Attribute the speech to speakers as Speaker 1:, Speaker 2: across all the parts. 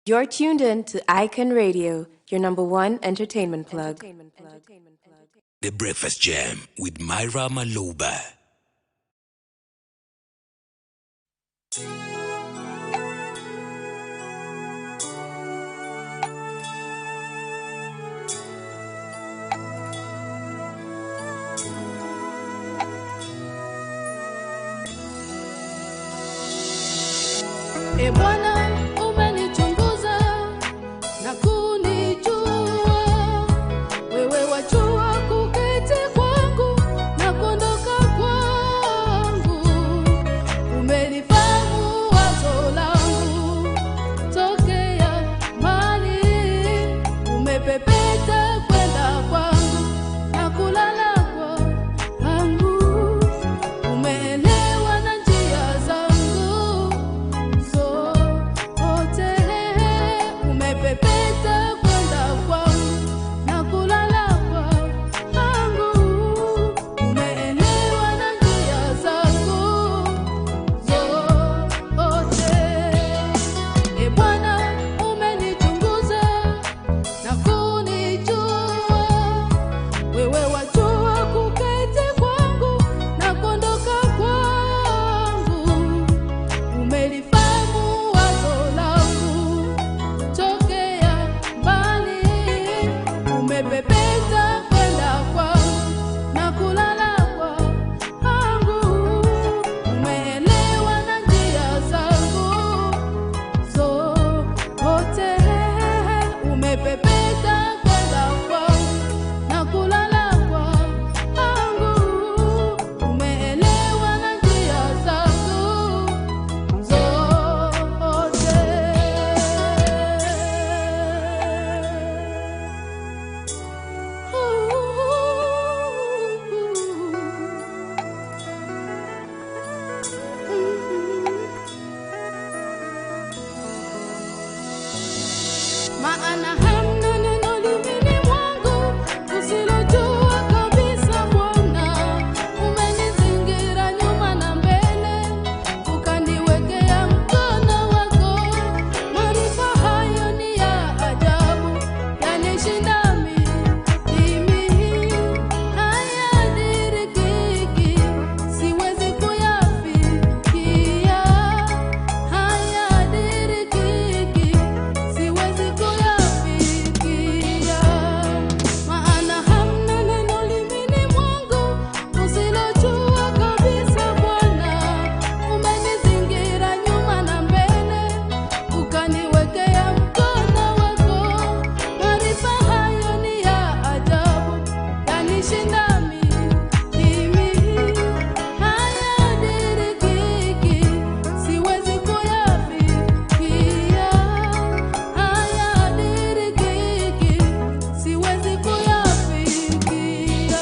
Speaker 1: You're tuned in to Icon Radio, your number one entertainment plug.
Speaker 2: The Breakfast Jam with Myra Maloba.
Speaker 3: Bwana umenichunguza na kunijua, wewe wajua kuketi kwangu na kuondoka kwangu, umelifahamu wazo langu tokea mbali, umepepeta kwenda kwangu na kulala kwangu, umeelewa na njia zangu umepepeta kwenda kwangu na kulala kwangu, umeelewa na njia zangu zote. Bwana umenichunguza na kunijua, wewe wajua kuketi kwangu na kuondoka kwangu, umelifahamu wazo langu tokea mbali, umepepeta kwenda kwangu na kulala kwangu, umeelewa na njia zangu zote, umepepeta kwenda kwangu na kulala kwangu, umeelewa na njia zangu zote. Maana hamna neno limini mwangu usilojua kabisa Bwana, umenizingira nyuma na mbele, ukaniwekea mkono wako, maarifa hayo ni ya ajabu, yanishinda mimi, hayadirikiki, siwezi kuyafikia, hayadirikiki, siwezi kuyafikia. Maana hamna neno limini mwangu usilojua kabisa Bwana, umenizingira nyuma na mbele, ukaniwekea mkono wako, maarifa hayo ni ya ajabu, yanishinda mimi, hayadirikiki, siwezi kuyafikia, hayadirikiki, siwezi kuyafikia.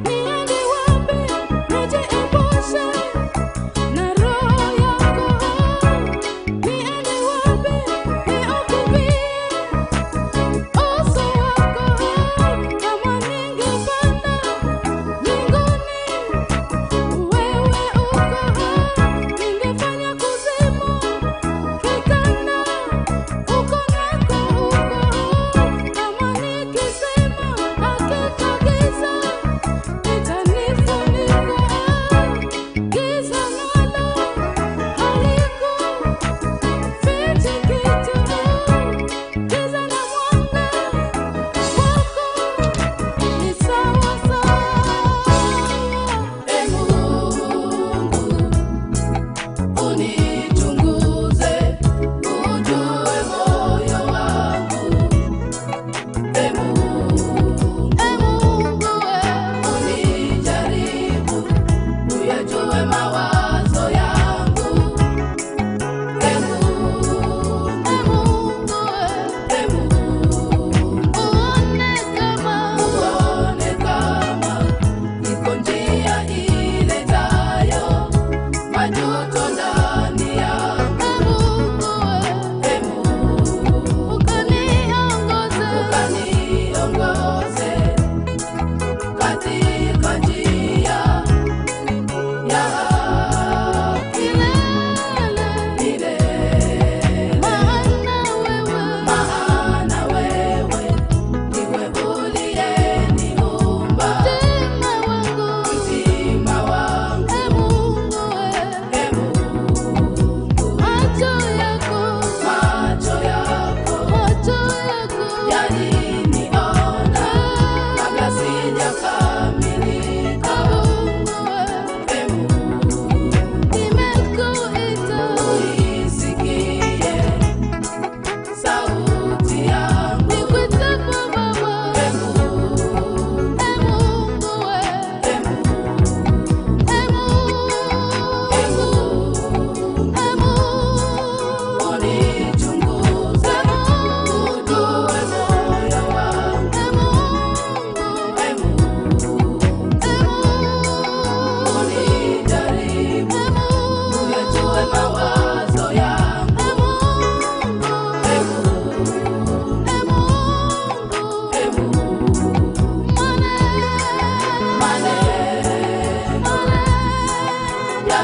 Speaker 3: Niende wapi nijiepushe na roho yako? Niende wapi niukimbie uso wako? Kama ningepanda mbinguni, wewe uko, ningefanya kuzimu kikanda, uko nako uko. Kama nikisema hakika giza itanifunika, giza nalo halikufichi kitu, giza na mwanga wako ni sawa sawa. Mungu unichunguze, ujue moyo wangu. Mungu unijaribu, uyajue mawazo yangu. Mungu uone kama niko njia iletayo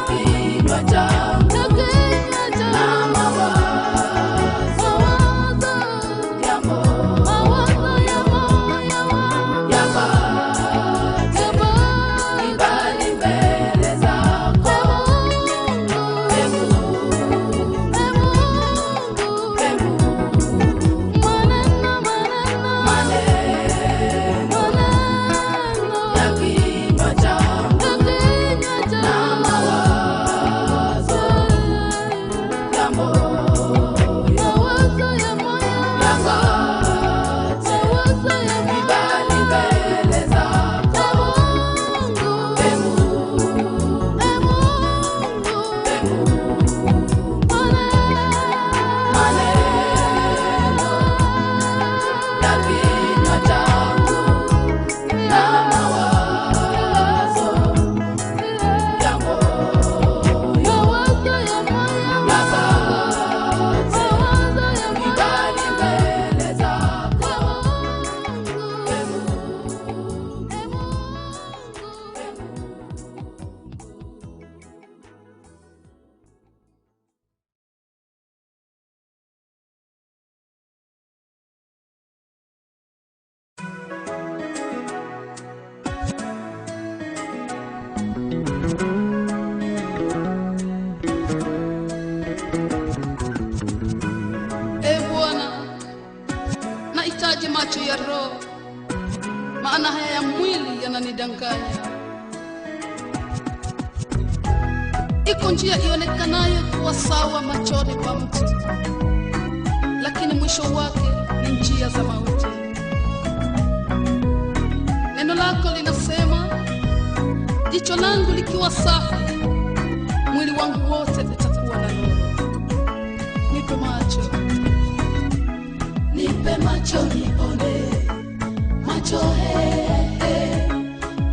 Speaker 3: kinywa changu na mawazo ya moyo yapate kibali mbele zako.
Speaker 4: Nahitaji macho ya roho, maana haya ya mwili yananidanganya. Iko njia ionekanayo kuwa sawa machoni pa mtu, lakini mwisho wake ni njia za mauti. Neno lako linasema, jicho langu likiwa safi, mwili wangu wote utakuwa na nuru. Nipe macho,
Speaker 3: nipe macho nione, macho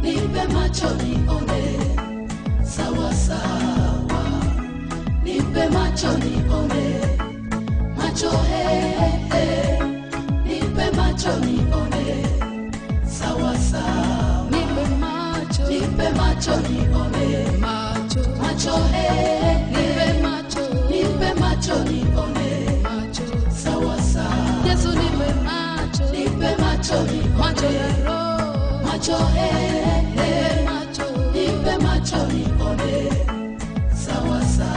Speaker 3: nipe macho nione, sawa sawa. Nipe macho nione, macho nipe macho nione, sawa sawa.
Speaker 4: nipe macho,
Speaker 3: Nipe macho nione,
Speaker 4: macho,
Speaker 3: macho
Speaker 4: nipe macho,
Speaker 3: nipe macho nione,
Speaker 4: macho.
Speaker 3: sawa sawa.
Speaker 4: Yesu nipe macho,
Speaker 3: Nipe macho nione,
Speaker 4: macho ya roho,
Speaker 3: macho
Speaker 4: nipe macho,
Speaker 3: nipe macho nione, sawa sawa.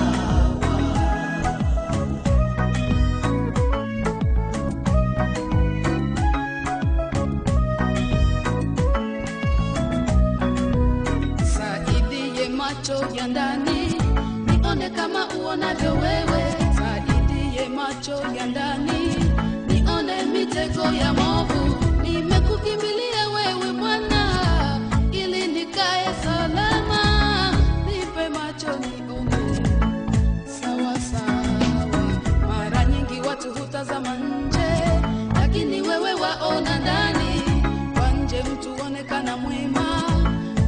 Speaker 4: saidie macho ya ndani, nione kama uonavyo wewe. Saidie macho ya ndani, nione mitego ya movu. Nimekukimbilia wewe Bwana, ili nikae salama. Nipe macho nione, sawa sawa. Mara nyingi watu hutazama nje, lakini wewe waona ndani. Kwa nje mtu onekana mwema,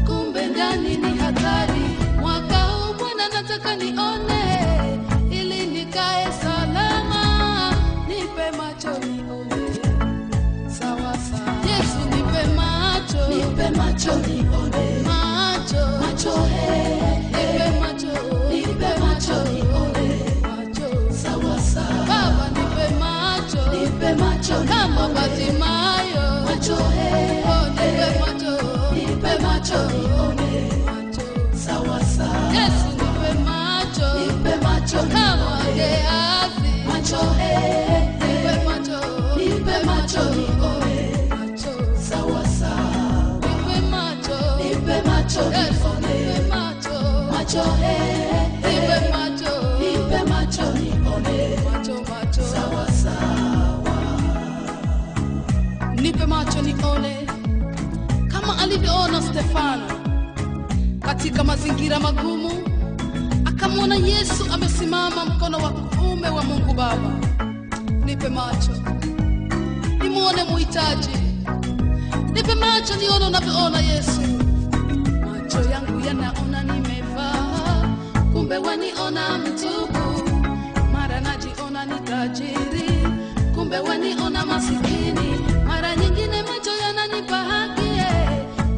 Speaker 4: kumbe ndani ni hatari. Mwaka huu Bwana nataka nione, ili nikae salama. Nipe macho nione, sawa sawa. Yesu nipe macho,
Speaker 3: Nipe macho nione,
Speaker 4: macho,
Speaker 3: macho
Speaker 4: nipe macho,
Speaker 3: nipe macho nione,
Speaker 4: macho.
Speaker 3: sawa sawa.
Speaker 4: Baba nipe macho,
Speaker 3: Nipe macho
Speaker 4: kama
Speaker 3: nione,
Speaker 4: Batimayo.
Speaker 3: macho
Speaker 4: Oh, nipe macho,
Speaker 3: nipe macho nione,
Speaker 4: macho.
Speaker 3: sawa sawa.
Speaker 4: Yesu nipe macho,
Speaker 3: Nipe macho
Speaker 4: kama
Speaker 3: nione,
Speaker 4: Gehazi.
Speaker 3: macho
Speaker 4: Nipe macho,
Speaker 3: nipe macho nione,
Speaker 4: macho.
Speaker 3: sawa sawa.
Speaker 4: Nipe macho,
Speaker 3: Nipe macho
Speaker 4: Yesu
Speaker 3: nione,
Speaker 4: nipe macho,
Speaker 3: macho
Speaker 4: nipe macho,
Speaker 3: nipe macho nione,
Speaker 4: macho, macho.
Speaker 3: sawa sawa.
Speaker 4: Nipe macho nione kama alivyoona Stefano katika mazingira magumu, akamwona Yesu amesimama mkono wa kuume wa Mungu Baba. Nipe macho nimuone muhitaji, nipe macho nione unavyoona Yesu. Macho yangu yanaona nimevaa, kumbe waniona mtupu. Mara najiona ni tajiri, kumbe waniona masikini. Mara nyingine macho yananipa haki,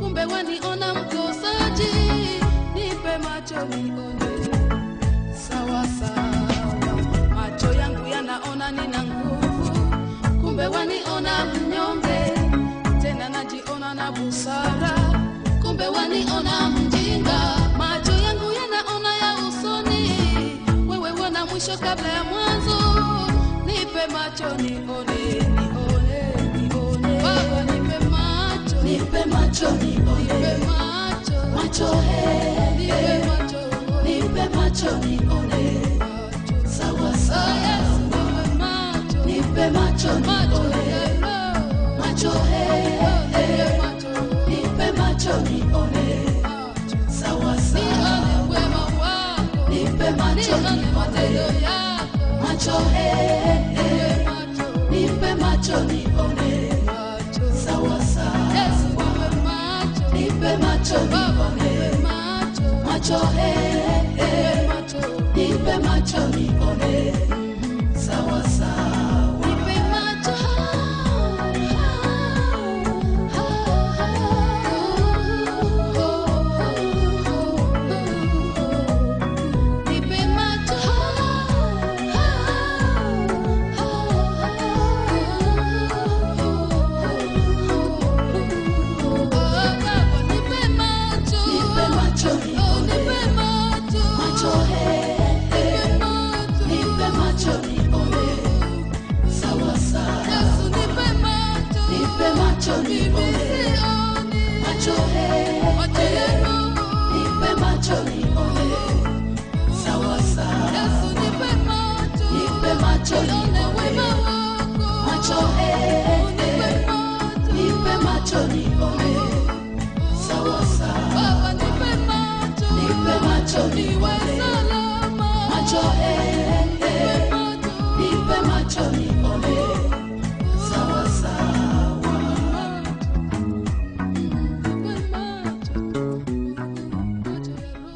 Speaker 4: kumbe waniona mkosaji. Nipe macho nione, sawa. Macho yangu yanaona nina nguvu, kumbe waniona mnyonge. Tena najiona na busara, kumbe waniona mjinga. Macho yangu yanaona ya usoni, wewe wana mwisho kabla ya mwanzo. Nipe macho nione, nione, nione. Baba nipe macho,
Speaker 3: nipe macho nione,
Speaker 4: nipe macho,
Speaker 3: macho he,
Speaker 4: nipe macho,
Speaker 3: nipe macho nione, sawa sawa.
Speaker 4: Nipe macho,
Speaker 3: nipe macho nione, macho he, nipe macho nione, sawa sawa. Nipe macho nione, macho he, nipe macho nione, sawa sawa. Nipe macho nione, macho he, nipe macho nione, sawa sawa.
Speaker 4: nipe macho, nipe macho, nipe macho,
Speaker 3: Nipe macho nione,
Speaker 4: nipe macho,
Speaker 3: macho he, nipe macho nione, sawa sawa.
Speaker 4: Yesu nipe macho,
Speaker 3: Nipe macho nione, macho he, nipe macho nione, sawa sawa.
Speaker 4: Yesu nipe macho,
Speaker 3: Nipe macho
Speaker 4: nione
Speaker 3: nione,
Speaker 4: wema wako,
Speaker 3: macho he, nipe macho nione, sawa sawa.
Speaker 4: Baba nipe macho,
Speaker 3: Nipe macho
Speaker 4: niwe
Speaker 3: nione,
Speaker 4: salama,
Speaker 3: macho he, nipe macho nione, sawa sawa.
Speaker 4: nipe macho, macho ya roho.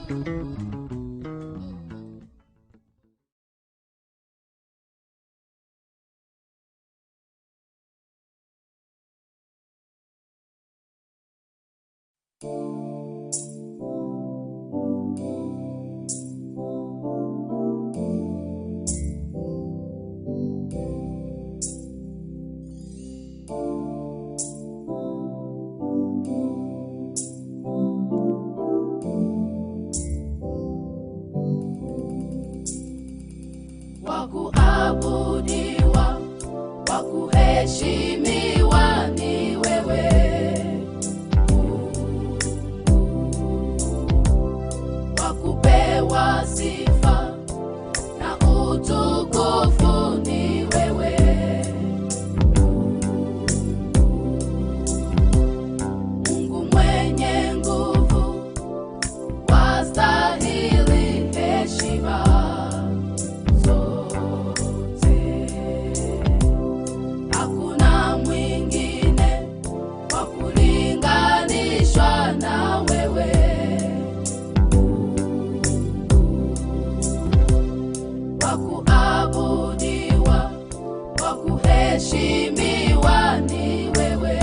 Speaker 3: Wakuabudiwa, wakuheshimiwa ni wewe. Wakupewa sifa na utukufu ni wewe. Mungu mwenye nguvu, wastahili heshima zote. Hakuna mwingine wa kulinganishwa na wewe. Wakuabudiwa, wakuheshimiwa ni wewe.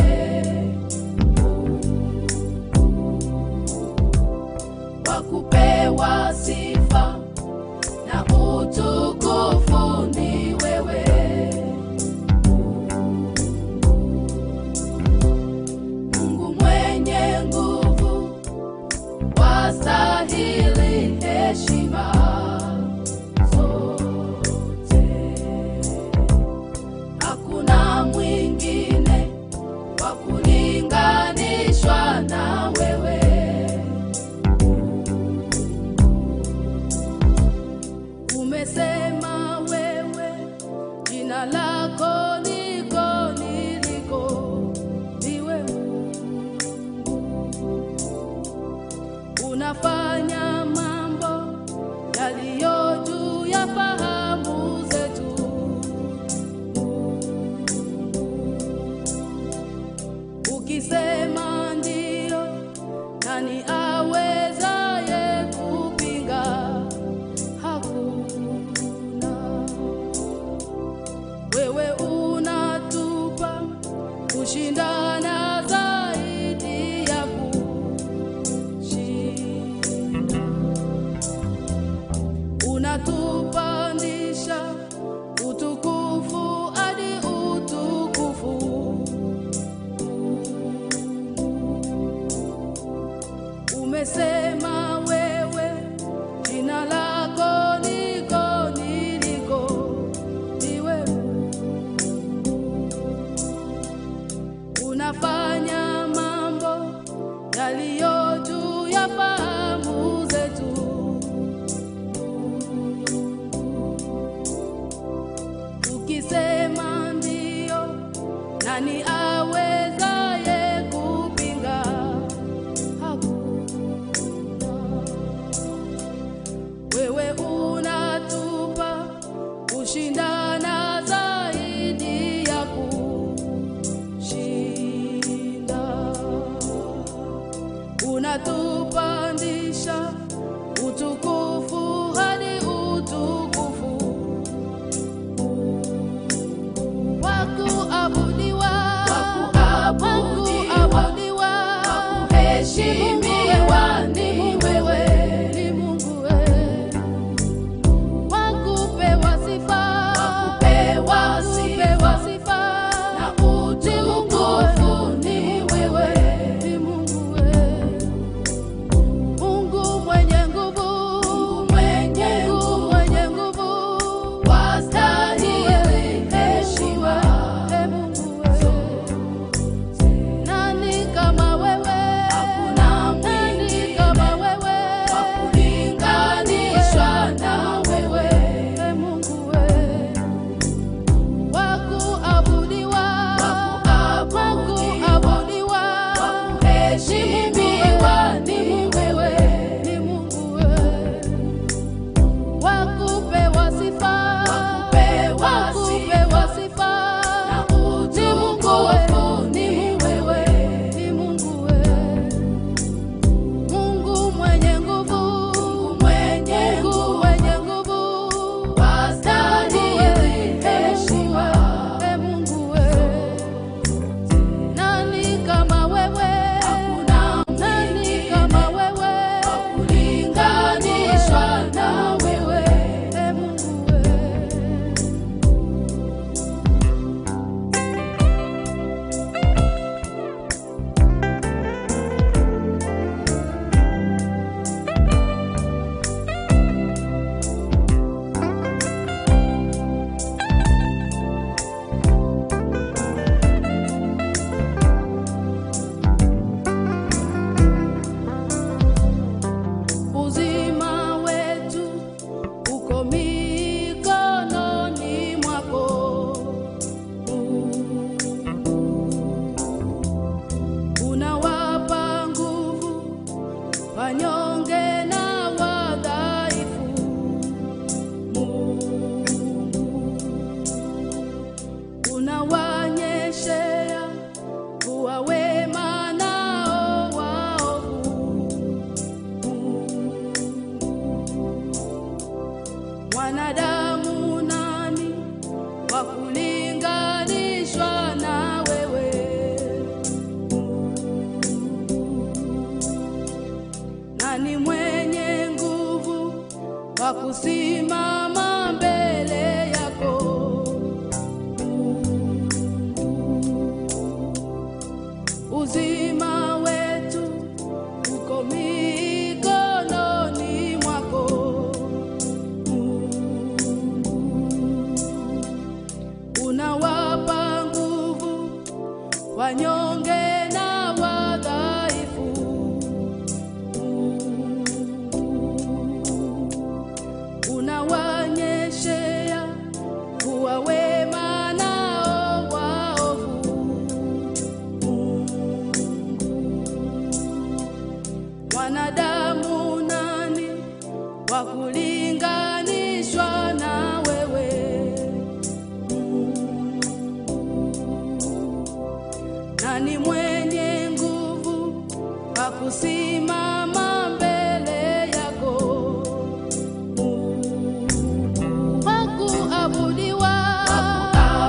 Speaker 3: Wakupewa sifa na utukufu ni wewe. Mungu mwenye nguvu, wastahili heshima zote. Hakuna mwingine wa kulinganishwa na wewe.
Speaker 4: Umesema wewe, jina lako liko niliko, niwe unafanya mambo yaliyo juu ya fahamu zetu. Ukisema ndio, nani awezaye kupinga? Hakuna. Wewe unatupa kushindana zaidi ya kushinda. Unatupa Mwanadamu nani wa kulinganishwa na wewe? Nani mwenye nguvu wa kusimama mbele yako? Uzima wetu uko mikononi mwako. Unawapa nguvu wanyonge na wadhaifu. Unawanyeshea kuwa wema nao waovu. Wanadamu nani wa kulinganishwa na wewe? Nani mwenye nguvu wa kusimama mbele yako? Wakuabudiwa,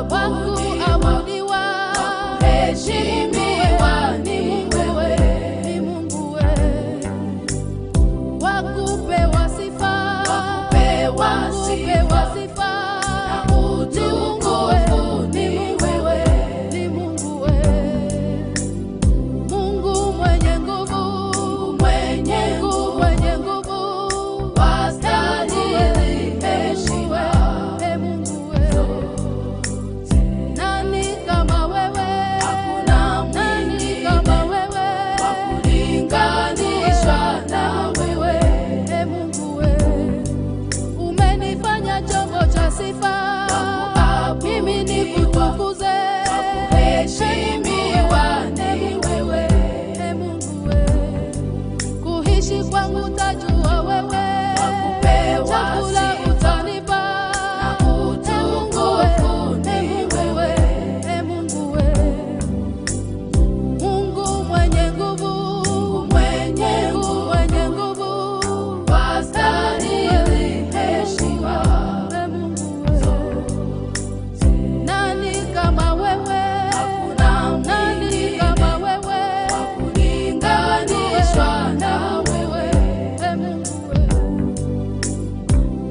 Speaker 4: wakuabudiwa, heshimiwa ni wewe, ni Mungu wewe. Wakupewa sifa, wakupewa sifa na utukufu ni wewe, ni Mungu wewe. Mungu mwenye nguvu, mwenye nguvu, wastahili heshima, e Mungu wewe. Nani kama wewe? Hakuna nani kama wewe wa kulinganishwa na wewe, e Mungu wewe. Umenifanya chombo cha sifa, mimi nikutukuze, heshimiwa ni wewe, e Mungu wewe. Kuishi kwangu tajua wewe, chakula utanipa na utukufu ni wewe, e Mungu wewe. Mungu mwenye nguvu, mwenye nguvu, wastahili heshima, e Mungu wewe. Nani kama wewe? Hakuna nani kama wewe wa kulinganishwa na wewe, e Mungu wewe.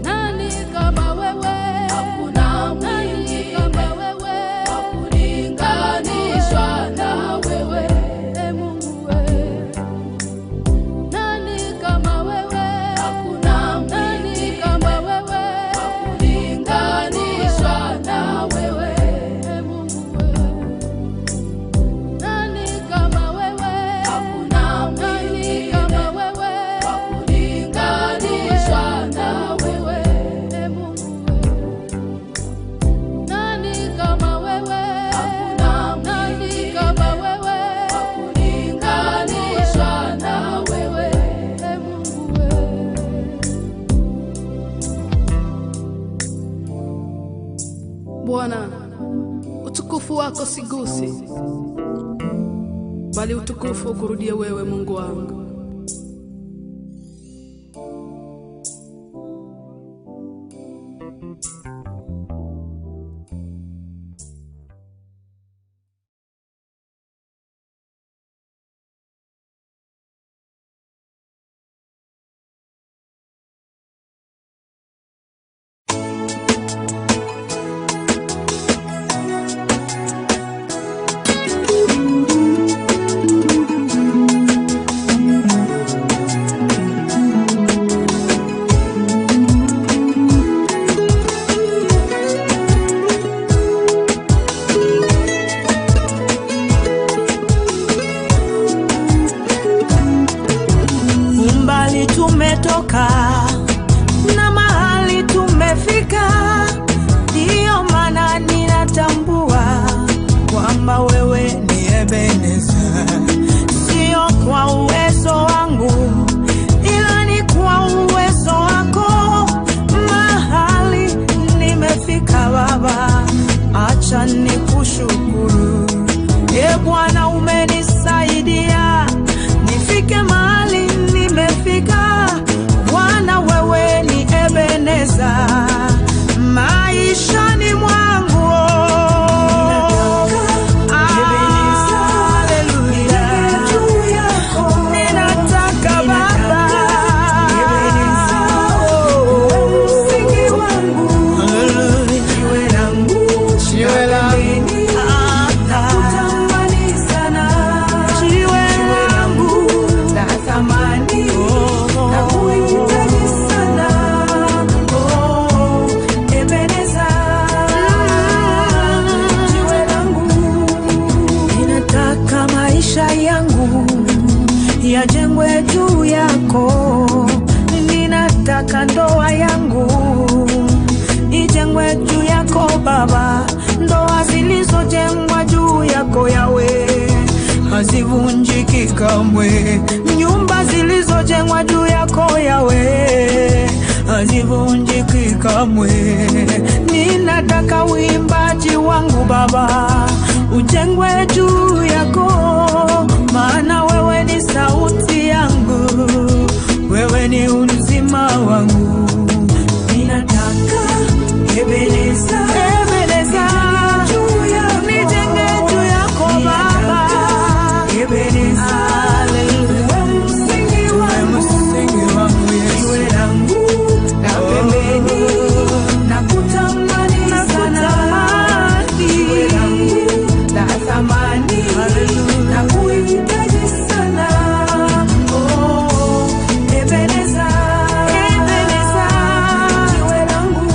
Speaker 4: Nani kama wewe? Hakuna nani kama wewe wa kulinganishwa na wewe, e Mungu wewe. Nani kama wewe? Hakuna nani kama wewe wa kulinganishwa na wewe, e Mungu wewe. Nani kama wewe? Hakuna nani kama wewe wa kulinganishwa na wewe, e Mungu wewe. Nani kama wewe? Hakuna nani kama wewe wa kulinganishwa na wewe, e Mungu wewe. Bwana, utukufu wako sigusi, bali utukufu ukurudie wewe, Mungu wangu.
Speaker 5: kamwe. Nyumba zilizojengwa juu yako yawe hazivunjiki kamwe. Ninataka uimbaji wangu Baba ujengwe juu yako, maana wewe ni sauti yangu, wewe ni uzima wangu. Ninataka Ebeneza, Ebeneza, nijenge juu yako Baba. Ebeneza, haleluya, msingi wangu Yesu, iwe langu na pembeni, nakutamani sana, iwe langu na thamani, nakuhitaji sana. Oh, Ebeneza, Ebeneza, iwe langu.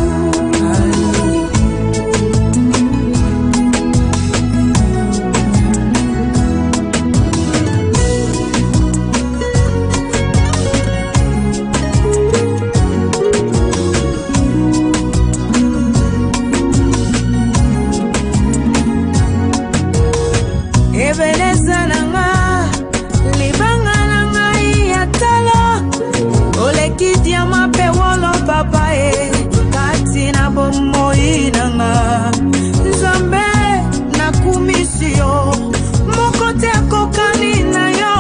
Speaker 5: Ebeneza nanga libanga nanga yatala ole kidia mape wolo papae katina bomoi nanga Nzambe na kumisio mokote kokani na yo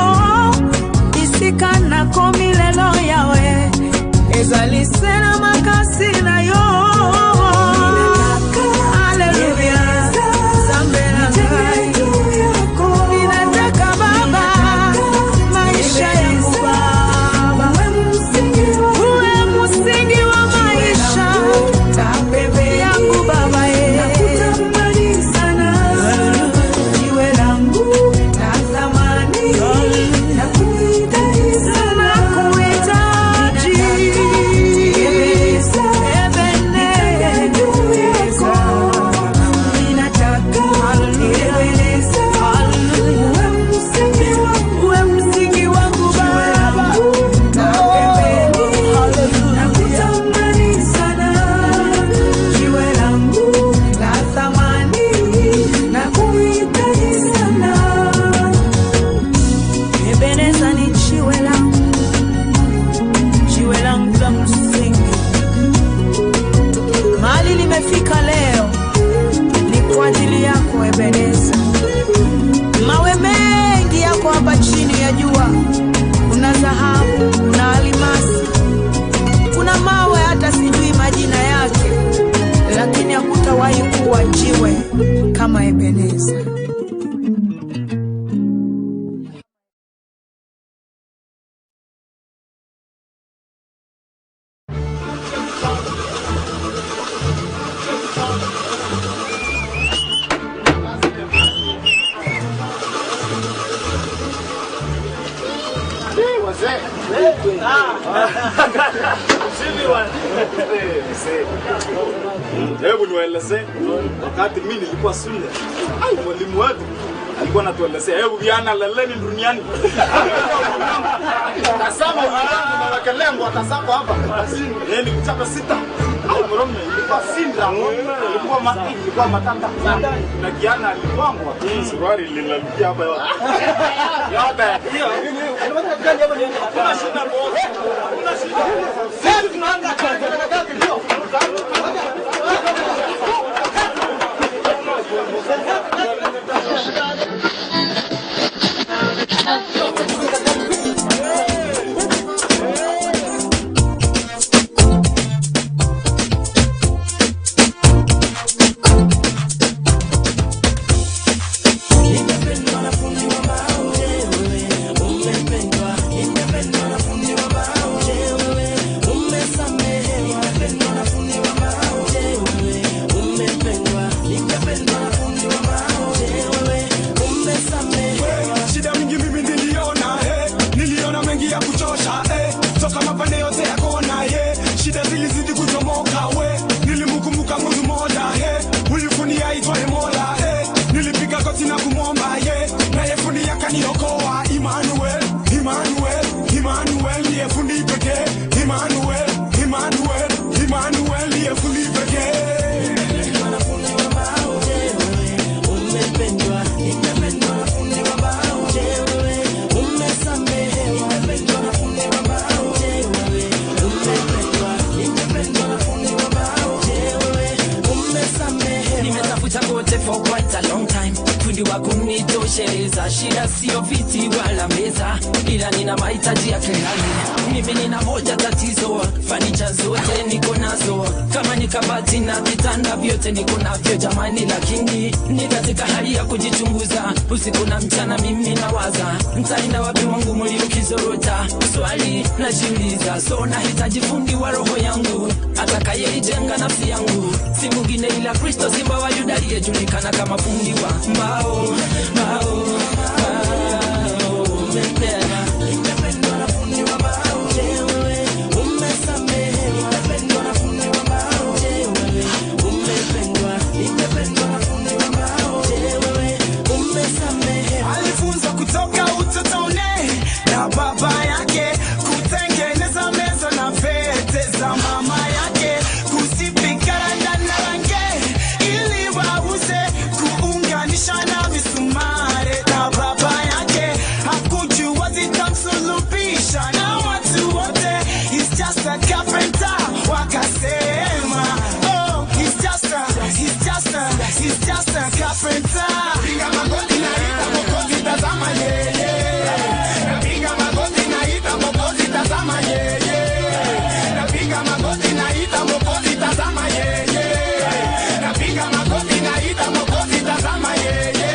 Speaker 5: isika na komilelo yawe ezali sena makasi na yo. Hallelujah, Nzambe nanga mawe mengi yako hapa chini ya jua. Kuna dhahabu, kuna almasi, kuna mawe hata sijui majina yake, lakini hakutawahi kuwa jiwe kama Ebeneza.
Speaker 6: Hebu niwaeleze wakati mimi nilikuwa shule. Mwalimu wetu alikuwa anatuelezea hebu vijana laleni duniani. Tasama vijana na wakalembo atasako hapa. Yeye ni kuchapa sita. Mrome ilikuwa sindra, ilikuwa matata. Na kiana alipangwa. Suruali linalukia hapa yote. Hiyo. Kuna shida moja. Kuna shida. Sasa tunaanza kazi ndio.
Speaker 7: kunitosheleza. Shida sio viti wala meza, ila nina mahitaji ya kirani. Mimi nina moja tatizo, fanicha zote niko nazo. Kama ni kabati na vitanda vyote niko navyo jamani, lakini ni katika hali ya kujichunguza. Usiku na mchana mimi nawaza, nitaenda wapi wangu mwili ukizorota. Swali najiuliza, so nahitaji fundi wa roho yangu atakayeijenga nafsi yangu. Si mwingine ila Kristo, Simba wa Yuda aliyejulikana kama fundi wa mbao.
Speaker 8: Alifunza kutoka utotoni na baba yake kutengeneza meza na vete za mama yake, kusipika na rangi ili wauze, kuunganisha na misumari. Na baba yake hakujua zitamsulubisha na watu wote. He's just a carpenter, wakasema oh, he's just a carpenter. Piga magoti na ita mokozi tazama yeye. Napiga magoti na ita mokozi tazama yeye. Napiga magoti na ita mokozi tazama yeye. Napiga magoti na ita mokozi tazama yeye.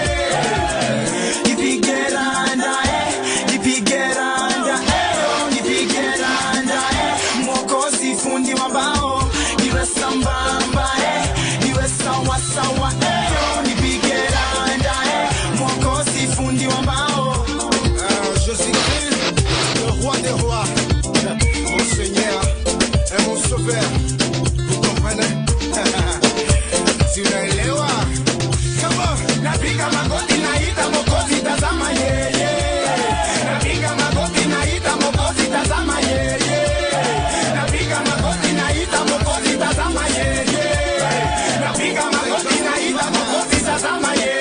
Speaker 8: Nipigeranda nipigeranda mokozi fundi wa mbao. Iwe sambamba iwe sawa sawa. Je suis Christ, le roi des rois. Mon Seigneur est mon sauveur. Vous comprenez? Si unaelewa, come on. Napiga magoti naita mokozi tazama yeye. Napiga magoti naita mokozi tazama yeye. Napiga magoti naita mokozi tazama yeye. Napiga magoti naita mokozi tazama yeye.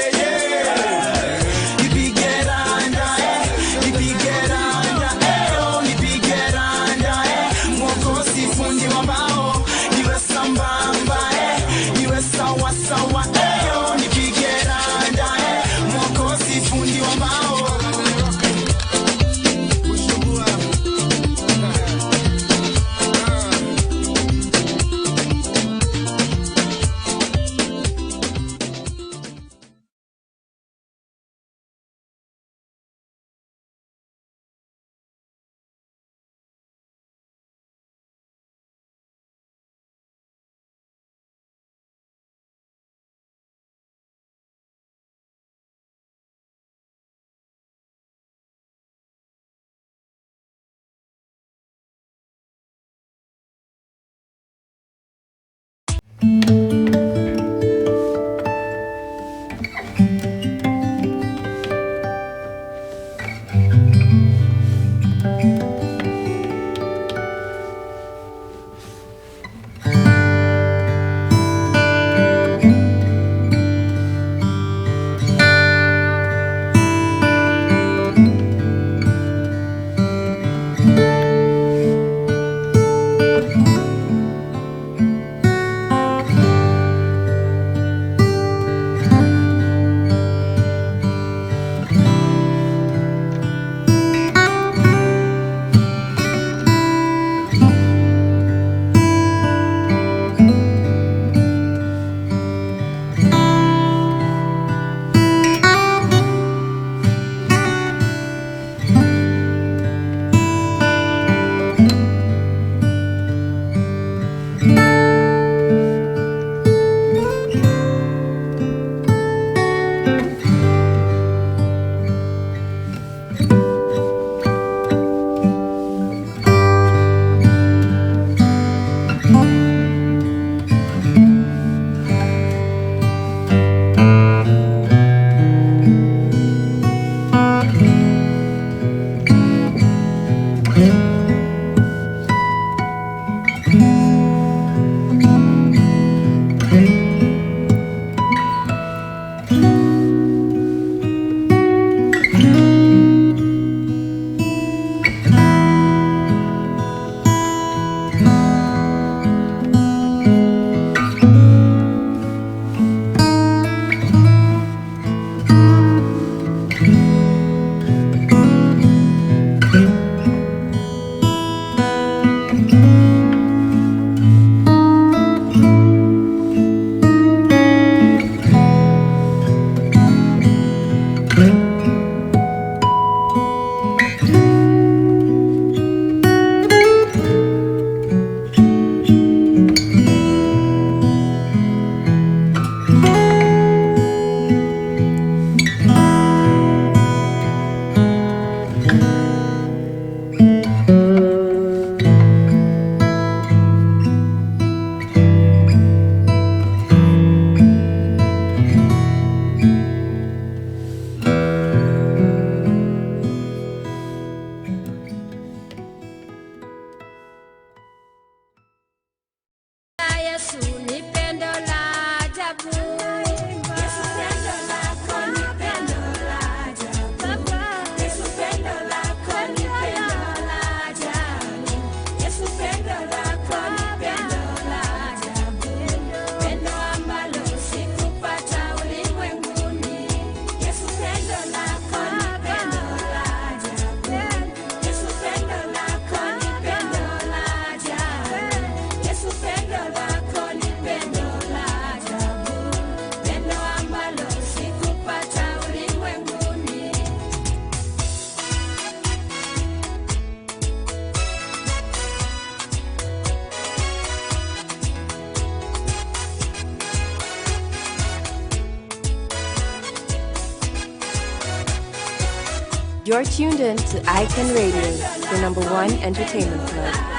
Speaker 1: You're tuned in to Icon Radio, your number one entertainment club.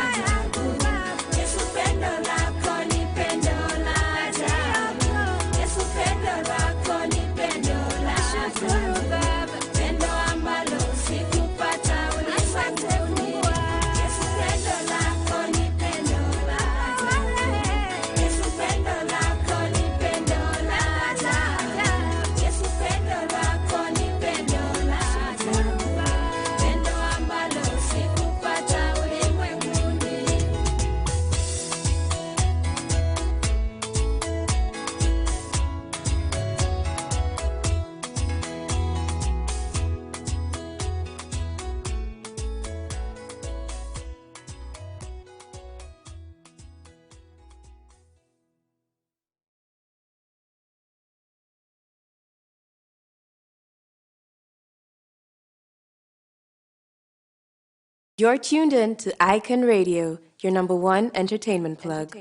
Speaker 1: You're tuned in to Icon Radio, your number one entertainment plug.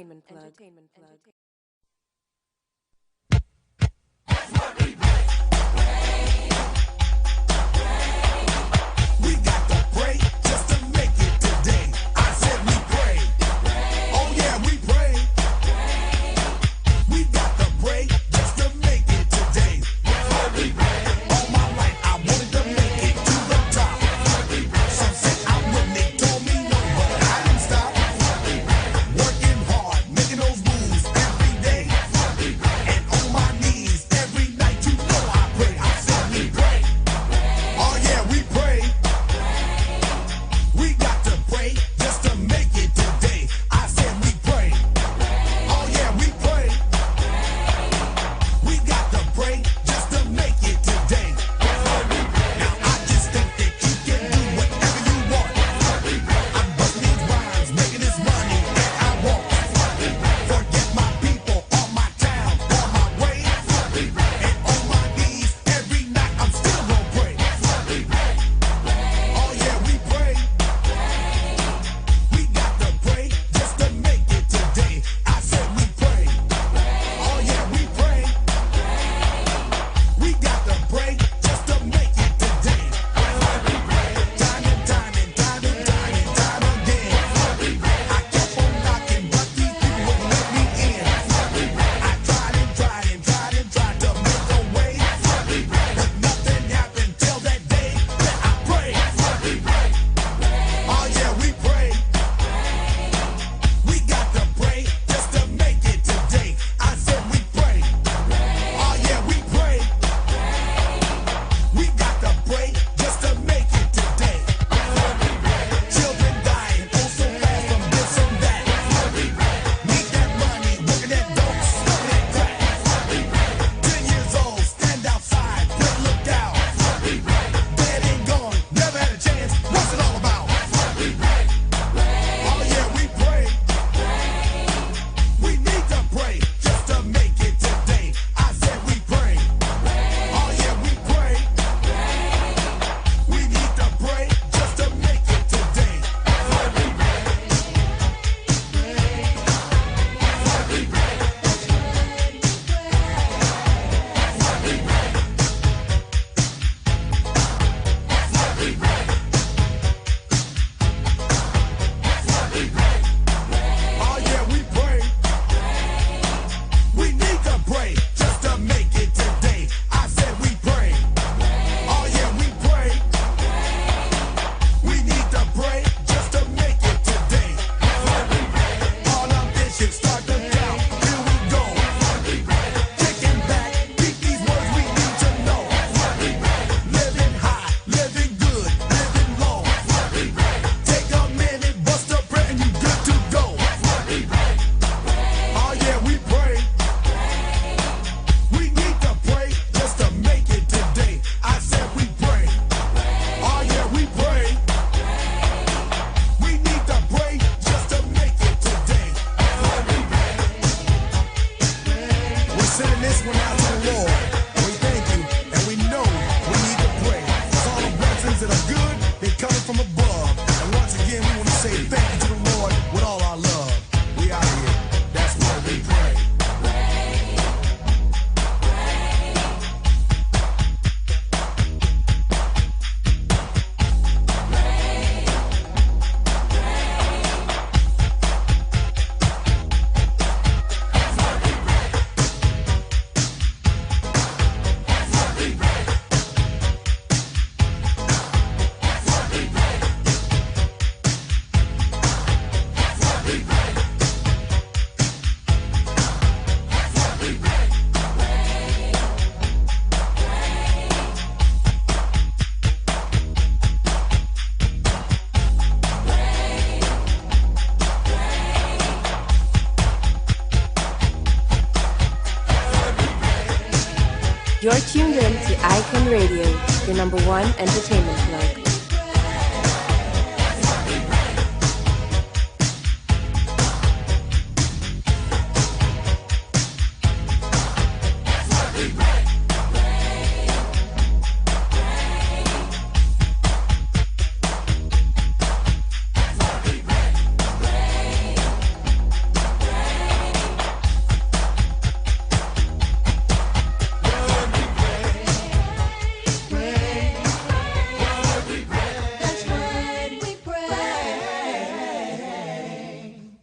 Speaker 1: You're tuned in to Icon Radio, your number one entertainment plug.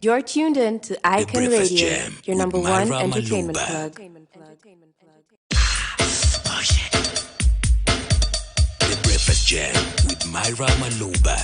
Speaker 1: You're tuned in to Icon Radio,
Speaker 2: Jam
Speaker 1: your number
Speaker 2: with
Speaker 1: one
Speaker 2: Myra
Speaker 1: entertainment
Speaker 2: Maloba.
Speaker 1: plug.
Speaker 2: The Breakfast Jam with Myra Maloba.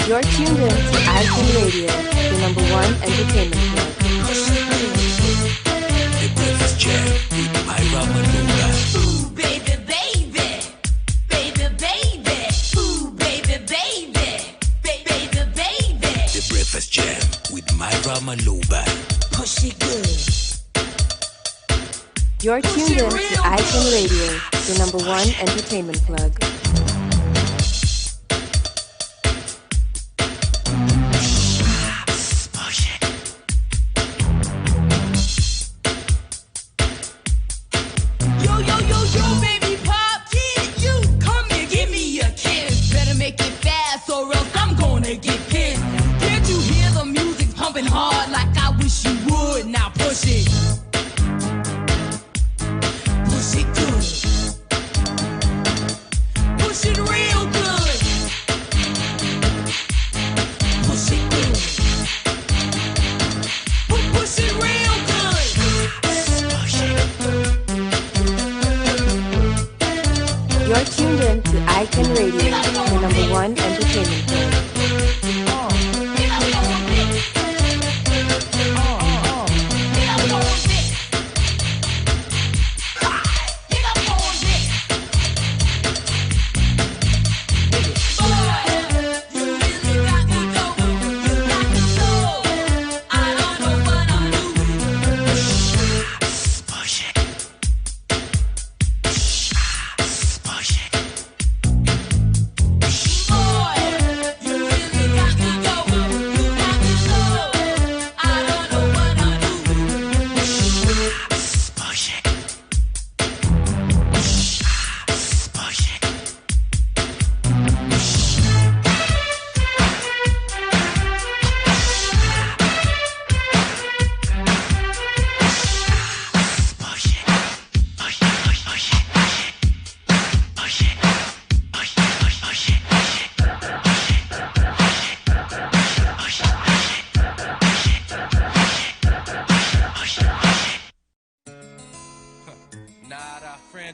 Speaker 1: You're tuned in to Icon Radio, your number one entertainment plug.
Speaker 2: The Breakfast Jam with Myra Maloba.
Speaker 3: Ooh, baby, baby. Baby, baby. Ooh, baby, baby. Baby, baby.
Speaker 2: The Breakfast Jam with Myra Maloba.
Speaker 3: Push it good.
Speaker 1: You're tuned in to Icon Radio, your number one entertainment plug.
Speaker 3: Push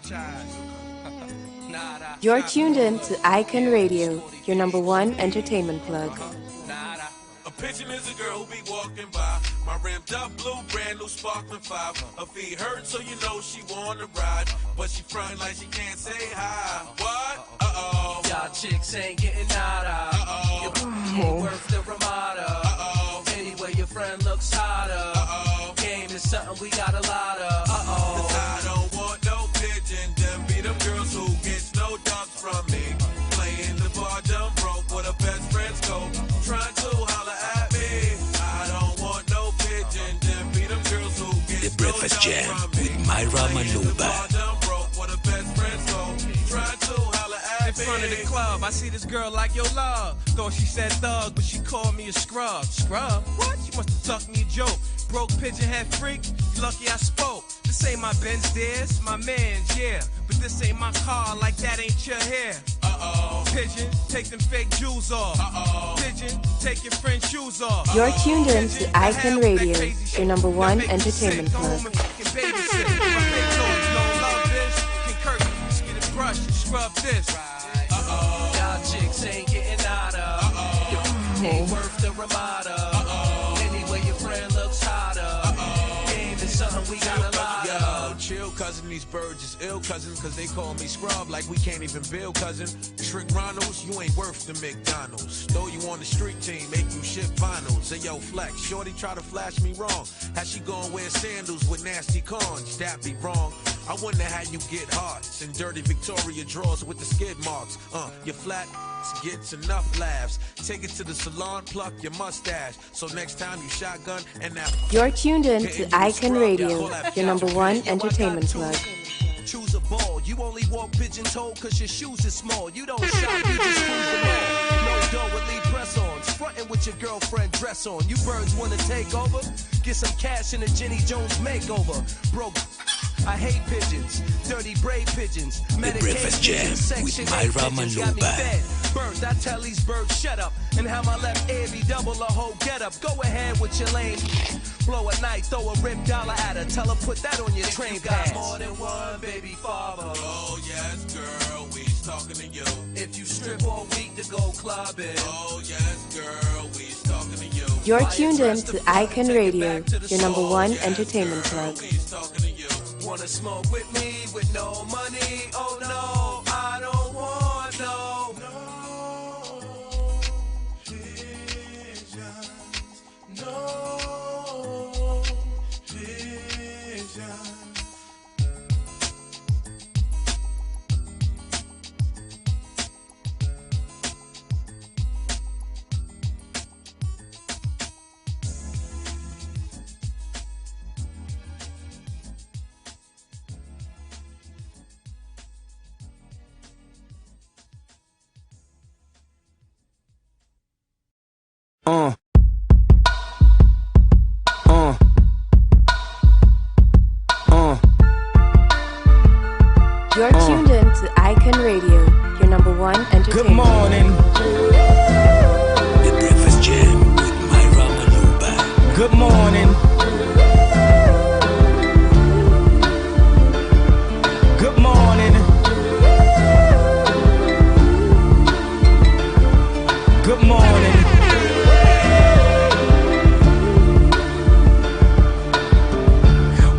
Speaker 7: franchise.
Speaker 1: You're tuned in to Icon Radio, your #1 entertainment plug.
Speaker 9: A pigeon is a girl who be walking by. My ramped up blue, brand new sparkling 5. Her feet hurt, so you know she wanna ride. But she frontin' like she can't say hi. What? Uh-oh.
Speaker 7: Y'all chicks ain't getting nada.
Speaker 9: Uh-oh.
Speaker 7: Your booty ain't worth the Ramada.
Speaker 9: Uh-oh.
Speaker 7: Anyway, your friend looks hotter.
Speaker 9: Uh-oh.
Speaker 7: Game is something we got a lot of. Uh-oh.
Speaker 9: I don't want no pigeon. Them be them girls who get no dumps from me. Playing the bar dumb broke where the best friends go. Trying to holler at me. I don't want no pigeon. Them be them girls who get
Speaker 2: The Breakfast Jam with Myra Maloba.
Speaker 7: In front of the club, I see this girl like your love. Thought she said thug, but she called me a scrub. Scrub? What? She must have tucked me a joke. Broke pigeon head freak, lucky I spoke. This ain't my Benz, this my man's, yeah. But this ain't my car, like that ain't your hair.
Speaker 9: Uh-oh.
Speaker 7: Pigeon, take them fake jewels off.
Speaker 9: Uh-oh.
Speaker 7: Pigeon, take your friend's shoes off.
Speaker 1: You're tuned in to Icon Radio, your #1 entertainment plug.
Speaker 7: Scrub this. Uh-oh. Y'all chicks ain't getting nada. Uh-oh. Ain't worth the Ramada. Uh-oh. Anyway, your friend looks hotter. Uh-oh. Game is something we got a lot of.
Speaker 9: Chill, cousin, these birds is ill, cousin, cause they call me scrub like we can't even build, cousin. Trick Ronalds, you ain't worth the McDonald's. Throw you on the street team, make you ship vinyls. Say, yo, flex, shorty try to flash me wrong. How she gon' wear sandals with nasty corns? That be wrong. I wonder how you get hearts and dirty Victoria drawers with the skid marks. Your flat gets enough laughs. Take it to the salon, pluck your mustache. So next time you shotgun and that.
Speaker 1: You're tuned in to Icon Radio, your #1 entertainment plug.
Speaker 7: Choose a ball. You only walk pigeon-toed cause your shoes are small. You don't shop, you just cruise the mall. No dough with lead press-ons. Frontin' with your girlfriend dress on. You birds wanna take over? Get some cash in a Jenny Jones makeover. Broke. I hate pigeons, dirty brave pigeons.
Speaker 2: The Breakfast Jam with Myra Maloba.
Speaker 7: Bird, I tell these birds shut up and have my left ear be double a whole get up. Go ahead with your lane. Blow at night, throw a rip dollar at her. Tell her put that on your train pass. More than one baby father.
Speaker 9: Oh yes, girl, we's talking to you.
Speaker 7: If you strip all week to go clubbing.
Speaker 9: Oh yes, girl, we's talking to you.
Speaker 1: You're tuned in to Icon Radio, your #1 entertainment plug.
Speaker 7: Wanna smoke with me with no money? Oh no, I don't want no. Pigeons, no pigeons.
Speaker 1: You're tuned in to Icon Radio, your #1 entertainment.
Speaker 7: Good morning.
Speaker 2: The Breakfast Jam with Myra Maloba.
Speaker 7: Good morning. Good morning. Good morning.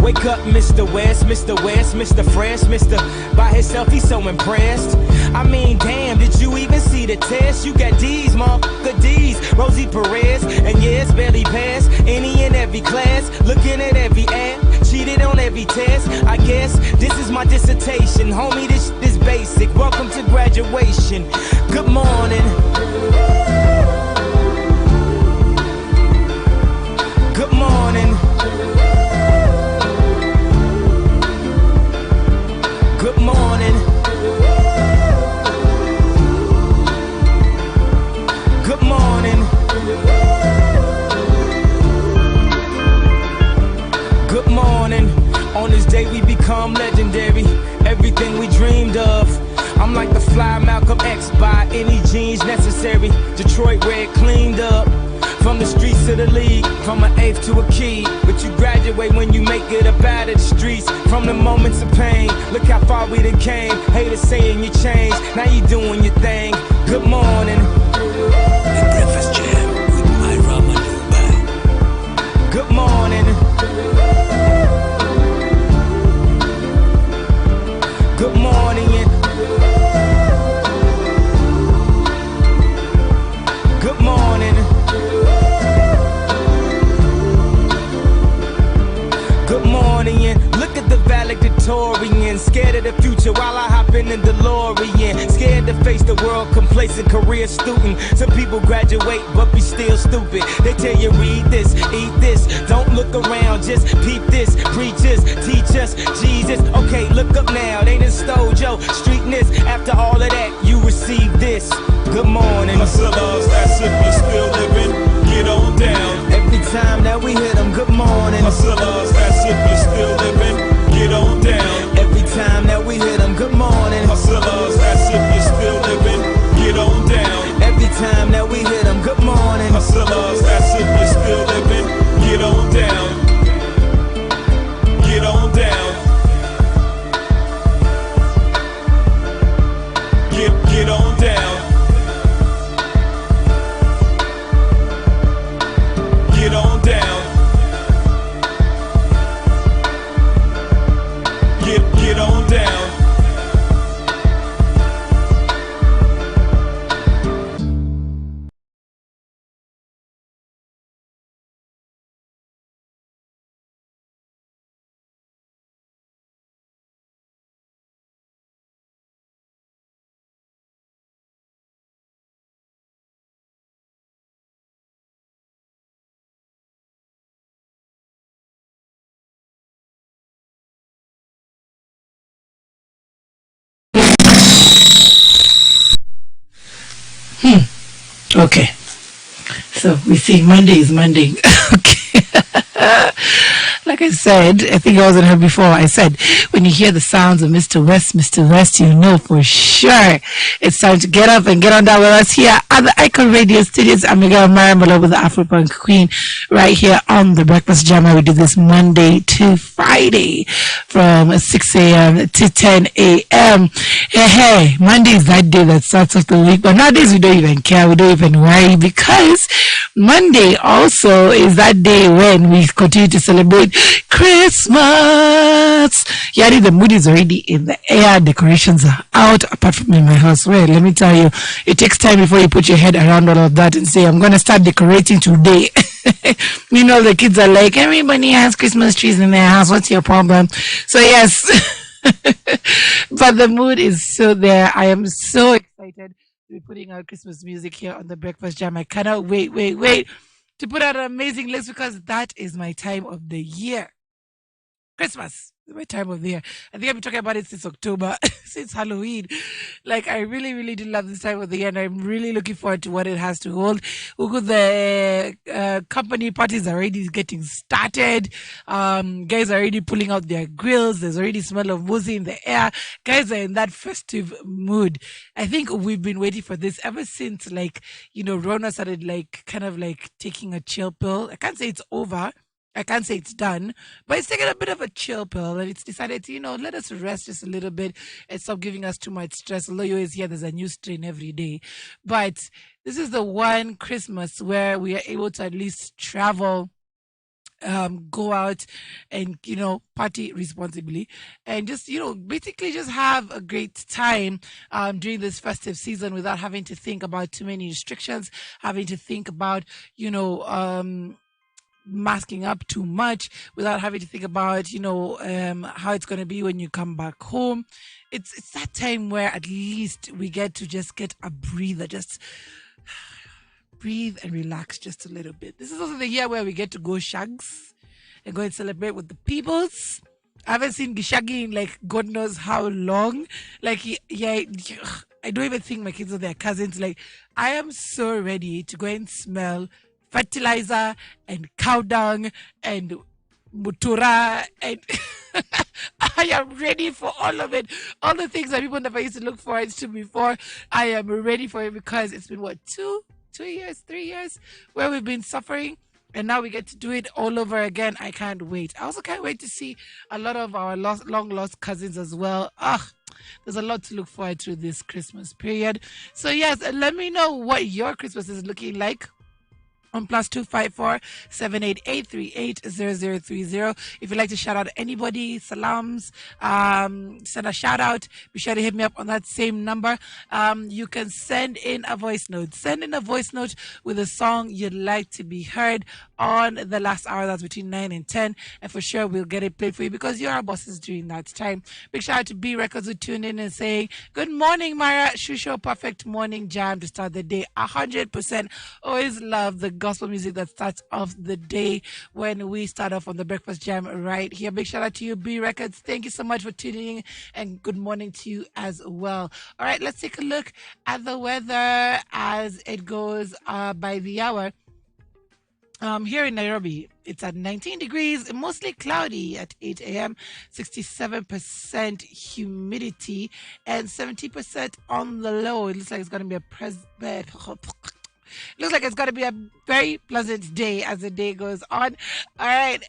Speaker 7: Wake up, Mr. West, Mr. West, Mr. Fresh, Mr. By himself, he's so impressed. I mean, damn, did you even see the test? You got D's, motherfucker D's, Rosie Perez, and yeah, it's barely passed any and every class, looking at every ad, cheated on every test. I guess this is my dissertation, homie, this is basic. Welcome to graduation. Good morning. Good morning. Good morning. Good morning. Good morning. On this day we become legendary. Everything we dreamed of. I'm like the fly Malcolm X by any jeans necessary. Detroit red cleaned up. From the streets to the league, from an eighth to a key. But you graduate when you make it up out of the streets.
Speaker 10: from the moments of pain. Look how far we done came. Haters saying you changed, now you doing your thing. Good morning.
Speaker 2: The Breakfast Jam with Myra Maloba.
Speaker 10: Good morning. Good morning. Good morning. Good morning. Look at the valedictorian, scared of the future while I hop in the DeLorean. Scared to face the world, complacent career student. Some people graduate but be still stupid. They tell you read this, eat this, don't look around, just peep this. Preach us, teach us, Jesus. Okay, look up now, they done stole your streetness. After all of that, you receive this. Good morning.
Speaker 11: Hustlers, that's if you're still living, get on down.
Speaker 10: Every time that we hit them, good morning.
Speaker 11: Hustlers, that's if you're still living, get on down.
Speaker 10: Every time that we hit them, good morning.
Speaker 11: Hustlers, that's if you're still living, get on down.
Speaker 10: Every time that we hit them, good morning.
Speaker 11: Hustlers, that's if you're still living, get on down. Get on down. Get on down. Get on down. Get on down.
Speaker 12: Okay. So we see Monday is Monday. Okay. Like I said, I think I wasn't here before. I said, when you hear the sounds of Mr. West, you know for sure it's time to get up and get on down with us here at the Icon Radio Studios. I'm Myra Maloba, the Afro-Punk Queen, right here on the Breakfast Jam. We do this Monday to Friday from 6 a.m. to 10 a.m. Hey, Monday is that day that starts off the week, but nowadays we don't even care, we don't even worry, because Monday also is that day when we continue to celebrate Christmas. Yadi, the mood is already in the air, decorations are out, apart from in my house. Well, let me tell you, it takes time before you put your head around all of that and say, I'm going to start decorating today. You know, the kids are like, everybody has Christmas trees in their house, what's your problem? So yes, but the mood is so there. I am so excited to be putting out Christmas music here on the Breakfast Jam. I cannot wait to put out an amazing list, because that is my time of the year. Christmas is my time of the year. I think I've been talking about it since October, since Halloween. Like, I really, really do love this time of the year, and I'm really looking forward to what it has to hold. The company parties are already getting started. Guys are already pulling out their grills. There's already smell of mousse in the air. Guys are in that festive mood. I think we've been waiting for this ever since, like, you know, Rona started, like, kind of like taking a chill pill. I can't say it's over. I can't say it's done, but it's taken a bit of a chill pill, and it's decided to, you know, let us rest just a little bit and stop giving us too much stress. Although you always hear there's a new strain every day, but this is the one Christmas where we are able to at least travel, go out and, you know, party responsibly, and just, you know, basically just have a great time during this festive season without having to think about too many restrictions, having to think about, you know, masking up too much, without having to think about, you know, how it's going to be when you come back home. It's that time where at least we get to just get a breather, just breathe and relax just a little bit. This is also the year where we get to go shags and go and celebrate with the peoples. I haven't seen Gishagi in, like, God knows how long. Like, yeah, I don't even think my kids are their cousins. Like, I am so ready to go and smell fertilizer and cow dung and mutura, and I am ready for all of it. All the things that people never used to look forward to before, I am ready for it, because it's been, what, 2 years, 3 years where we've been suffering And now we get to do it all over again. I can't wait. I also can't wait to see a lot of our long lost cousins as well. There's a lot to look forward to this Christmas period. So yes, let me know what your Christmas is looking like on +254 788380030. If you'd like to shout out anybody, salams, send a shout out, be sure to hit me up on that same number. You can send in a voice note. Send in a voice note with a song you'd like to be heard on the last hour. That's between 9 and 10. And for sure, we'll get it played for you because you're our bosses during that time. Big shout out to B Records who tuned in and saying, good morning, Myra. Shusho, perfect morning jam to start the day. 100%. Always love the gospel music that starts off the day when we start off on the Breakfast Jam right here. Big shout out to you, B Records. Thank you so much for tuning in and good morning to you as well. All right, let's take a look at the weather as it goes by the hour. Here in Nairobi, it's at 19 degrees, mostly cloudy at 8 a.m., 67% humidity, and 70% on the low. It looks like it's going to be looks like it's going to be a very pleasant day as the day goes on. All right.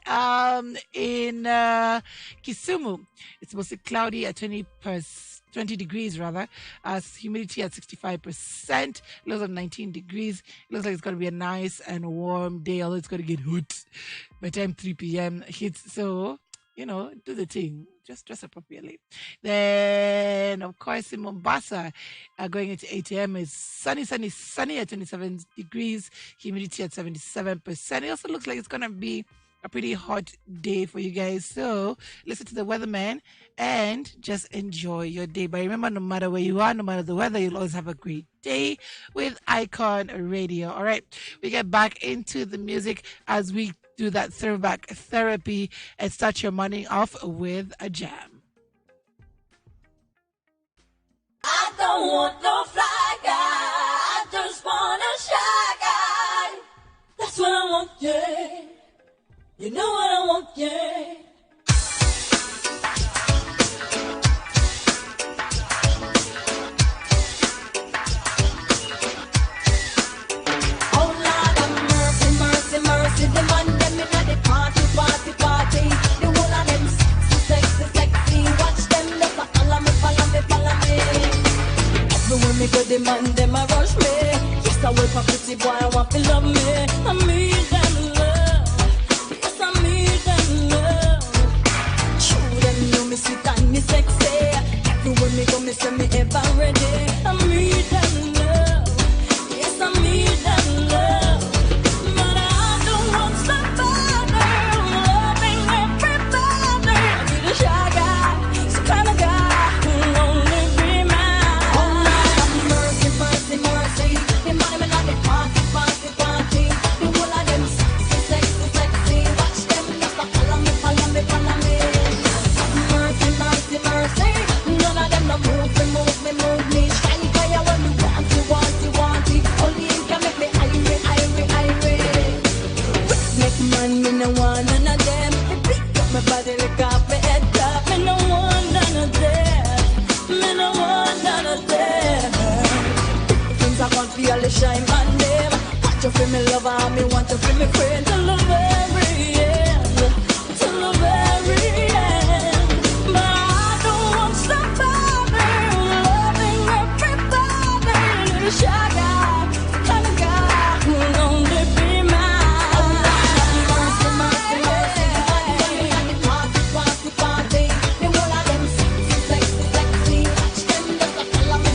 Speaker 12: In Kisumu, it's mostly cloudy at 20 degrees rather. Humidity at 65%. Lows of 19 degrees. It looks like it's going to be a nice and warm day, although it's going to get hot by the time 3 p.m. hits. So, do the thing. Just dress appropriately. Then, of course, in Mombasa, going into 8 a.m. is sunny at 27 degrees. Humidity at 77%. It also looks like it's going to be a pretty hot day for you guys. So listen to the weatherman and just enjoy your day. But remember, no matter where you are, no matter the weather, you'll always have a great day with Icon Radio. All right, we get back into the music as we do that throwback therapy and start your morning off with a jam.
Speaker 3: I don't want no fly guy, I just want a shy guy. That's what I want, yeah. You know what I want, yeah. Oh Lord have mercy, mercy, mercy. The man them inna the party. The whole of them sexy. Watch them just a follow me. Everywhere me go, the man them a rush me. Yes, I wait for pretty boy, I want to love me. I need them love. Yes, I need them love. True, them know me sweet and me sexy. Everywhere me go, me say me ever ready. I need them love. Yes, I need them love. But I don't want somebody loving everybody. I need a shy guy, some kind of guy who'll only be mine. Oh Lord have mercy, mercy, mercy. The money me not the party. The whole of them sexy. Watch them just a follow me. Mercy, mercy, mercy. None of them no move me. Shine fire when you want it. Only you can make me irate. Make man, me no want none of them. They pick up my body, lick off my head top. Me no want none of them. Things I can't feel the shine on them. Want you feel me lover, me want you feel me friend. Till the very end. But I don't want somebody loving everybody. Little shy guy, kind of guy who'll only be mine. Oh mercy, mercy, mercy. The party. The whole of them sexy. Watch them just a follow me.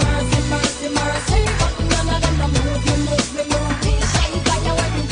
Speaker 3: Mercy, mercy, mercy. But none of them no move me. Shine fire when you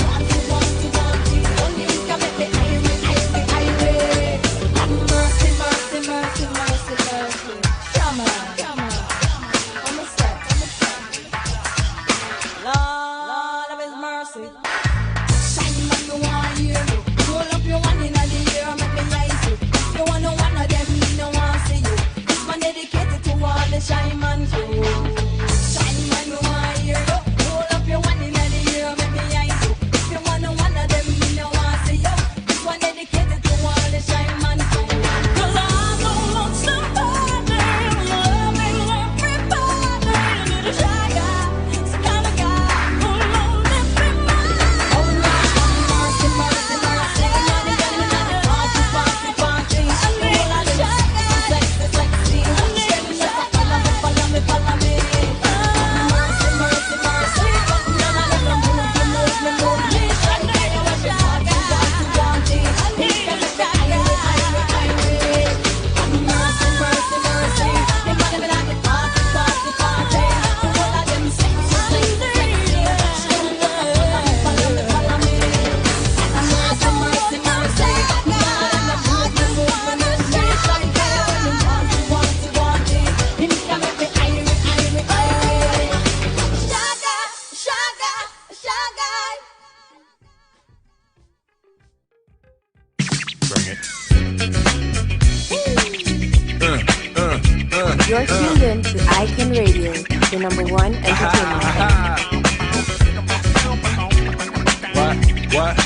Speaker 11: it.
Speaker 1: You're tuned in to Icon Radio, the number one entertainment.
Speaker 11: What?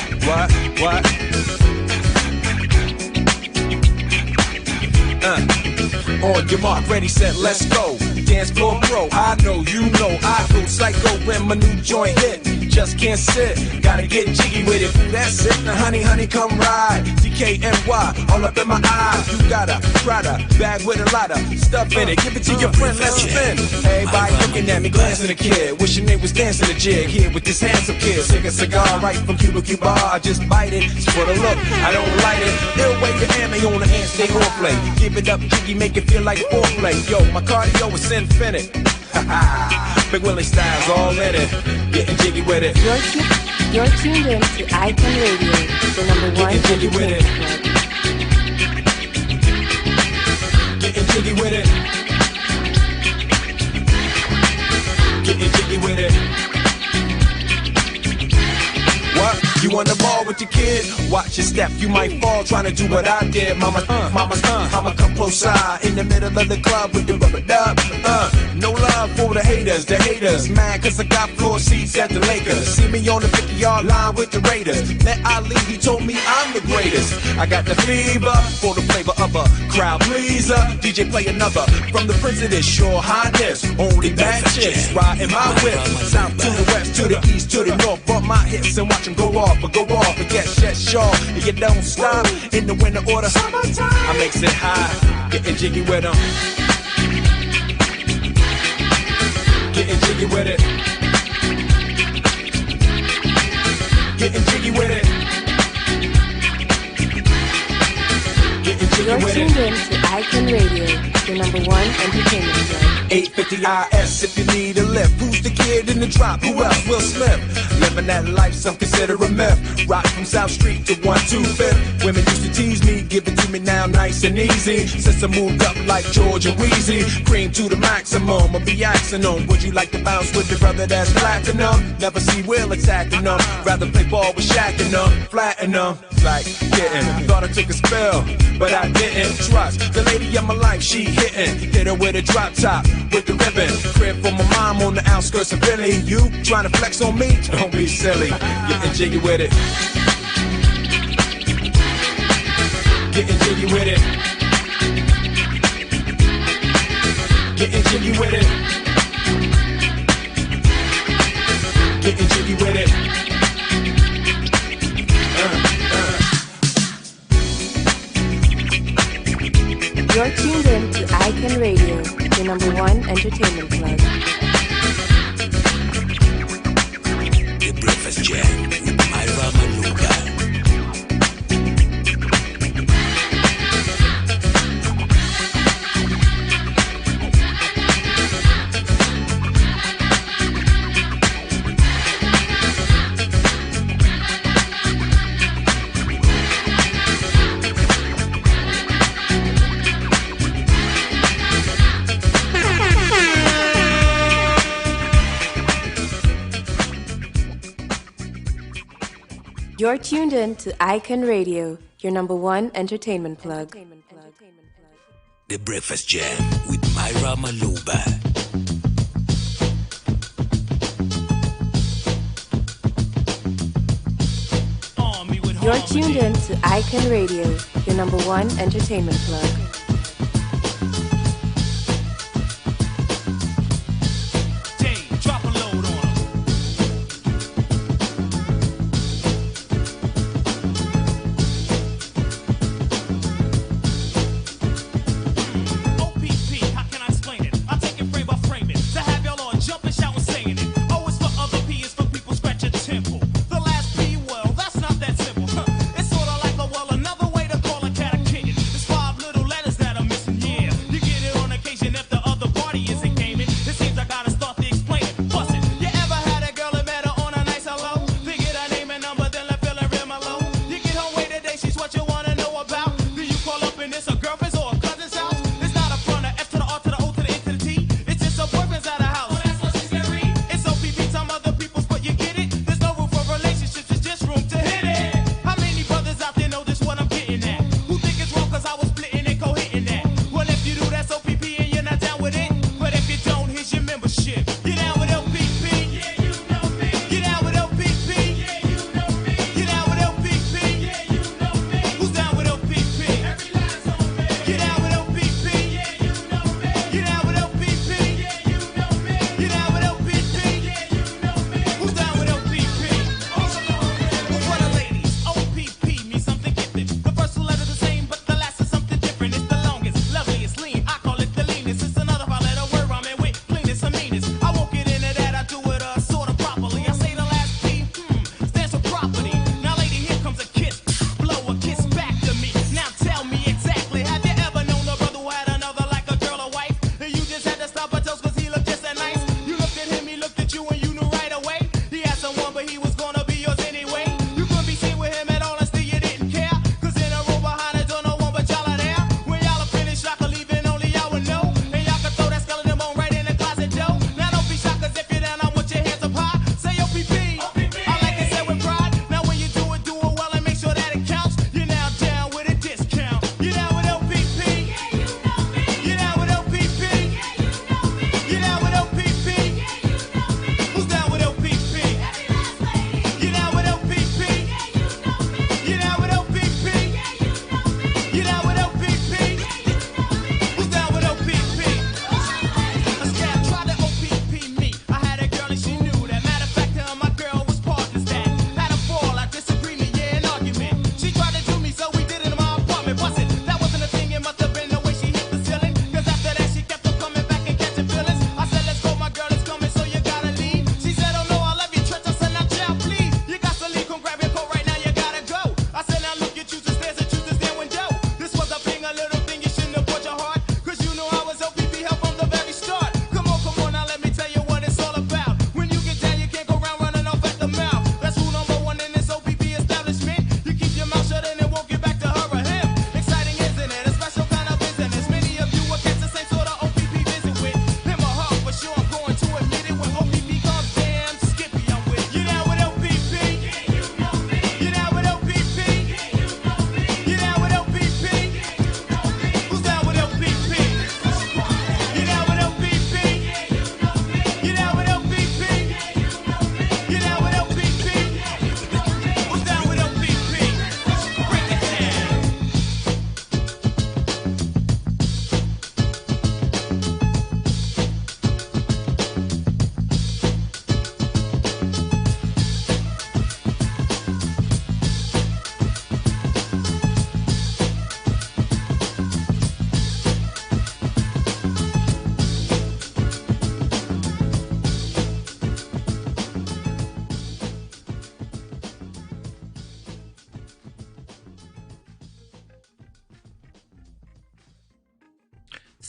Speaker 11: On your mark, ready, set, let's go. Dance floor pro, I know, you know, I go psycho when my new joint hit. Just can't sit, gotta get jiggy with it. That's it, now honey, come ride. DKNY, all up in my eyes. You got a Prada bag with a lot of stuff in it. Give it to your friend, let's spin. Everybody looking at me, glancing a kid. Wishing they was dancing a jig here with this handsome kid. Take a cigar right from Cuba Cuba. I just bite it, it's for the look, I don't light it. They'll wait the ammo on the hand, stay on play. Give it up, jiggy, make it feel like foreplay. Yo, my cardio is infinite. Big Willie style's all in it. Getting jiggy with it.
Speaker 1: You're tuned in to Icon Radio, the number one
Speaker 11: jiggy with it. Getting jiggy with it. Getting jiggy with it. What? You on the ball with your kid? Watch your step, you might fall trying to do what I did. Mama, I'ma come close side in the middle of the club with the rubber dub. No love for the haters. Mad cause I got floor seats at the Lakers. See me on the 50-yard line with the Raiders. Met Ali, he told me I'm the greatest. I got the fever for the flavor of a crowd pleaser. DJ play another from the Prince of this Shore Highness. Only bad chicks riding my whip. South to the west, to the east, to the north. Bump my hips and watch them go off and get shut short. And you don't stop in the winter order. I makes it high, getting jiggy with them. Getting jiggy with it. Getting jiggy with it. Getting jiggy
Speaker 1: You're
Speaker 11: with
Speaker 1: tuned
Speaker 11: it.
Speaker 1: in to Icon Radio, the number one entertainment club.
Speaker 11: 850 IS if you need a lift. Who's the kid in the drop? Who else? Will Smith. Living that life, some consider a myth. Rock from South Street to 125th. Women used to tease me, give it to me now nice and easy. Since I moved up like George and Wheezy, cream to the maximum, I'll be axing them. Would you like to bounce with the brother that's platinum? Never see Will attacking them. Rather play ball with Shaq and them, flatten them. Like getting, thought I took a spell, but I didn't trust the lady of my life. She hitting, hit her with a drop top with the ribbon. Crib for my mom on the outskirts of Philly. You trying to flex on me? Don't be silly. Getting jiggy with it. Getting jiggy with it. Getting jiggy with it. Getting jiggy with it.
Speaker 1: You're tuned in to Icon Radio, the number one entertainment club.
Speaker 2: The Breakfast Jam with Myra Maloba.
Speaker 1: You're tuned in to Icon Radio, your number one entertainment plug.
Speaker 2: The Breakfast Jam with Myra Maloba.
Speaker 1: You're tuned in to Icon Radio, your number one entertainment plug.
Speaker 13: It's sorta like a well, another way to call a cat a kitten. There's 5 little letters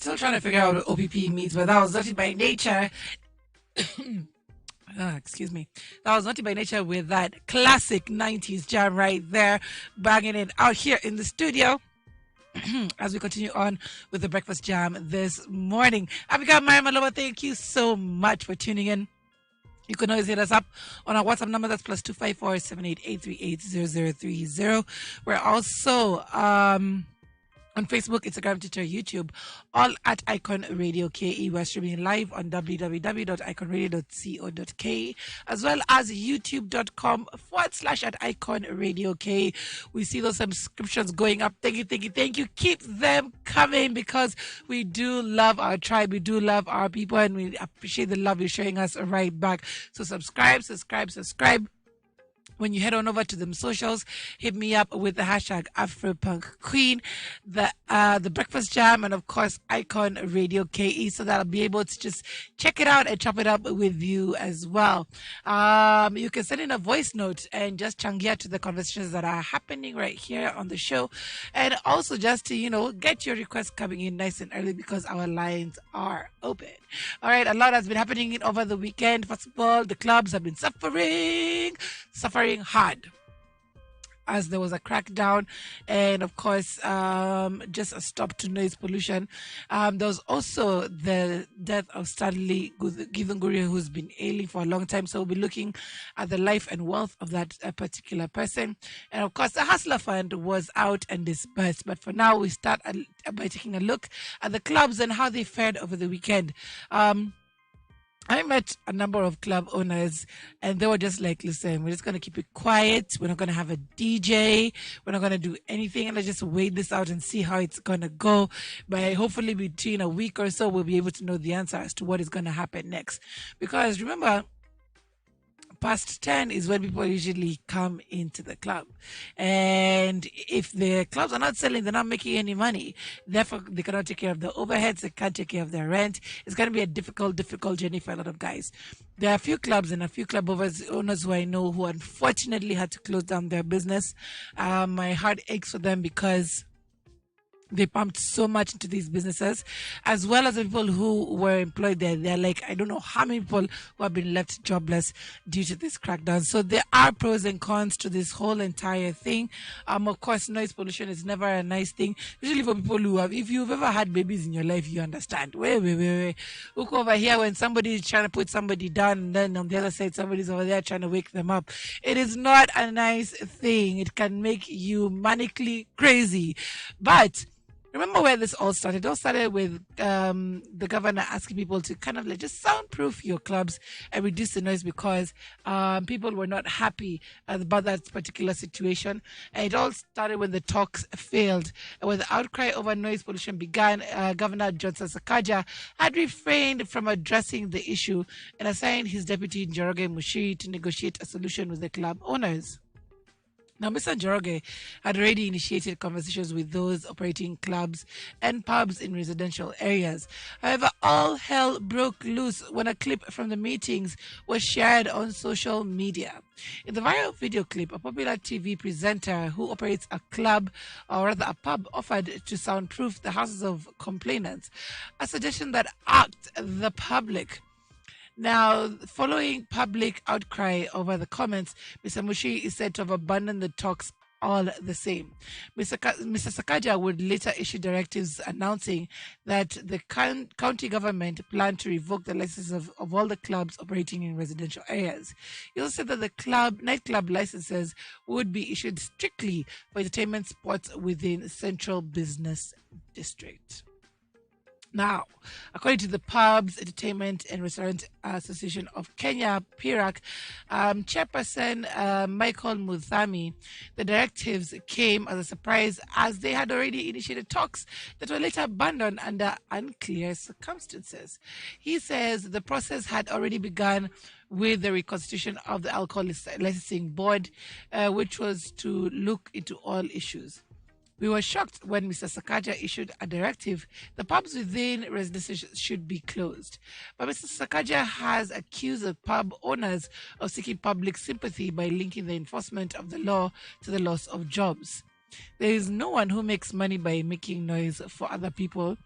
Speaker 12: still trying to figure out what OPP means, but that was Naughty by Nature. Excuse me. That was Naughty by Nature with that classic 90s jam right there, banging it out here in the studio. As we continue on with the Breakfast Jam this morning. I've got Myra Maloba. Thank you so much for tuning in. You can always hit us up on our WhatsApp number. That's +254 788-838-0030. We're also on Facebook, Instagram, Twitter, YouTube, all at Icon Radio KE. We're streaming live on www.iconradio.co.ke, as well as youtube.com/at Icon Radio KE. We see those subscriptions going up. Thank you. Keep them coming because we do love our tribe. We do love our people, and we appreciate the love you're showing us right back. So subscribe. When you head on over to them socials, hit me up with the hashtag AfroPunkQueen, the Breakfast Jam, and of course Icon Radio KE, so that I'll be able to just check it out and chop it up with you as well. You can send in a voice note and just changia to the conversations that are happening right here on the show, and also just to get your requests coming in nice and early because our lines are open. All right, a lot has been happening over the weekend. First of all, the clubs have been suffering hard as there was a crackdown and of course just a stop to noise pollution. There was also the death of Stanley Githunguri, who's been ailing for a long time, so we'll be looking at the life and wealth of that particular person. And of course the Hustler Fund was out and disbursed, but for now we start by taking a look at the clubs and how they fared over the weekend. I met a number of club owners and they were just like, listen, we're just going to keep it quiet. We're not going to have a DJ. We're not going to do anything. And let's just wait this out and see how it's going to go. But hopefully between a week or so, we'll be able to know the answer as to what is going to happen next. Because remember, past 10 is when people usually come into the club. And if the clubs are not selling, they're not making any money. Therefore, they cannot take care of the overheads. They can't take care of their rent. It's going to be a difficult journey for a lot of guys. There are a few clubs and a few club owners who I know who unfortunately had to close down their business. My heart aches for them because they pumped so much into these businesses, as well as the people who were employed there. They're like, I don't know how many people who have been left jobless due to this crackdown. So there are pros and cons to this whole entire thing. Of course, noise pollution is never a nice thing. Usually for people who have, if you've ever had babies in your life, you understand. Wait. Look over here when somebody is trying to put somebody down, and then on the other side, somebody's over there trying to wake them up. It is not a nice thing. It can make you manically crazy. But remember where this all started? It all started with the governor asking people to kind of like just soundproof your clubs and reduce the noise because people were not happy about that particular situation. And it all started when the talks failed. And when the outcry over noise pollution began, Governor Johnson Sakaja had refrained from addressing the issue and assigned his deputy Njoroge Mushiri to negotiate a solution with the club owners. Now, Mr. Njoroge had already initiated conversations with those operating clubs and pubs in residential areas. However, all hell broke loose when a clip from the meetings was shared on social media. In the viral video clip, a popular TV presenter who operates a club, or rather a pub, offered to soundproof the houses of complainants, a suggestion that irked the public. Now, following public outcry over the comments, Mr. Mushi is said to have abandoned the talks all the same. Mr. Sakaja would later issue directives announcing that the county government planned to revoke the licenses of all the clubs operating in residential areas. He also said that the nightclub licenses would be issued strictly for entertainment spots within Central Business District. Now, according to the Pubs, Entertainment and Restaurant Association of Kenya, PIRAC, Chairperson Michael Muthami, the directives came as a surprise as they had already initiated talks that were later abandoned under unclear circumstances. He says the process had already begun with the reconstitution of the Alcohol Licensing Board, which was to look into all issues. We were shocked when Mr. Sakaja issued a directive the pubs within residences should be closed. But Mr. Sakaja has accused the pub owners of seeking public sympathy by linking the enforcement of the law to the loss of jobs. There is no one who makes money by making noise for other people.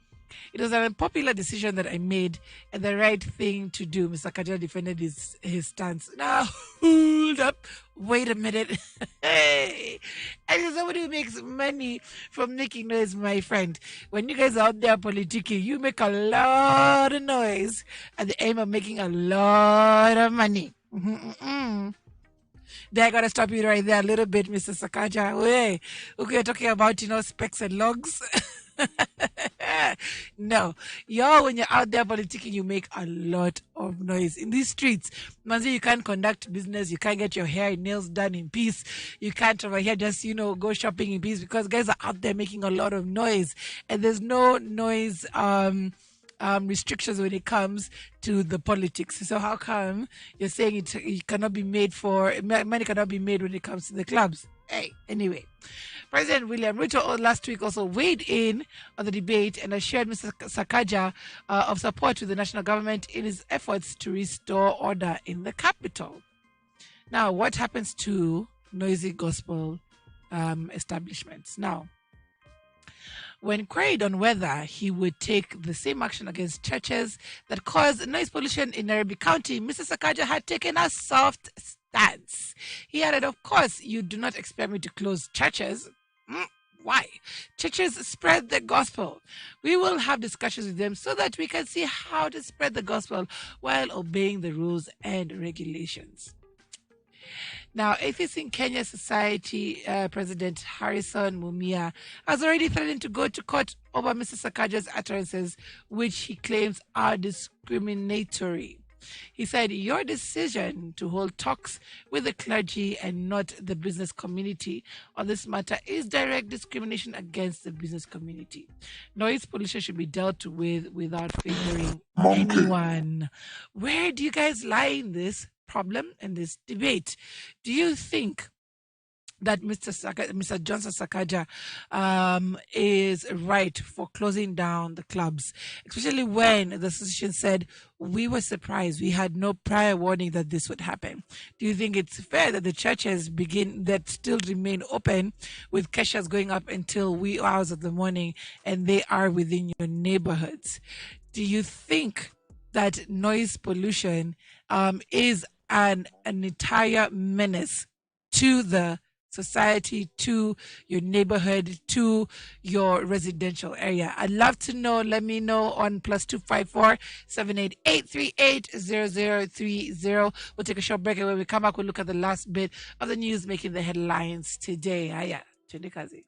Speaker 12: It was an unpopular decision that I made and the right thing to do. Mr. Sakaja defended his stance. Now, hold up. Wait a minute. Hey, as somebody who makes money from making noise, my friend, when you guys are out there politicking, you make a lot of noise at the aim of making a lot of money. There, I gotta stop you right there a little bit, Mr. Sakaja. Hey, okay, you're talking about, specs and logs. No, y'all, when you're out there politicking, you make a lot of noise in these streets. Manzi, you can't conduct business, you can't get your hair and nails done in peace, you can't over here just go shopping in peace because guys are out there making a lot of noise, and there's no noise restrictions when it comes to the politics. So how come you're saying it cannot be made money cannot be made when it comes to the clubs? Hey, anyway. President William Ruto last week also weighed in on the debate and assured Mr. Sakaja of support to the national government in his efforts to restore order in the capital. Now, what happens to noisy gospel establishments? Now, when queried on whether he would take the same action against churches that cause noise pollution in Nairobi County, Mr. Sakaja had taken a soft stance. He added, of course, you do not expect me to close churches. Why? Churches spread the gospel. We will have discussions with them so that we can see how to spread the gospel while obeying the rules and regulations. Now, Atheists in Kenya Society President Harrison Mumia has already threatened to go to court over Mr. Sakaja's utterances, which he claims are discriminatory. He said, your decision to hold talks with the clergy and not the business community on this matter is direct discrimination against the business community. Noise pollution should be dealt with without favoring anyone. Where do you guys lie in this problem and this debate? Do you think that Mr. Johnson Sakaja is right for closing down the clubs, especially when the association said we were surprised, we had no prior warning that this would happen? Do you think it's fair that the churches that still remain open with keshas going up until wee hours of the morning and they are within your neighborhoods? Do you think that noise pollution is an entire menace to the society, to your neighborhood, to your residential area? I'd love to know. Let me know on +254 788 380030. We'll take a short break, and when we come back, we'll look at the last bit of the news making the headlines today. Chendikazi.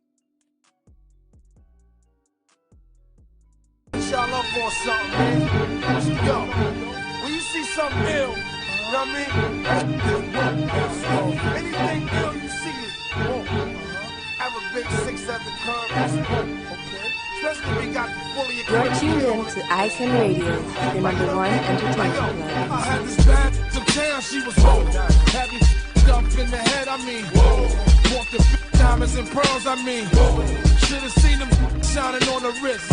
Speaker 8: Y'all up on something, man. Yo, when you see something ill, you know what I mean? Anything ill you see it. Have a big 6 at the curb. Okay. Especially if we got fully
Speaker 1: You're tuned in to Icon Radio, the #1 entertainment club.
Speaker 8: I had this bad to town, she was old. Had me up in the head, I mean. Walked the diamonds and pearls, I mean. Should've seen them shining on the wrist.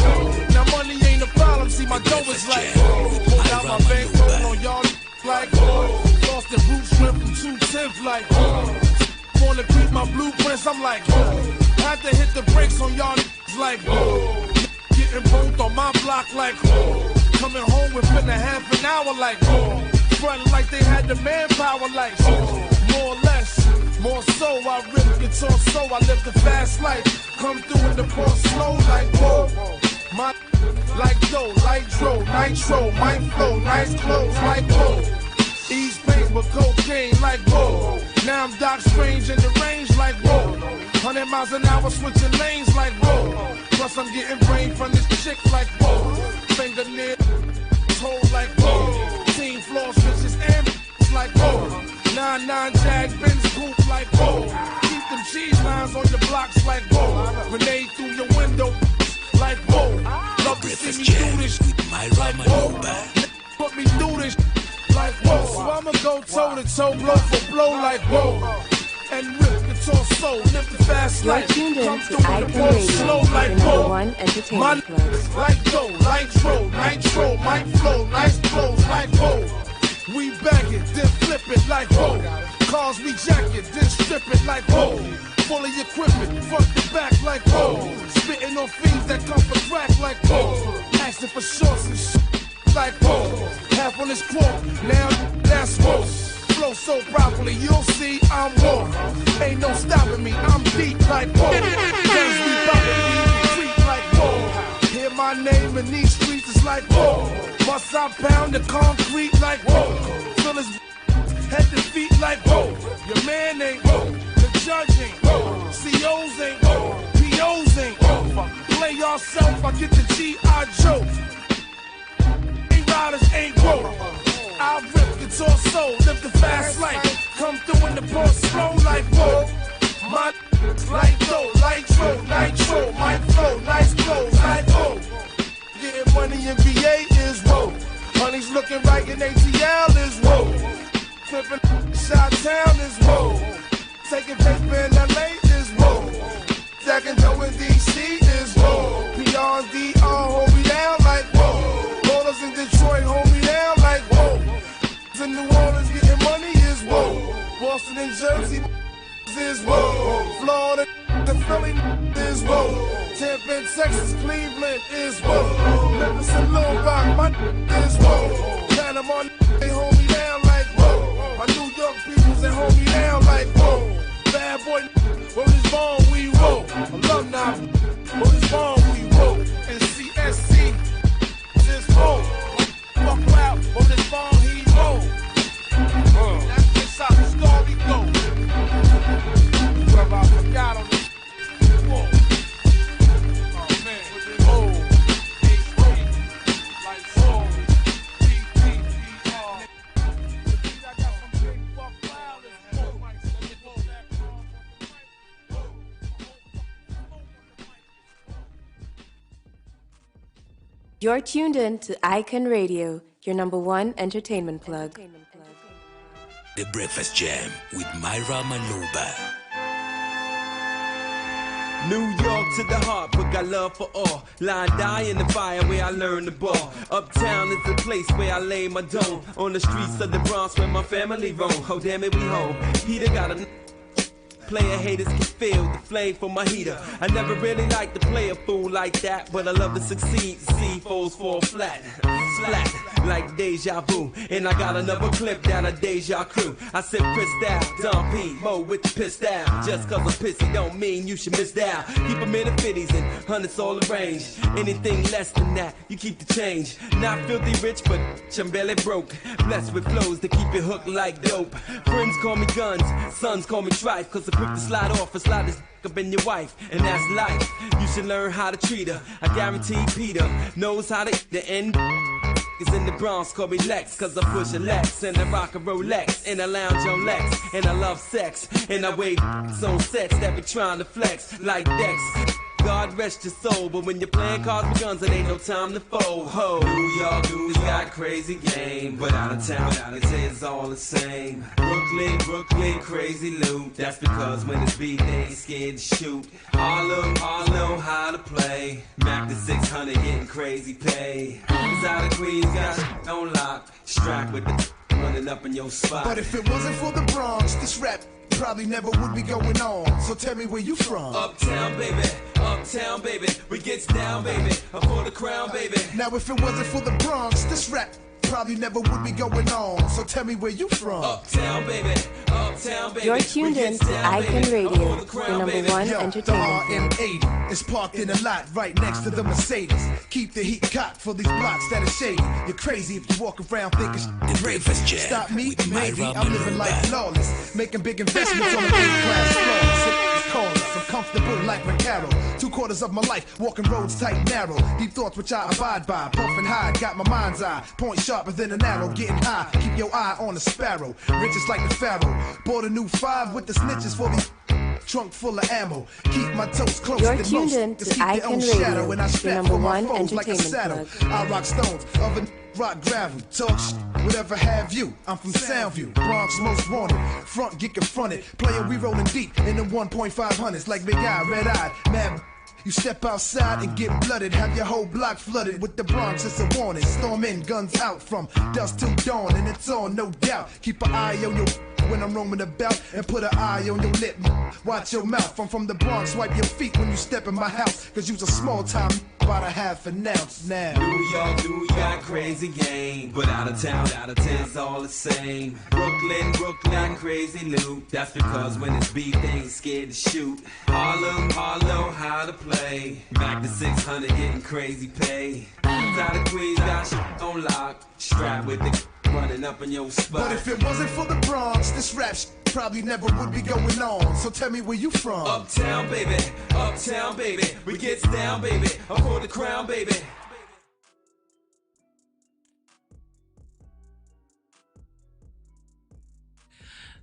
Speaker 8: Now money ain't a problem, see my dough is like. Pulled out my bankroll on y'all like. Lost the root shrimp from 210 like. Wanna beat my blueprints, I'm like. Had to hit the brakes on y'all like. Getting both on my block like. Coming home within a half an hour like. Running like they had the manpower like. More or less. More so, I rip guitar so I live the fast life. Come through in the ball slow like whoa. My like dough, like dro, nitro, my flow, nice clothes like whoa. Ease pain but cocaine like whoa. Now I'm Doc Strange in the range like whoa. 100 miles an hour switching lanes like whoa. Plus I'm getting brain from this chick like whoa. Fingernail, toe like whoa. Team floor switches and like whoa. 9-9 Jag Benz coupe like whoa. Keep them cheese lines on your blocks like whoa. Grenade through your window like whoa. Love to see me do this
Speaker 2: with Myra
Speaker 8: like whoa.
Speaker 2: Maloba.
Speaker 8: Put me through this like whoa. So I'ma go toe to toe, blow for blow like whoa. And rip the torso, live the fast life.
Speaker 1: You're tuned in
Speaker 8: Come
Speaker 1: to
Speaker 8: through
Speaker 1: Icon
Speaker 8: the ball
Speaker 1: Radio,
Speaker 8: slow like
Speaker 1: the
Speaker 8: whoa.
Speaker 1: #1 entertainment club.
Speaker 8: Like dough, nitro, nitro, mic flow, nice clothes like whoa. We bag it, then flip it like whoa. Cars we jack it, then strip it like whoa. Fully equipment, front to back like whoa. Spitting on fiends that come for crack like whoa. for shorts and shit like whoa. Half on this quote, now that's whoa. Flow so properly, you'll see I'm whoa. Ain't no stopping me, I'm deep like whoa. Things we poppin', we treat like whoa. Hear my name in these streets, it's like whoa. Must I pound the concrete like whoa. Fill his head to feet like whoa. Your man ain't whoa. The judge ain't whoa. COs ain't whoa. POs ain't whoa. Play yourself, I get the G.I. Joe. Riders ain't whoa. I rip guitar soul, live the fast life. Come through in the boss slow like whoa. My like dough, nitro, nitro, my flow, nice clothes like whoa. Getting money in VA is whoa. Money's looking right in ATL is whoa. Flipping Chi-Town is whoa. Taking paper in LA is whoa. Stacking dough in DC is whoa. PR and DR hold me down like whoa. Rollers in Detroit hold me down like whoa. In New Orleans getting money is whoa. Boston and Jersey is whoa. Florida and Philly is whoa. Tampa and Texas, Cleveland is whoa. Memphis and Little Rock, my is whoa. Panama, they hold me down like whoa. My New York peoples, they hold me down like whoa. Bad boy, where is born, we whoa. Alumni, where is born, we whoa. And CSC, just whoa. Fuck out, where is born, he whoa. That's just how the story goes. Whoever I forgot on this, whoa. Oh man, whoa. Like whoa. T-T-E-R. I got some big fuck violence, whoa.
Speaker 1: You're tuned in to Icon Radio, your number one entertainment plug.
Speaker 2: The Breakfast Jam with Myra Maloba.
Speaker 10: New York to the heart, but got love for all. Lie and die in the fire where I learned the ball. Uptown is the place where I lay my dome. On the streets of the Bronx where my family roam. Oh damn it, we home. Peter got a player haters can feel the flame for my heater. I never really liked to play a fool like that, but I love to succeed. See foes fall flat, flat like deja vu. And I got another clip down a deja crew. I said pissed out, Don P, Mo with the pissed out. Just cause I'm pissy don't mean you should miss down. Keep them in the 50s and hundreds all arranged. Anything less than that, you keep the change. Not filthy rich, but I'm barely broke. Blessed with flows to keep it hooked like dope. Friends call me guns, sons call me trife. Cause quick to slide off and slide this up in your wife, and that's life. You should learn how to treat her. I guarantee Peter knows how to the end. Is in the Bronx, call me Lex, cause I push a Lex and I rock a Rolex and I lounge on Lex and I love sex and I wave on sets that be trying to flex like Dex. God rest your soul, but when you're playing cards with guns, it ain't no time to fold. Ho, New York dudes got crazy game, but out of town, they say it's all the same. Brooklyn, crazy loot. That's because when it's beat, they ain't scared to shoot. Harlem, know how to play. Mac the 600, getting crazy pay. Cause out of Queens, got shit on lock. Strapped with the running up in your spot.
Speaker 8: But if it wasn't for the Bronx, this rap probably never would be going on. So tell me where you from.
Speaker 10: Uptown, baby, we gets down, baby. I'm for the crown, baby.
Speaker 8: Now if it wasn't for the Bronx, this rap probably never would be going on. So tell me where you from.
Speaker 10: Uptown, baby.
Speaker 1: You're tuned in to Icon Radio, your number one entertainment.
Speaker 8: The RM80 is parked in a lot right next to the Mercedes. Keep the heat cocked for these blocks that are shady. You're crazy if you walk around thinking
Speaker 2: Breakfast Jam.
Speaker 8: Stop me,
Speaker 2: with
Speaker 8: maybe.
Speaker 2: Myra
Speaker 8: I'm living life flawless, making big investments on the A-class floors. Corners, I'm comfortable like Recaro. 2/4 of my life, walking roads tight and narrow. Deep thoughts which I abide by, puffing high, got my mind's eye. Point sharper than an arrow, getting high. Keep your eye on the sparrow, riches like the pharaoh. Bought a new 5 with the snitches for these. Trunk full of ammo. Keep my toes close.
Speaker 1: You're tuned in to Icon Radio,
Speaker 8: and I
Speaker 1: your number one
Speaker 8: like
Speaker 1: entertainment plug.
Speaker 8: I rock stones, other rock gravel, talk whatever have you. I'm from Soundview, Bronx most wanted. Front get confronted, player we rolling deep in the 1.500s like big eye, red eyed, mad. You step outside and get blooded, have your whole block flooded with the Bronx, it's a warning. Storm in, guns out from dusk till dawn, and it's on, no doubt. Keep an eye on your when I'm roaming about and put an eye on your lip. Watch your mouth. I'm from the Bronx. Wipe your feet when you step in my house. Cause you's a small time about a half an ounce now.
Speaker 13: New York, crazy game. But out of town's all the same. Brooklyn, crazy loot. That's because when it's beat, they ain't scared to shoot. Harlem, how to play. Back to 600, getting crazy pay. Out of Queens, got shit on lock. Strapped with the running up in your spot.
Speaker 8: But if it wasn't for the Bronx, this rap probably never would be going on. So tell me where you from.
Speaker 13: Uptown, baby. We gets down, baby. I'm for the crown, baby.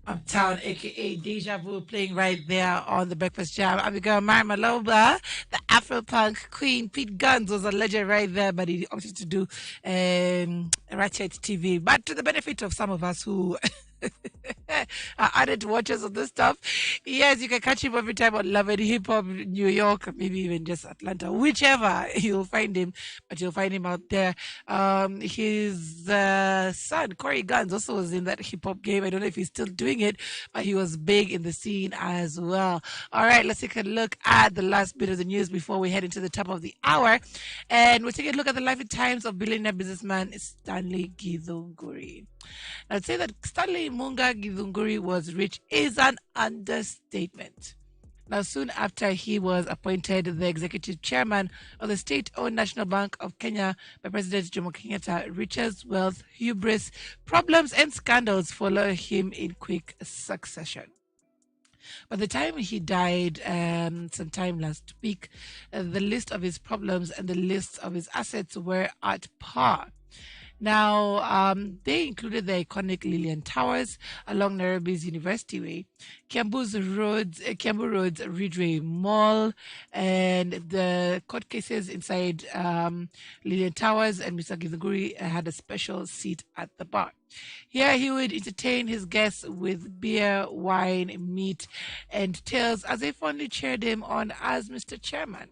Speaker 12: Uptown, aka Deja Vu, playing right there on the Breakfast Jam. I'm your girl Myra Maloba, the Afro Punk Queen. Pete Guns was a legend right there, but he opted to do Ratchet TV. But to the benefit of some of us who are added watchers of this stuff, yes, you can catch him every time on Love and Hip Hop, New York, maybe even just Atlanta, whichever you'll find him, but you'll find him out there. His son, Corey Guns, also was in that hip hop game. I don't know if he's still doing it, but he was big in the scene as well. All right, let's take a look at the last bit of the news before we head into the top of the hour. And we'll take a look at the life and times of billionaire businessman Stanley Githunguri. I'd say that Stanley Munga Githunguri was rich is an understatement. Now, soon after he was appointed the executive chairman of the state-owned National Bank of Kenya by President Jomo Kenyatta, riches, wealth, hubris, problems, and scandals follow him in quick succession. By the time he died sometime last week, the list of his problems and the list of his assets were at par. Now, they included the iconic Lillian Towers along Nairobi's University Way, Kiambu Road's Ridgeway Mall, and the court cases inside Lillian Towers, and Mr. Githunguri had a special seat at the bar. Here he would entertain his guests with beer, wine, meat, and tales as they fondly cheered him on as Mr. Chairman.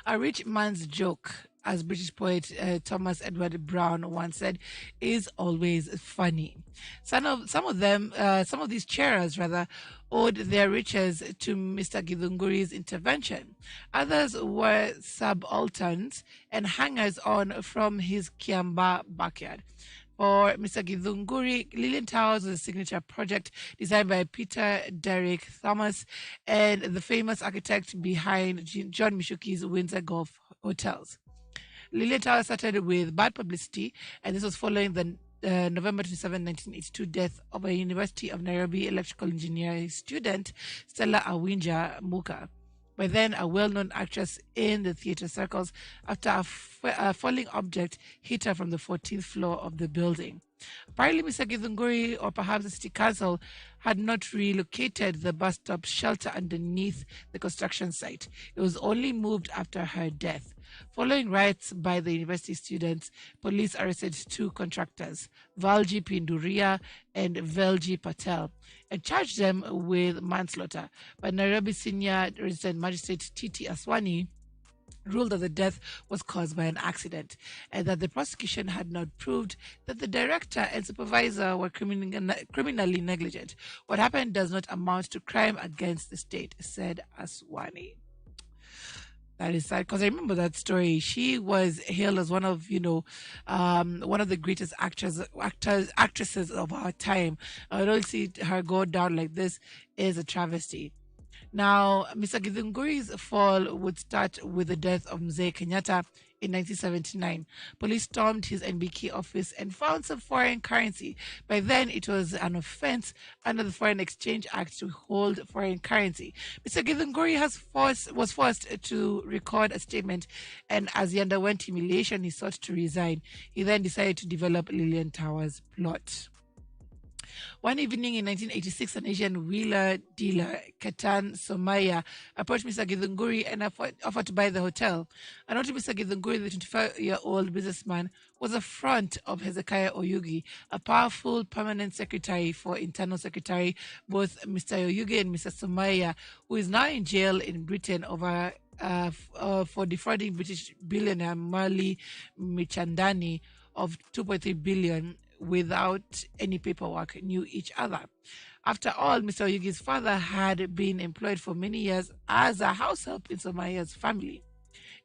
Speaker 12: A rich man's joke, as British poet Thomas Edward Brown once said, is always funny. Some of these cheerers owed their riches to Mr. Githunguri's intervention. Others were subalterns and hangers-on from his Kiamba backyard. For Mr. Githunguri, Lillian Towers was a signature project designed by Peter Derrick Thomas and the famous architect behind John Mishuki's Windsor Golf Hotels. Lillian Towers started with bad publicity, and this was following the November 27, 1982 death of a University of Nairobi electrical engineering student, Stella Awinja Muka, by then a well-known actress in the theatre circles, after a falling object hit her from the 14th floor of the building. Apparently, Mr. Githunguri, or perhaps the city council, had not relocated the bus stop shelter underneath the construction site. It was only moved after her death. Following riots by the university students, police arrested two contractors, Valji Pinduria and Velji Patel, and charged them with manslaughter. But Nairobi Senior Resident Magistrate Titi Aswani ruled that the death was caused by an accident and that the prosecution had not proved that the director and supervisor were criminally negligent. What happened does not amount to crime against the state, said Aswani. That is sad, because I remember that story. She was hailed as one of the greatest actresses of our time. I don't see her go down like this is a travesty. Now, Mr. Githunguri's fall would start with the death of Mzee Kenyatta in 1979. Police stormed his NBK office and found some foreign currency. By then, it was an offense under the Foreign Exchange Act to hold foreign currency. Mr. Githunguri was forced to record a statement, and as he underwent humiliation, he sought to resign. He then decided to develop Lillian Towers' plot. One evening in 1986, an Asian wheeler dealer, Ketan Somaya, approached Mr. Githunguri and offered to buy the hotel. According to Mr. Githunguri, the 25-year-old businessman was a front of Hezekiah Oyugi, a powerful permanent secretary for Internal Secretary, both Mr. Oyugi and Mr. Somaya, who is now in jail in Britain over for defrauding British billionaire Marley Michandani of 2.3 billion without any paperwork, knew each other. After all, Mr. Oyugi's father had been employed for many years as a house help in Somaya's family.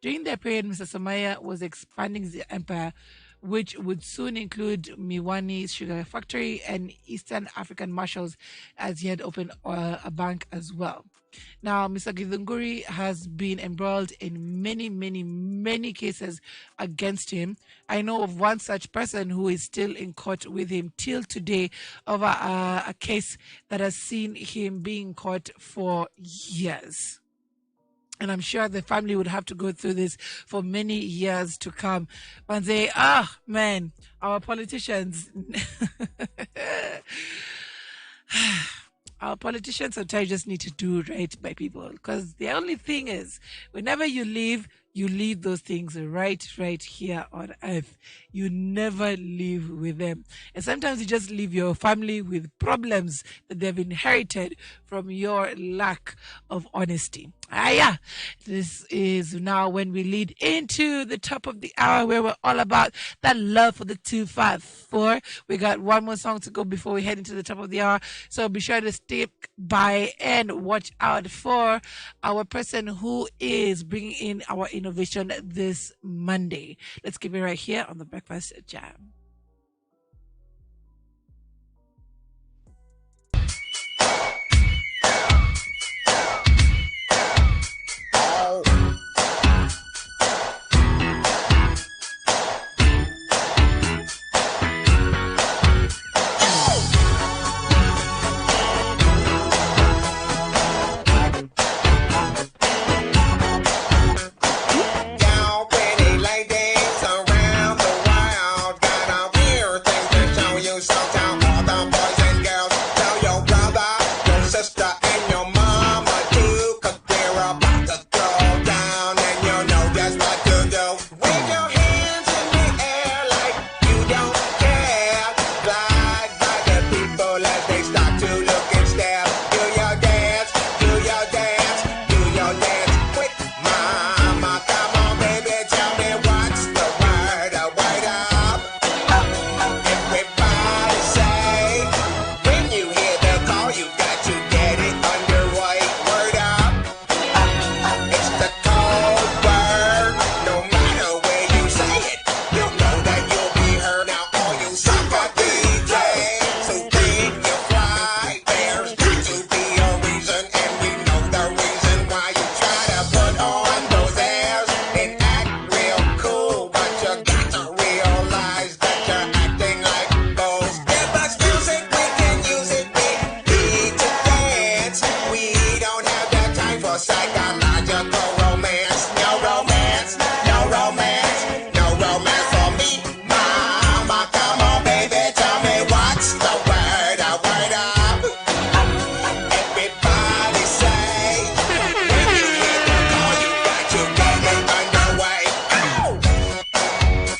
Speaker 12: During that period, Mr. Somaya was expanding the empire, which would soon include Miwani's sugar factory and Eastern African Marshalls, as he had opened a bank as well. Now, Mr. Githunguri has been embroiled in many cases against him. I know of one such person who is still in court with him till today over a case that has seen him being in court for years. And I'm sure the family would have to go through this for many years to come. But they, man, our politicians, our politicians sometimes just need to do right by people. Because the only thing is, whenever you leave those things right here on earth. You never live with them. And sometimes you just leave your family with problems that they've inherited from your lack of honesty. This is now when we lead into the top of the hour, where we're all about that love for the 254. We got one more song to go before we head into the top of the hour. So be sure to stick by and watch out for our person who is bringing in our innovation this Monday. Let's keep it right here on the Breakfast Jam.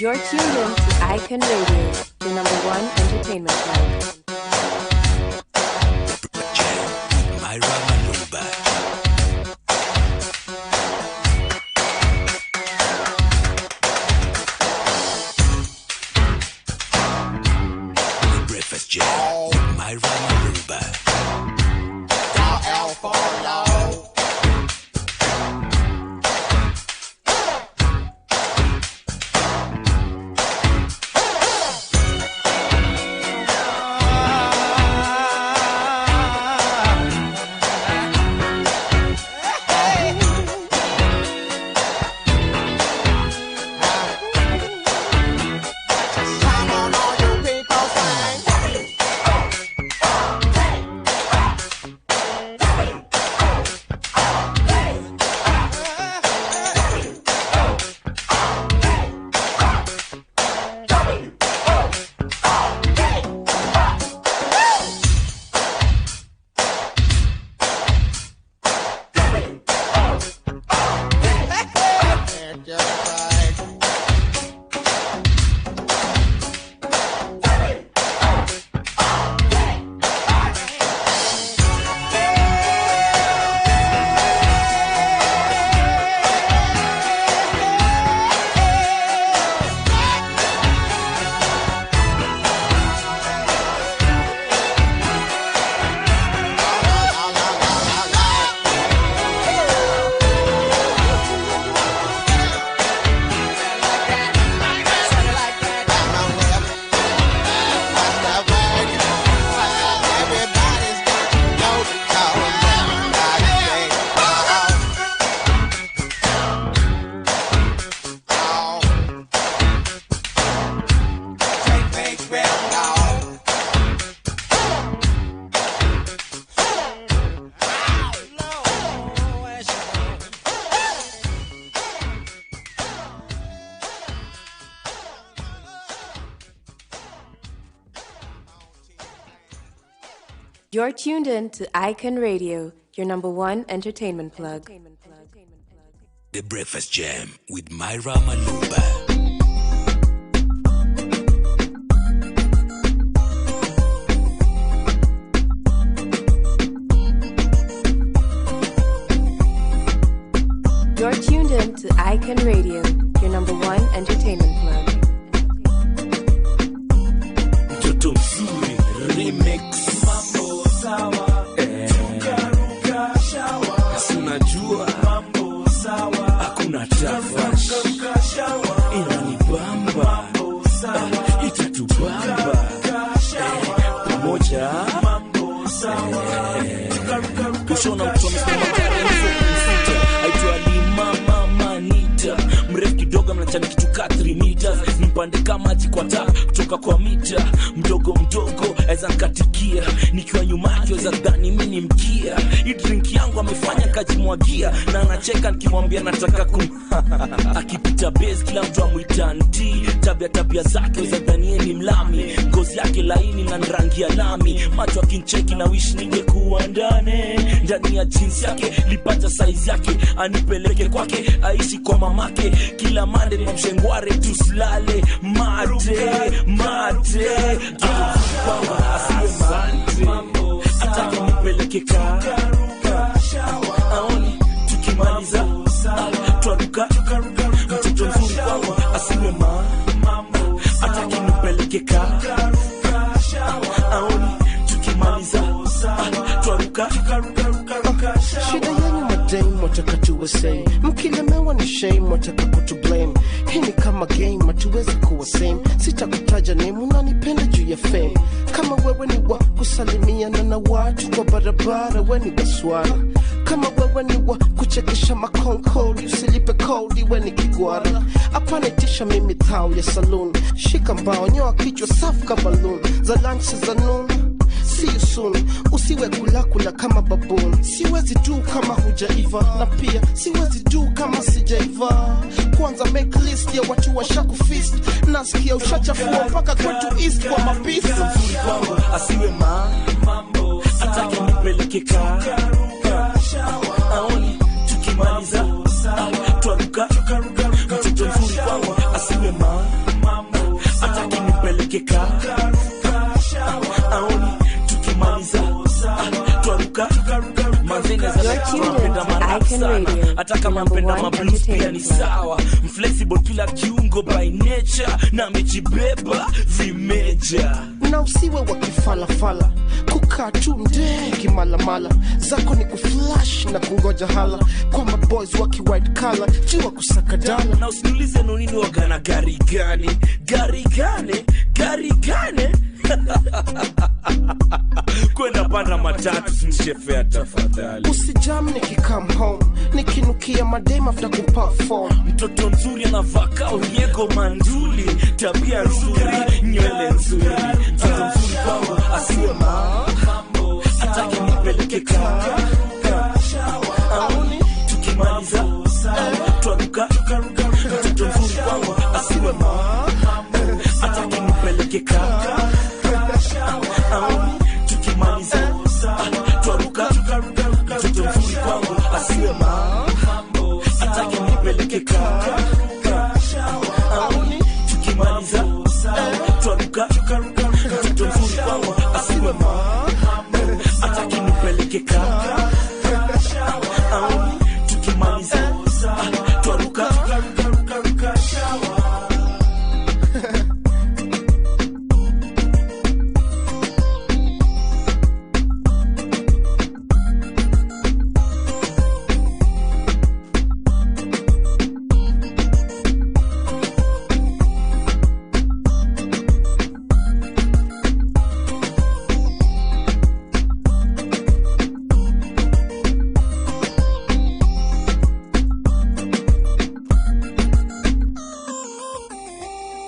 Speaker 1: You're tuned in to Icon Radio, the #1 entertainment channel.
Speaker 2: Myra Maloba. The Breakfast Jam with Myra Maloba.
Speaker 1: You're tuned in to Icon Radio, your number one entertainment plug.
Speaker 2: The Breakfast Jam with Myra Maloba.
Speaker 1: You're tuned in to Icon Radio, your number one entertainment plug.
Speaker 7: Mtoto mzuri remix mambo sawa tukaruka shawa asunajua mambo sawa hakuna tafash inanibamba itatubamba pamoja mambo sawa kushona mtoto mrefu kidogo mnachana kitu ka 3 meters nimpande kama maji kwa tap kutoka kwa mita mdogo mdogo aweza nkatikia nikiwa nyuma yake weza dhani mimi ni mkia hii drink yangu amefanya kajimwagia na anacheka nikimwambia nataka akipita base kila mtu amuita anti tabia zake weza dhani ni mlami ngozi yake laini na rangi ya lami macho akincheki na wish ningekuwa ndani ya jeans yake lipata size yake anipeleke kwake aishi kwa mamake kila mande ni mshengware tuslale mate mambo atake nipeleke aoni tukimaliza twaruka mtoto mzuri kwangu asiwe mambo atake nipeleke aoni tukimaliza twaruka
Speaker 14: shida yenu madame wataka tuwe same mkilemewa ni shame wataka kutu blame hii ni kama game hatuwezi kuwa same sitakutaja name unanipenda juu ya fame kama wewe ni wa kusalimiana na watu kwa barabara wewe ni waswara kama wewe ni wa kuchekesha makonkoli usilipe kodi wewe ni kigwara hapa nitisha mimi thao ya saloon shika mbao nyoa kichwa safu kama balloon za lunch za noon see you soon usiwe kula kama baboon siwezi do kama hujaiva na pia siwezi do kama sijaiva kwanza make list ya watu washakufist nasikia ushachafua mpaka kwetu east kwa mapisi
Speaker 7: mzuri kwangu asiwe mambo atake nipeleke aoni tukimaliza twaruka mtoto mzuri kwangu asiwe mambo atake nipeleke aoni tukimaliza twaruka manzena za kupenda mara sana hata kama mpenda mablues pia ni sawa flexible kila kiungo by nature na amejibeba vimeja
Speaker 14: na usiwe wakifalafala kukaa tu ndeki malamala zako ni kuflash na kungoja hala kwa maboys waki white collar jua kusaka dala
Speaker 7: na usiniulize nonini wagana gari gane kwenda panda matatu sinishefea tafadhali
Speaker 14: usijam nikikam home nikinukia madem after kuperform
Speaker 7: mtoto mzuri anavaka uriego manduli tabia nzuri nywele nzuri mtoto mzuri kwangu asiwe mambo atake nipeleke aoni tukimaliza twaruka mtoto mzuri kwangu asiwe mambo atake nipeleke aoni tukimaliza twaruka mtoto mzuri kwangu asiwe mambo atake nipeleke aoni tukimaliza twaruka mtoto mzuri kwangu asiwe mambo atake nipeleke aoni tukimaliza twaruka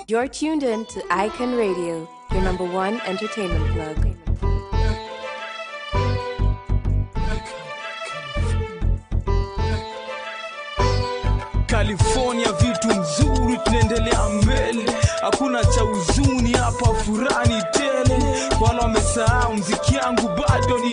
Speaker 1: You're tuned in to Icon Radio, your number one entertainment plug.
Speaker 10: California vitu nzuri tunaendelea mbele, hakuna cha huzuni hapa, furani tele. Wala wamesahau mziki yangu bado ni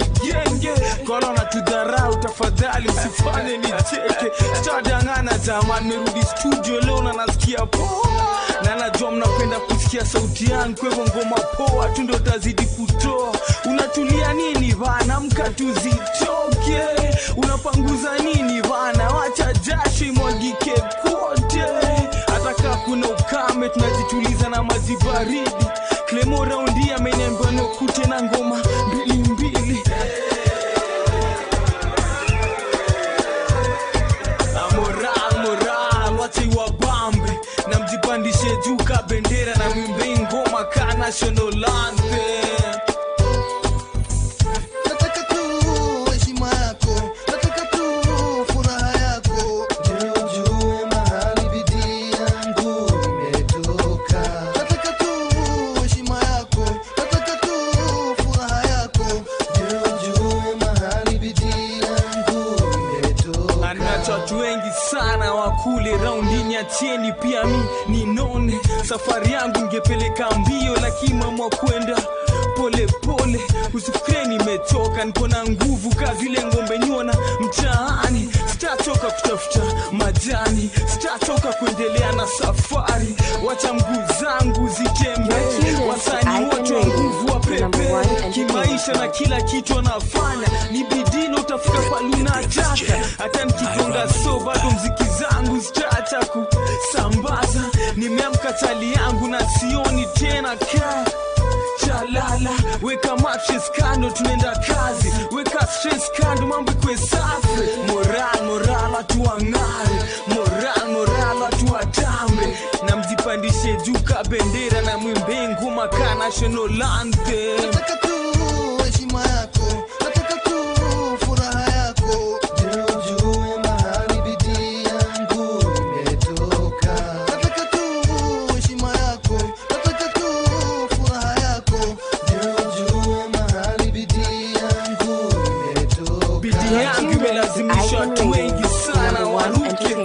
Speaker 10: Kono na tudharau tafadhali usifanye nicheke. Sitadangana jamani, merudi studio leo na nasikia poa. Na najua mnapenda kusikia sauti yangu, kwa hivyo ngoma poa tu ndio tazidi kutoa. Unatulia nini bana, amka tuzitoke. Unapanguza nini bana, wacha jasho imwagike kote. Ataka kuna ukame tunajituliza na maji baridi. Klemo raundi ameniambia nokute na ngoma mbili mbili. Moral wache wabambe na mjipandishe juu ka bendera na mwimbe ngoma ka national anthem.
Speaker 15: Nataka tu heshima yako, nataka tu furaha yako, ndio ujue mahali bidii yangu imetoka. Nataka tu heshima yako, nataka tu furaha yako, ndio ujue mahali bidii yangu imetoka.
Speaker 10: Anacho watu wengi sana wakule raundini ya cheni, pia mi ninone. Safari yangu ngepeleka mbio lakini mama kwenda pole pole. Usifikire nimechoka, niko na nguvu kazi ile ngombe nyona mtaani. Sitatoka kutafuta majani, sitatoka kuendelea na safari. Wacha mguu zangu zitembee, wasanii wote wa nguvu wa pepe. Kimaisha na kila kitu anafanya ni bidii na utafika pale unataka. Hata nikigonga so bado mziki zangu zitaacha kusambaza. Nimeamka chali yangu na sioni tena kaa chalala. Weka matches kando tunaenda kazi, weka stress kando mambo kwe safi. Moral watu wang'are, moral watu watambe. Na mjipandishe juu ka bendera na mwimbe ngoma ka national anthem.
Speaker 15: Nataka tu heshima yako, nataka tu furaha yako, ndio ujue mahali bidii yangu imetoka. Nataka tu heshima yako, nataka tu furaha yako, ndio ujue mahali bidii yangu imetoka.
Speaker 10: Bidii yangu imelazimisha watu wengi sana waruke.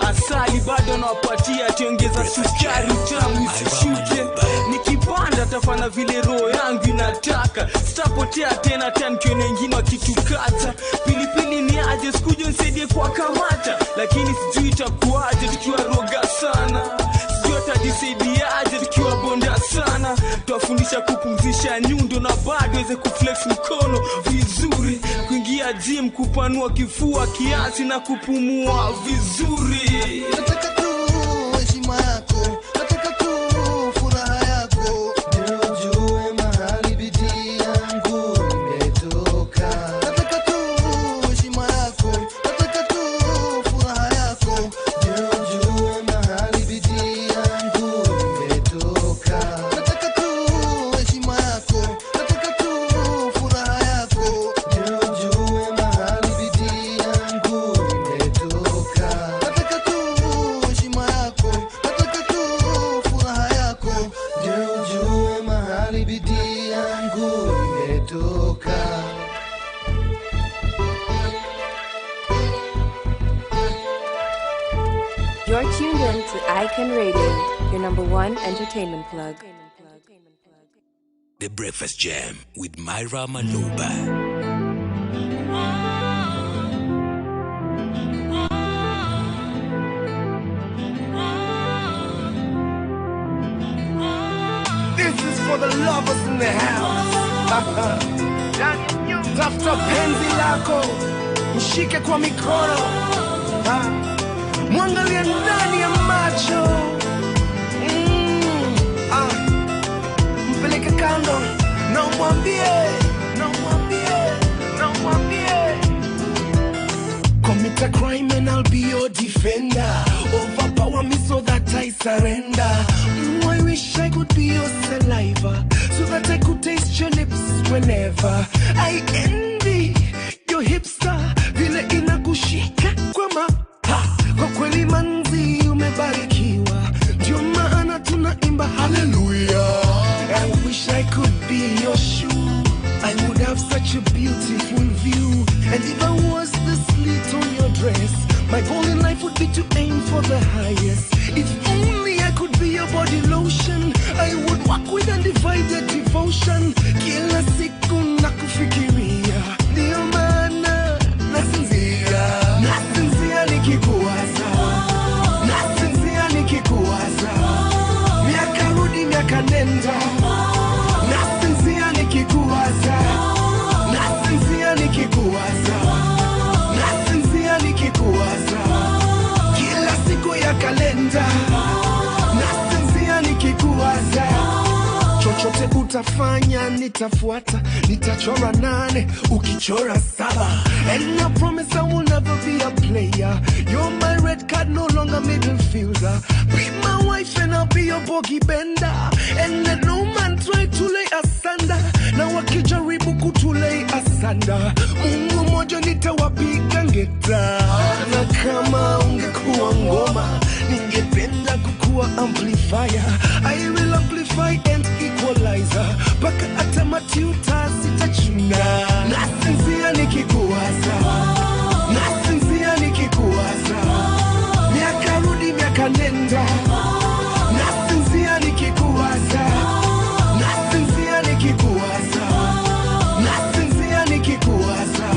Speaker 10: Asali bado nawapatia, tiongeza sukari utamu usishuke. Nikipanda tafana vile roho yangu inataka. Sitapotea tena nikiona wengine wakitukata. Pilipili ni aje sikuje nisaidie kwa kamata. Lakini sijui itakuaje tukiwa roga sana. Sijui atajisaidiaje tukiwa bonda sana. Tuwafundisha kupumzisha nyundo na bado weze kuflex mkono vizuri. Kuingia gym kupanua kifua kiasi na kupumua vizuri.
Speaker 15: Nataka tu heshima yako, nataka tu furaha yako, ndio ujue mahali bidii yangu imetoka. Nataka tu heshima yako, nataka tu furaha yako, ndio ujue mahali bidii yangu imetoka. Nataka tu heshima yako, nataka tu furaha yako, ndio ujue mahali bidii yangu imetoka. Nataka tu heshima yako, nataka tu furaha yako, ndio ujue mahali bidii yangu imetoka.
Speaker 1: You're tuned in to Icon Radio, your number one entertainment plug.
Speaker 2: The Breakfast Jam with Myra Maloba.
Speaker 8: This is for the lovers in the house. Tafuta penzi lako, mshike kwa mikono, mwangalie ndani ya macho, mpeleke kando na umwambie, commit a crime and I'll be your defender. Overpower me so that I surrender. I wish I could be your saliva, so that I could taste your lips whenever. I envy your hipster, vile inakushika kwa maha. Kwa kweli manzi umebarikiwa, ndio maana tunaimba hallelujah. I wish I could be your shoe, I would have such a beautiful view. And if I was the slit on your dress, my goal in life would be to aim for the highest. If only I could be your body lotion, I would walk with undivided devotion. Kila siku nakufikiria, ndio maana miaka nenda nasinzia nikikuwaza nasinzia nikikuwaza nasinzia nikikuwaza kila siku ya kalenda nasinzia nikikuwaza chochote utafanya nitafuata nitachora 8 ukichora 7 and I promise I will never be a player you're my red card no longer middle fielder be my wife and I'll be your bogey bender and let no man try to lay asunder na wakijaribu kutulei asanda Mungu moja nitawapiga ngeta na kama ungekuwa ngoma ningependa kukuwa amplifier I will amplify and equalizer baka hata matuta sitachuna nasinzia nikikuwaza nasinzia nikikuwaza miaka rudi miaka nenda nasinzia nikikuwaza nasinzia nikikuwaza nasinzia nikikuwaza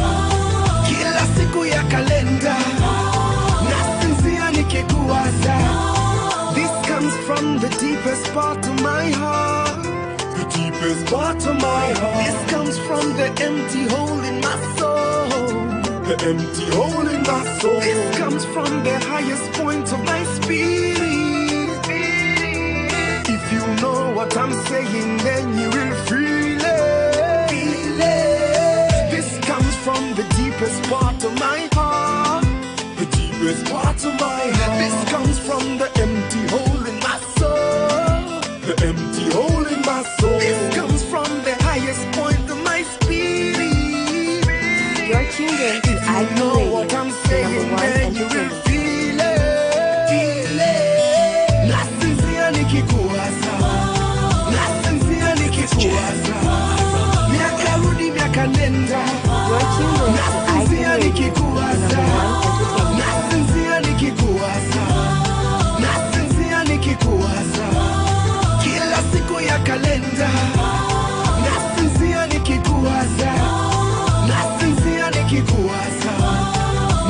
Speaker 8: kila siku ya kalenda nasinzia nikikuwaza this comes from the deepest part of my heart the deepest part of my heart this comes from the empty hole in my soul the empty hole in my soul this comes from the highest point of my spirit if you know what I'm saying then you will feel it this comes from the deepest part of my heart the deepest part of my heart this comes from the empty hole in my soul the empty hole in my soul this comes from the highest point of my spirit
Speaker 1: You're tuned in to I Can Radio, the #1 entertainment.
Speaker 8: Nasinzia nikikuwaza nasinzia nikikuwaza miaka rudi miaka nenda nasinzia nikikuwaza nasinzia nikikuwaza nasinzia nikikuwaza kila siku ya kalenda nasinzia nikikuwaza nasinzia nikikuwaza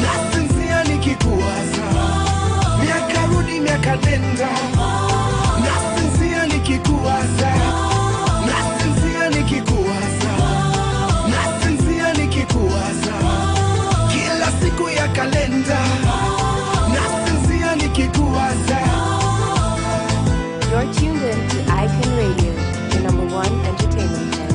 Speaker 8: nasinzia nikikuwaza miaka rudi miaka nenda nasinzia nikikuwaza nasinzia nikikuwaza nasinzia nikikuwaza kila siku ya kalenda nasinzia nikikuwaza
Speaker 1: You're tuned in to I Can Radio, the #1 entertainment channel.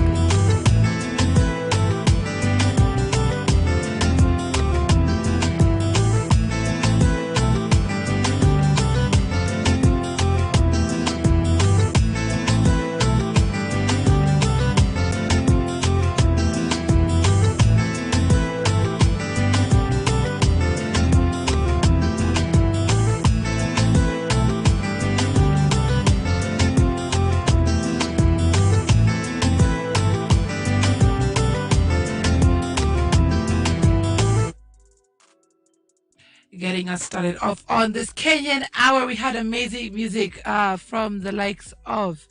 Speaker 12: Getting us started off on this Kenyan hour. We had amazing music from the likes of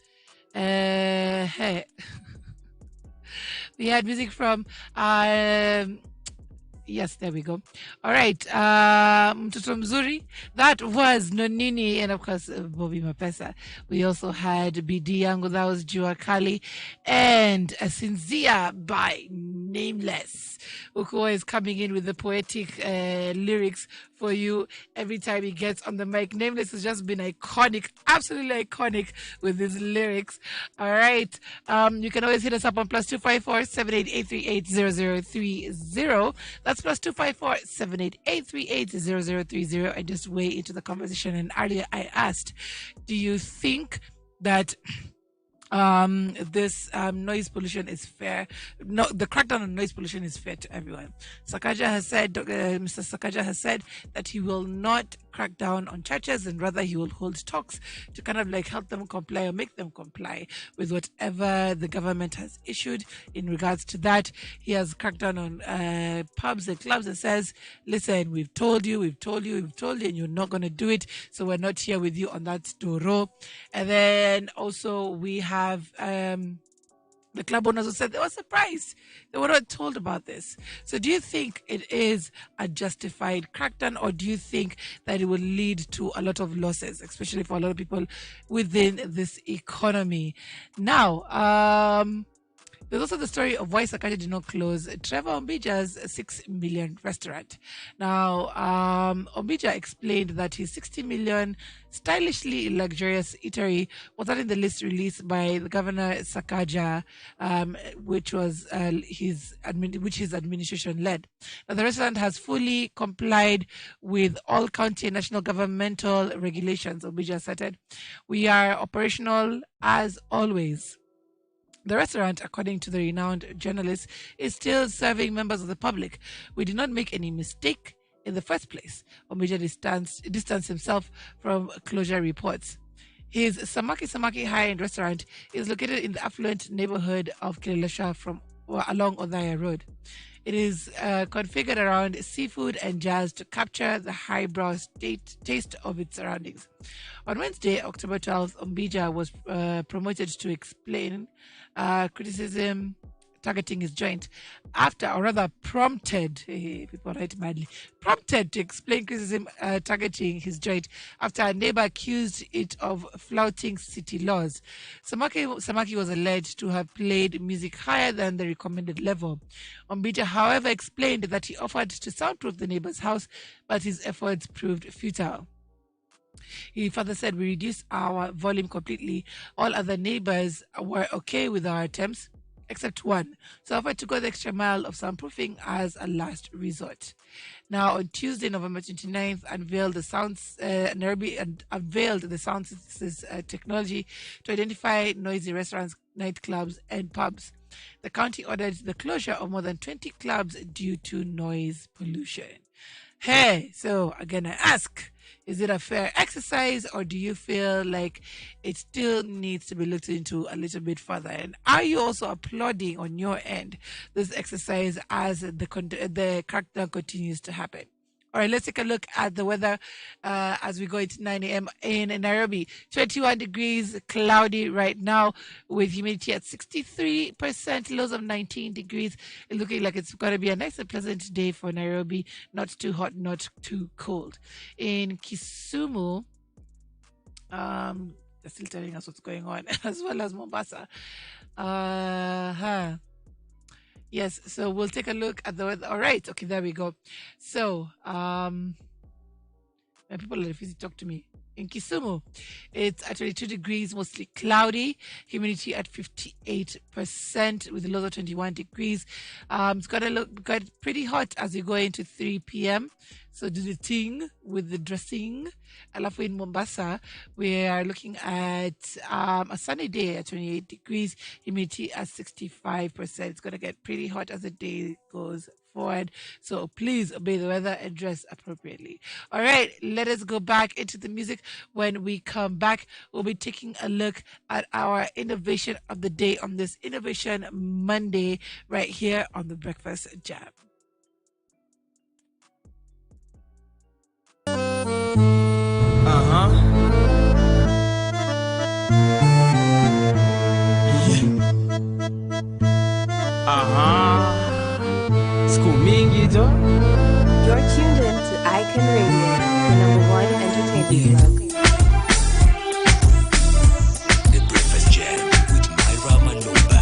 Speaker 12: hey. We had music from yes, there we go. All right, Mtoto Mzuri. That was Nonini, and of course Bobby Mapesa. We also had Bidi Yangu, that was Jua Kali, and Sinzia by Nameless. Ukuo is coming in with the poetic lyrics for you every time he gets on the mic. Nameless has just been iconic, absolutely iconic with his lyrics. All right, you can always hit us up on +254 788 That's +254 788 0030. I just weigh into the conversation. And earlier I asked, do you think that this noise pollution is fair? No, the crackdown on noise pollution is fair to everyone. Sakaja has said, Mr. Sakaja has said that he will not crack down on churches, and rather he will hold talks to kind of like help them comply or make them comply with whatever the government has issued in regards to that. He has cracked down on pubs and clubs and says, listen, we've told you, and you're not going to do it, so we're not here with you on that Doro. And then also we have The club owners who said they were surprised. They were not told about this. So do you think it is a justified crackdown, or do you think that it will lead to a lot of losses, especially for a lot of people within this economy? Now, there's also the story of why Sakaja did not close Trevor Ombija's 6 million restaurant. Now, Ombija explained that his 60 million stylishly luxurious eatery was not in the list released by the Governor Sakaja, which his administration led. Now, the restaurant has fully complied with all county and national governmental regulations, Ombija stated. We are operational as always. The restaurant, according to the renowned journalist, is still serving members of the public. We did not make any mistake in the first place. Ombija distanced himself from closure reports. His Samaki high-end restaurant is located in the affluent neighborhood of Kilelesha along Odhaya Road. It is configured around seafood and jazz to capture the highbrow taste of its surroundings. On Wednesday, October 12th, Ombija was promoted to explain criticism targeting his joint prompted to explain criticism targeting his joint after a neighbor accused it of flouting city laws. Samaki was alleged to have played music higher than the recommended level. Ombija, however, explained that he offered to soundproof the neighbor's house, but his efforts proved futile. He further said, we reduced our volume completely. All other neighbors were okay with our attempts, except one. So I offered to go the extra mile of soundproofing as a last resort. Now, on Tuesday, November 29th, Nairobi unveiled the sound synthesis technology to identify noisy restaurants, nightclubs, and pubs. The county ordered the closure of more than 20 clubs due to noise pollution. Hey, so again, I ask, is it a fair exercise, or do you feel like it still needs to be looked into a little bit further? And are you also applauding on your end this exercise as the crackdown continues to happen? All right, let's take a look at the weather as we go into 9 a.m. in Nairobi. 21 degrees, cloudy right now with humidity at 63%, lows of 19 degrees. It's looking like it's going to be a nice and pleasant day for Nairobi. Not too hot, not too cold. In Kisumu, they're still telling us what's going on, as well as Mombasa. Yes, so we'll take a look at the weather. All right, okay, there we go. So, people are refusing to talk to me. In Kisumu, it's at 22 degrees, mostly cloudy, humidity at 58% with a low of 21 degrees. It's going to look pretty hot as you go into 3 p.m. So do the thing with the dressing. Alafu in Mombasa, we are looking at a sunny day at 28 degrees, humidity at 65%. It's going to get pretty hot as the day goes forward. So please obey the weather and dress appropriately. All right, let us go back into the music. When we come back, we'll be taking a look at our innovation of the day on this Innovation Monday right here on the Breakfast Jam.
Speaker 1: You're tuned in to Icon Radio, the #1 entertainment club.
Speaker 2: The Breakfast Jam with Myra Maloba.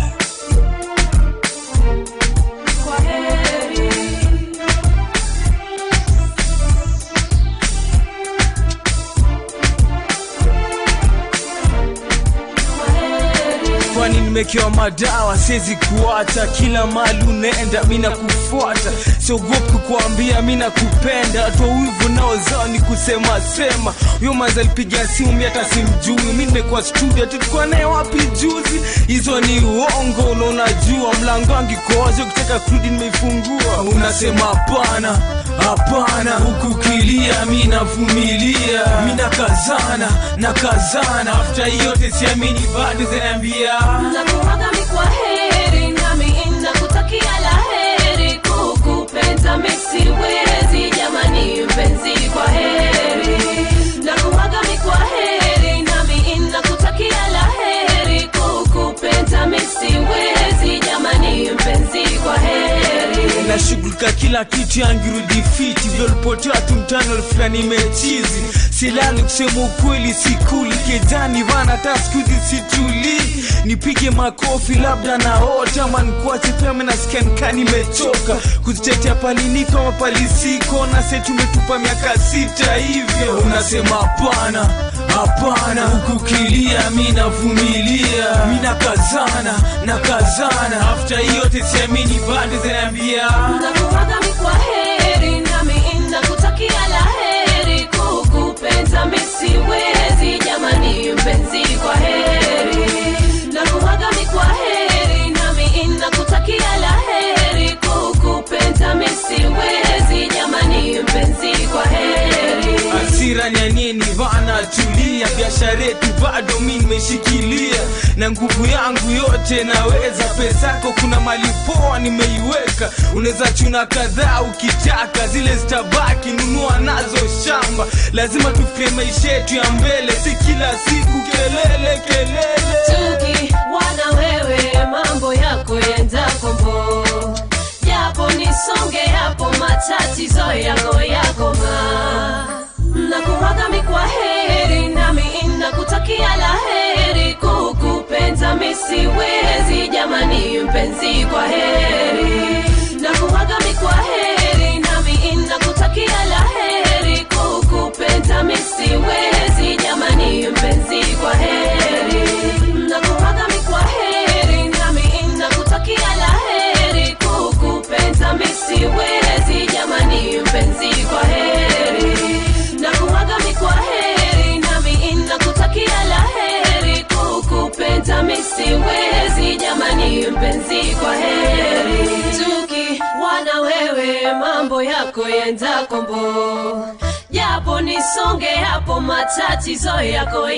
Speaker 10: Kwani nimekewa madawa, siwezi kuacha, kila mali unaenda mimi nakufuata, siogopi kukuambia mimi nakupenda, toa wivu nao zao ni kusema sema. Huyo manzi alipigia simu mimi hata simjui, mimi nimekuwa studio tulikuwa naye wapi juzi, hizo ni uongo na unajua mlango wangu kozo, ukitaka kurudi nimeifungua, unasema hapana hapana, huku kilia mimi navumilia, mimi nakazana after yote siamini bado zaniambia
Speaker 3: nakuaga mikwa heri nami nakutakia laheri, kukupenda misiwezi jamani mpenzi kwa heri, nakuaga mikwa heri nami nakutakia laheri, kukupenda misiwezi
Speaker 10: na shughulika kila kitu yangirudi fiti vyolipotea tumtano fulani mechizi silali kusema ukweli sikuli kejani vana taskuzi situli nipige makofi labda na hota manikuache peme na skenkani mechoka kuzitetea palini kama palisiko na se tumetupa miaka 6 hivyo unasema hapana hapana hukukilia mina vumilia mina kazana after yote siamini bado zinambia
Speaker 3: nakuaga mikwa heri nami nakutakia laheri kukupenda misiwezi jamani mpenzi kwa heri nakuaga mikwa heri nami nakutakia laheri kukupenda misiwezi jamani mpenzi kwa heri
Speaker 10: hasira nyanini vana tulia biashara yetu bado mimi nimeshikilia na nguvu yangu yote naweza pesako kuna mali poa nimeiweka unaweza chuna kadhaa ukitaka zile zitabaki nunua nazo shamba lazima tufikie maisha yetu ya mbele si kila siku kelele
Speaker 3: tuki wana wewe mambo yako yenda kombo japo nisonge hapo matatizo yako nakuaga mikwa heri nami nakutakia laheri kukupenda misiwezi jamani mpenzi kwa heri nakuaga mikwa heri nami nakutakia laheri kukupenda misiwezi jamani mpenzi kwa heri nakuaga mikwa heri nami nakutakia laheri kukupenda misiwezi jamani mpenzi kwa heri nakuaga mikwa heri nami nakutakia laheri kukupenda misiwezi jamani mpenzi kwa heri tuki wana wewe mambo yako yenda kombo japo nisonge hapo matatizo yako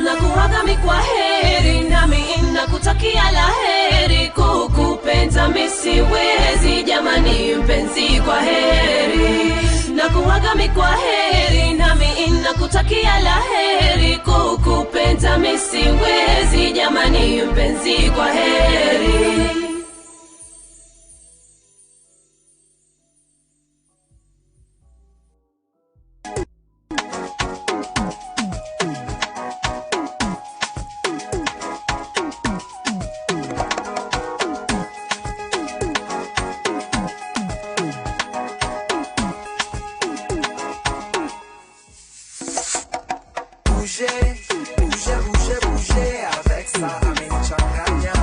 Speaker 3: nakuaga mikwa heri nami nakutakia laheri kukupenda misiwezi jamani mpenzi kwa heri nakuaga mikwa heri nami nakutakia laheri kukupenda misiwezi jamani mpenzi kwa heri
Speaker 11: Bouger avec ça, amenichanganya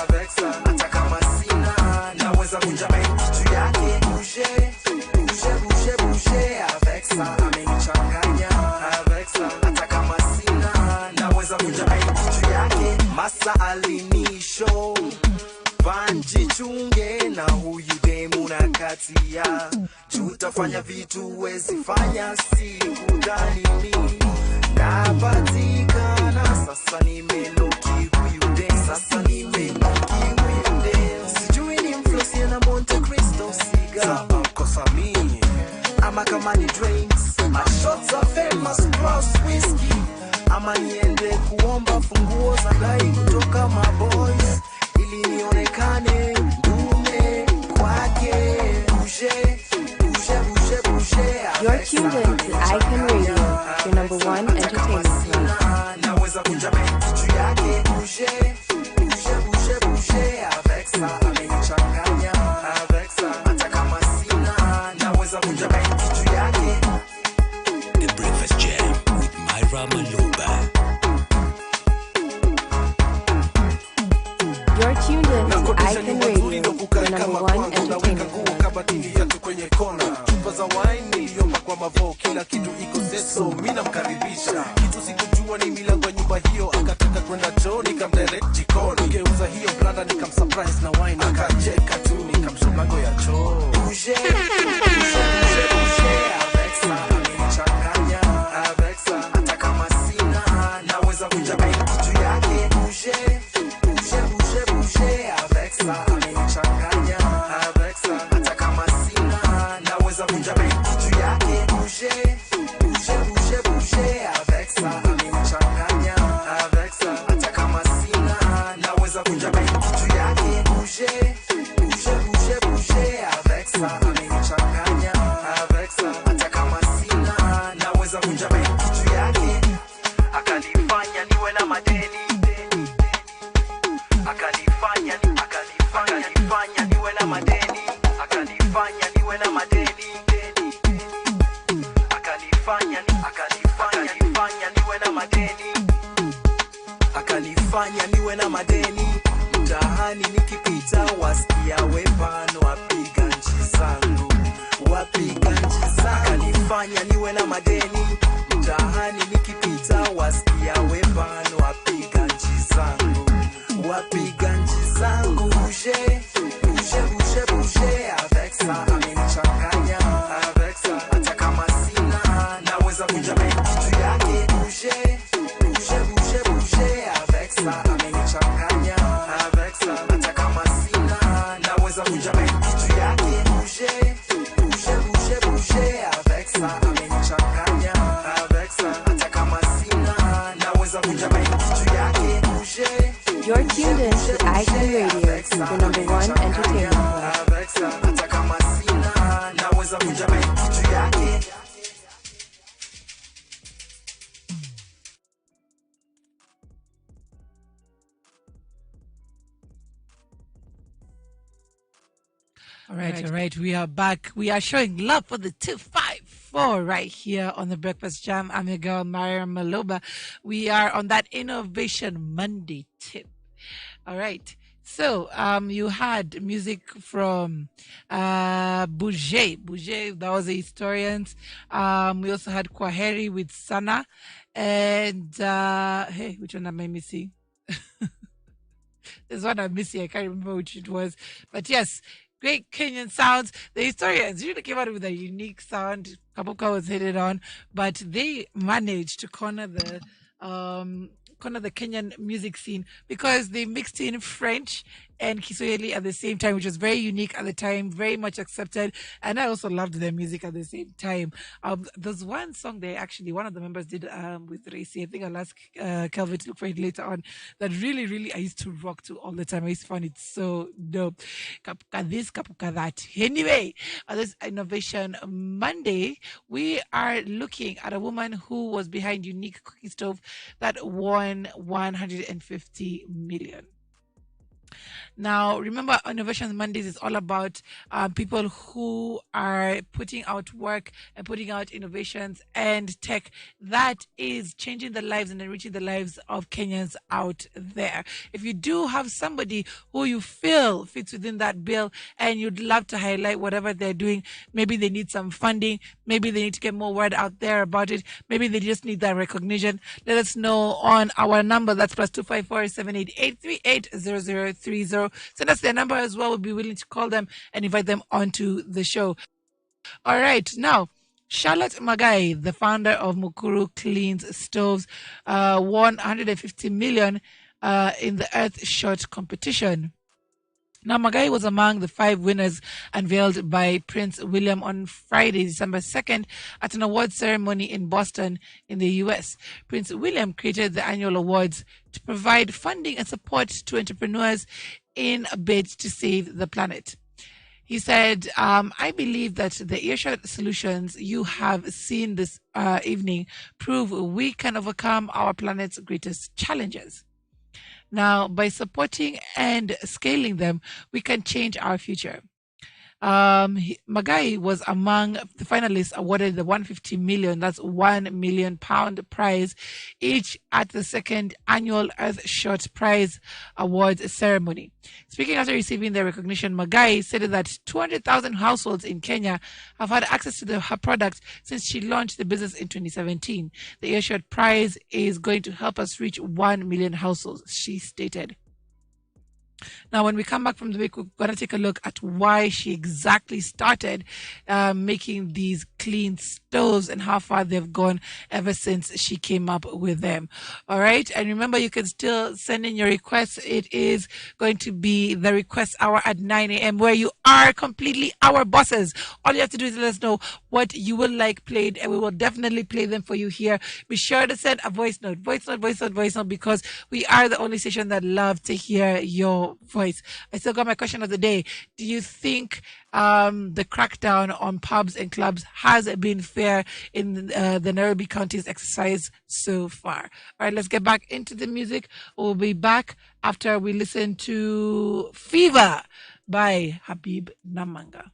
Speaker 11: avec ça, hata kama sina naweza kunja kitu yake. Bouger avec ça, amenichanganya avec ça, hata kama sina naweza kunja kitu yake. Masa alinisho Banji chunge na huyu demu na katia tutafanya vitu wezi fanya siku ndani mimi napatikana sasa nimeloki huyu demu sijui ni mflosi na Monte Cristo siga kosa mimi ama kama ni drinks my shots are famous cross whiskey ama niende kuomba funguo za gari kutoka maboys ili nionekane ndume kwake. Bouger
Speaker 1: You're tuned in to Icon Radio, your number one entertainment channel.
Speaker 11: Naweza kunja kitu yake. Bouger avec ça, amenichanganya avec ça, hata kama sina naweza kunja kitu yake.
Speaker 2: The Breakfast Jam with Myra Maloba.
Speaker 1: You're tuned in to Icon Radio, your number one entertainment channel.
Speaker 11: Kabatini yetu kwenye kona, chupa za wine niliomba kwa mavo, kila kitu iko seso, mimi namkaribisha. Kitu sikujua ni milango ya nyumba hiyo, akataka kwenda choo, nikamdirect jikoni. Geuza hiyo blanda nikamsurprise na wine, akacheka tu nikamshow mlango ya choo. Bouger avec ça, amenichanganya avec ça, hata kama sina naweza kunja kitu yake. Bouger avec ça, amenichanganya avec ça, hata kama sina naweza kunja kitu yake. Bouger avec ça, amenichanganya avec ça, hata kama sina naweza kunja kitu yake. Bouger kunifanya niwe na madeni. Mtaani nikipita wasikia wepano wapiga nchi zangu. Wapiga nchi zangu bouger, bouger, bouger, bouger. Avec ça amenichanganya, avec ça hata kama sina naweza kunja kitu yake. Bouger, bouger, bouger, bouger. Avec ça amenichanganya, avec ça hata kama sina naweza kunja kitu yake. Bouger, bouger, bouger, bouger. Avec ça amenichanganya, avec ça hata kama sina naweza kunja kitu yake. Bouger.
Speaker 1: You're tuned in to Icon Radio, the number one entertainment club.
Speaker 12: All right. We are back. We are showing love for the 254 right here on the Breakfast Jam. I'm your girl, Myra Maloba. We are on that Innovation Monday tip. All right. So, you had music from Bouger. Bouger, that was the historians. We also had Kwaheri with Sana. And, hey, which one am I missing? There's one I'm missing. I can't remember which it was. But yes, great Kenyan sounds. The historians really came out with a unique sound. Kabuka was headed on, but they managed to corner the Kenyan music scene because they mixed in French and Kiswahili at the same time, which was very unique at the time, very much accepted. And I also loved their music at the same time. There's one song they actually, one of the members did with Racy. I think I'll ask Kelvin to look for it later on. That really, I used to rock to all the time. I used to find it so dope. Kapuka this, kapuka that. Anyway, on this Innovation Monday, we are looking at a woman who was behind Unique Cooking Stove that won 150 million. Now, remember, Innovation Mondays is all about people who are putting out work and putting out innovations and tech that is changing the lives and enriching the lives of Kenyans out there. If you do have somebody who you feel fits within that bill and you'd love to highlight whatever they're doing, maybe they need some funding, maybe they need to get more word out there about it, maybe they just need that recognition, let us know on our number. That's +254 788 380030. Send us their number as well. We'll be willing to call them and invite them onto the show. All right. Now, Charlotte Magai, the founder of Mukuru Cleans Stoves, won 150 million in the Earth Shot competition. Now, Magai was among the 5 winners unveiled by Prince William on Friday, December 2nd, at an awards ceremony in Boston in the U.S. Prince William created the annual awards to provide funding and support to entrepreneurs in a bid to save the planet. He said, I believe that the earshot solutions you have seen this evening prove we can overcome our planet's greatest challenges. Now, by supporting and scaling them, we can change our future. Magai was among the finalists awarded the 150 million, that's £1 million prize, each at the 2nd annual Earthshot Prize Awards ceremony. Speaking after receiving their recognition, Magai said that 200,000 households in Kenya have had access to her product since she launched the business in 2017. The Earthshot Prize is going to help us reach 1 million households, she stated. Now, when we come back from the break, we're going to take a look at why she exactly started making these clean stoves and how far they've gone ever since she came up with them. All right. And remember, you can still send in your requests. It is going to be the request hour at 9 a.m. where you are completely our bosses. All you have to do is let us know what you would like played, and we will definitely play them for you here. Be sure to send a voice note, because we are the only station that love to hear your voice. I still got my question of the day. Do you think the crackdown on pubs and clubs has been fair in the Nairobi County's exercise so far? All right, let's get back into the music. We'll be back after we listen to Fever by Habib Namanga.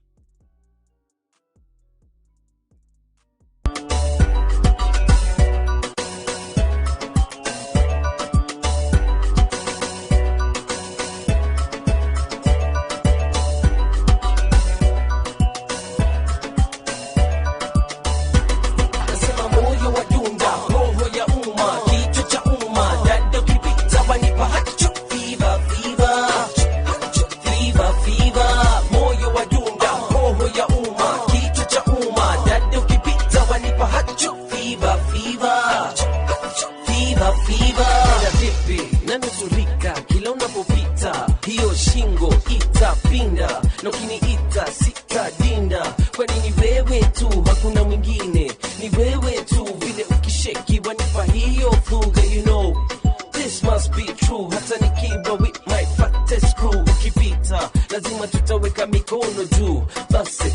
Speaker 7: ni wewe tu vile ukisheki wanipa hiyo fuga, you know this must be true. Hata nikiwa with my fattest crew, ukipita lazima tutaweka mikono juu. Basi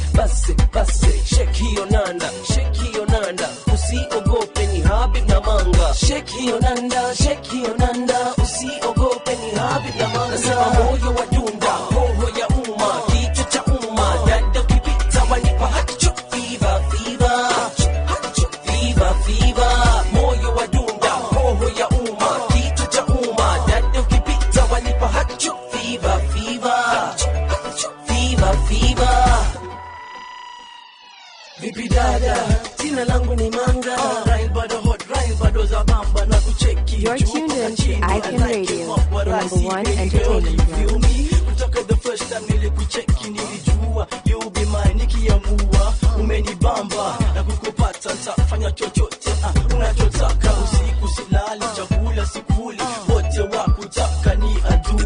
Speaker 7: shake hiyo nanda, usiogope ni Habib na Manga. Shake hiyo nanda, usiogope ni Habib na Manga. Nasema moyo wa dunda, roho ya umma, kichwa cha umma, dada ukipita wanipa hacho fever. Moyo wa dunda, roho ya umma, kichwa cha umma, dada ukipita wanipa hacho fever. Vipi dada, jina langu ni Manga. Rhyme bado hot, rhyme bado za bamba na kucheki.
Speaker 1: You're tuned in to Icon Radio, the #1 entertainment club.
Speaker 7: Kutoka the first time nilikucheki nilijua you be mine, nikiamua umenibamba na kukupata nitafanya chochote unachotaka. Usiku silali, chakula sikuli, wote wakutaka ni adui.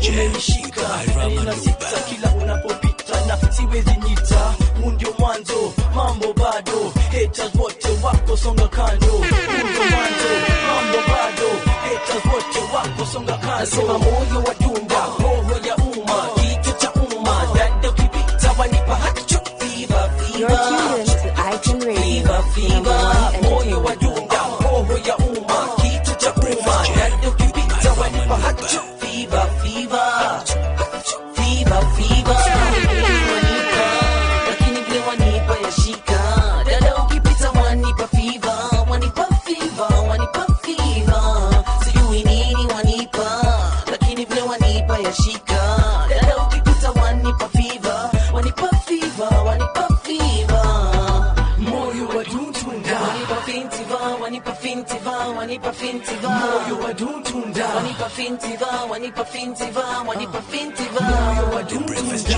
Speaker 7: Umenishika ninasita kila unapopita na siwezi nyita. Ndio mwanzo, mambo bado, haters wote wako songa kando. Ndio mwanzo, mambo bado, haters wote wako songa kando. Nasema moyo wa dunda, roho ya umma, kichwa cha umma, dada ukipita wanipa hacho fever.
Speaker 1: You're tuned in to Icon Radio, the #1
Speaker 7: moyo wa dunda, roho ya umma, kichwa cha umma, dada ukipita wanipa hacho fever. Wanipa yashika, dada ukipita wanipa fever. Sijui nini wanipa, lakini vile wanipa yashika, dada ukipita wanipa fever. Moyo wa dundunda, wanipa fintiva. Moyo wa dundunda, wanipa fintiva. Moyo wa dundunda,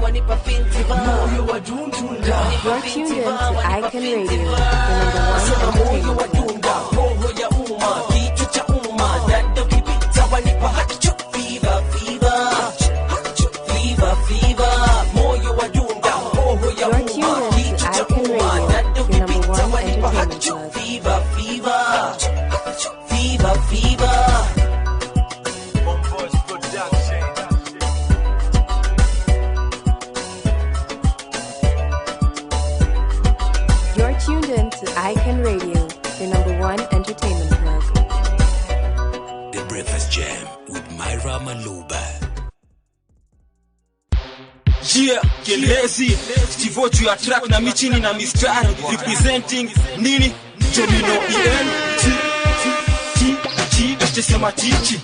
Speaker 7: wanipa fintiva. Moyo wa dundunda,
Speaker 1: You're tuned in to Icon Radio, the #1
Speaker 7: moyo wa dunda, roho ya umma, kichwa cha umma, dada ukipita wanipa hacho fever. Moyo wa dunda, roho ya umma, kichwa cha umma, dada ukipita wanipa hacho fever.
Speaker 1: You're tuned in to Icon Radio, the #1 entertainment club.
Speaker 2: The Breakfast Jam with Myra Maloba.
Speaker 10: Yeah, Kelezi, Stivochu ya track na michini na mistari, representing nini? Jomino EN, beste sema tichi,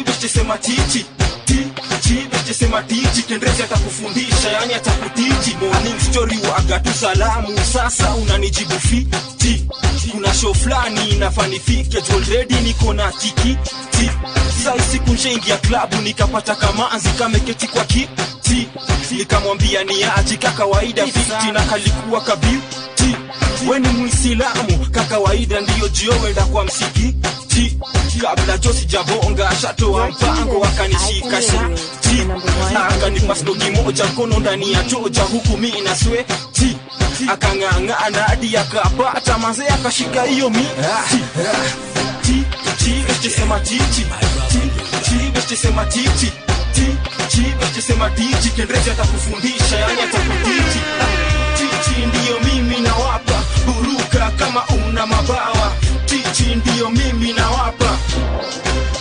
Speaker 10: beste sema tichi, beste sema tichi, Kendrezi atakufundisha, yani atakutiji. Morning story waga tu salamu, sasa unanijibu fiti. Kuna show flani inafanifike, already niko na tiki. Sai siku nshaingia klabu nikapata kamanzi kameketi kwa kiti. Nikamwambia ni aje kawaida fiti na kalikuwa kabiti. Weni Muislamu kawaida ndiyo jio wenda kwa msikiti. Kabla josi jabonga shatoa mpango wakanishika shati. Akanipa slogi moja mkono ndani ya toja huku mimi na sweti. Akang'ang'ana hadi akapata manze akashika hiyo miti. Beste sema tichi, beste sema tichi, beste sema tichi, Kendrezi atakufundisha, yani atakutiji. Tichi ndiyo mimi nawapa, buruka kama una mabawa. Tichi ndiyo mimi nawapa,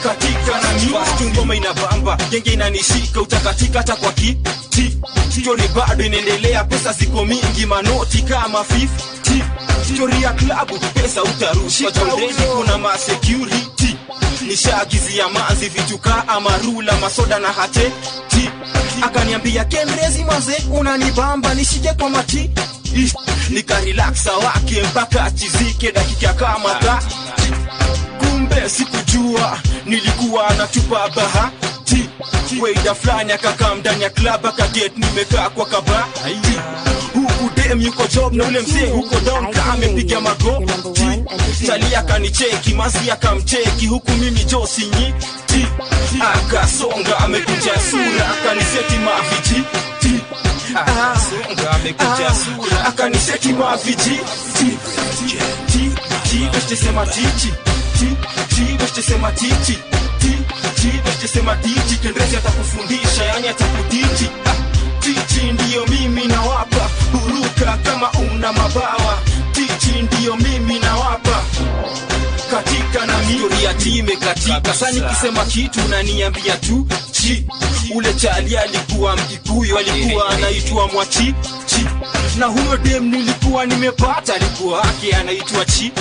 Speaker 10: katika na miwastu ngoma inabamba, genge inanishika utakatika hata kwa kiti. Story bado inaendelea, pesa ziko mingi, manoti kama 50. Story ya klabu, pesa utarushika, already kuna ma security. Nishagizia manzi vitu kama rula, masoda na hate. Akaniambia Kendrezi maze unanibamba, nishike kwa mati. Nikarelaxa wake mpaka achizike dakika kama 30. Kumbe sikujua nilikuwa natupa bahati. Waida flani akakaa ndani ya club akaget nimekaa kwa kabati. Huku dem yuko job na ule mzee huko down kama amepiga magoti. Chali akanicheki, mazi akamcheki, huku mimi Josi nyiti. Akasonga amekuja sura akaniseti maviji. Songa amekuja sura akaniseti maviji beste sema tichi beste sema tichi beste sema tichi kendrezi atakufundisha yani atakutichi tichi ndiyo mimi nawapa buruka kama una mabawa tichi ndiyo mimi nawapa katika na historia time katika sasa nikisema kitu unaniambia tu chi ule chali alikuwa Mkikuyu alikuwa anaitwa Mwachi na huyo dem nilikuwa nimepata alikuwa wake anaitwa Chi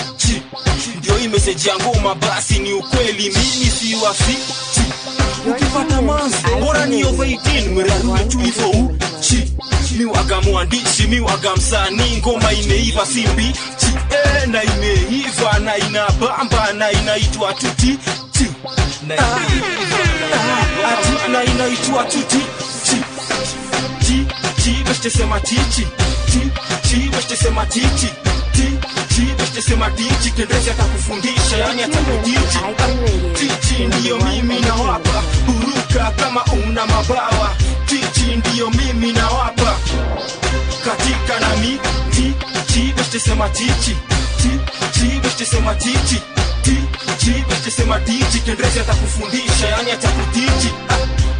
Speaker 10: ndio hii message yangu mabasi ni ukweli mimi si wasi ukipata manzi bora ni over 18 mrarume tu hivyo Chi mi waga mwandishi mi waga msanii ngoma imeiva simbi na imeiva na inabamba na inaitwa tuti na inaitwa tuti beste sema tichi beste sema tichi beste sema tichi kendezi atakufundisha yani atakutichi tichi ndiyo mimi nawapa buruka kama una mabawa tichi ndiyo mimi nawapa katika na mi beste sema tichi beste sema tichi beste sema tichi kendezi atakufundisha yani atakutichi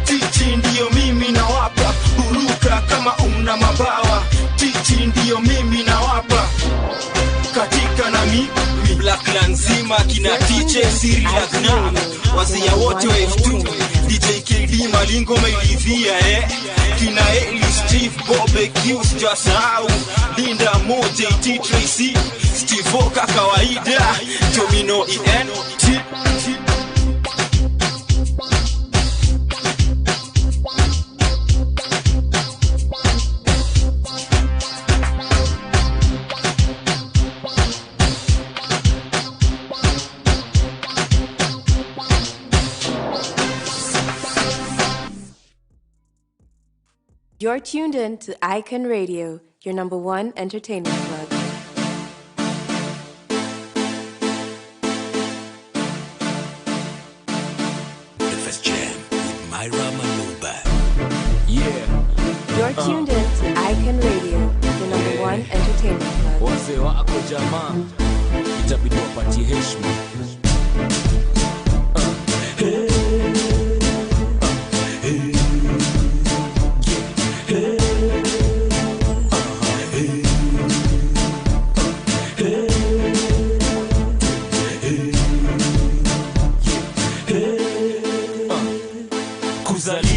Speaker 10: tichi ndiyo mimi nawapa buruka kama una mabawa tichi ndiyo mimi nawapa katika na mi Blackland nzima kina tiche siri la gnam wazia wote wa F2 DJ KD malingo mailivia kina Eli Steve Bobe Q's just how Linda Mo JT Tracy Steve Oka kawaida Domino ENT
Speaker 1: You're tuned in to Icon Radio, your number one entertainment plug.
Speaker 2: Breakfastjam with Myra Maloba.
Speaker 1: Yeah. You're tuned in to Icon Radio, your number one entertainment plug.
Speaker 10: Wazee wako jamaa itabidi wapatie heshima.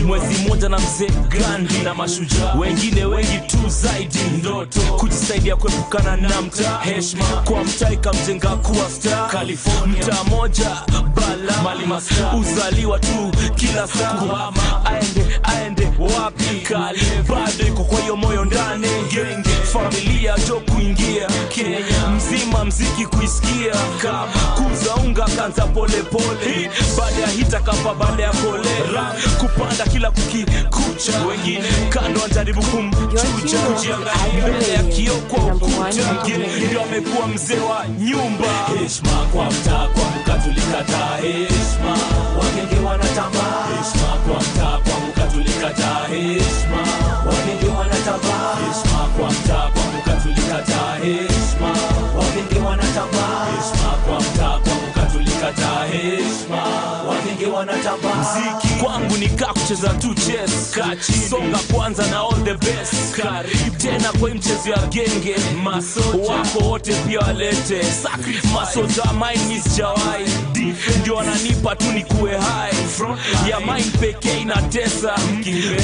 Speaker 10: Mwezi mmoja na mzee Gandhi na mashujaa wengine wengi tu zaidi ndoto kujisaidia kuepukana na mtaa heshima kwa mtaa ikamjenga kuwa star California mtaa moja bala mali master uzaliwa tu kila saa kuhama aende wapi kali bado iko kwa hiyo moyo ndani genge familia jo kuingia Kenya mzima mziki kuisikia kama kuza unga kanza pole pole baada ya hita kapa baada ya kolera kupanda kila kukikucha wengine kando wanajaribu kumchuja kujiangalia mbele ya kioo kwa ukuta ndio amekuwa mzee wa nyumba heshima kwa mtaa kwa mkatulikata heshima wagenge wanatambaa heshima kwa mtaa kwa mkatulikata heshima wagenge wanatambaa heshima kwa mtaa kwa mkatulikata heshima wagenge wanatambaa heshima kwa mtaa kwa mkatulikata heshima wagenge wanatambaa muziki kwangu ni kucheza tu chess kachi songa kwanza na all the best karibu tena kwa mchezo ya genge masoja wako wote pia walete sacrifice masoja mine miss jawai ndio wananipa tu ni kuwe high ya mine pekee inatesa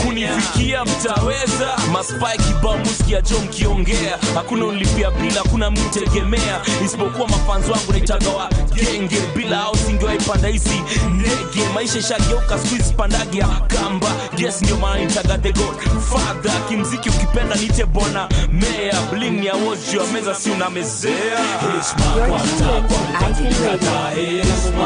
Speaker 10: kunifikia mtaweza maspike kibao musikia jo mkiongea hakuna unlipia bila kuna mtegemea isipokuwa mafanzo wangu naitaga wa genge bila au singewaipanda hizi ndege maisha shageuka squeeze pandagi kamba yes ndio maana nitaga the god father kimziki ukipenda nite bona mea bling ya watch your meza si unamezea heshima kwa mtaa kwa mkatulikata heshima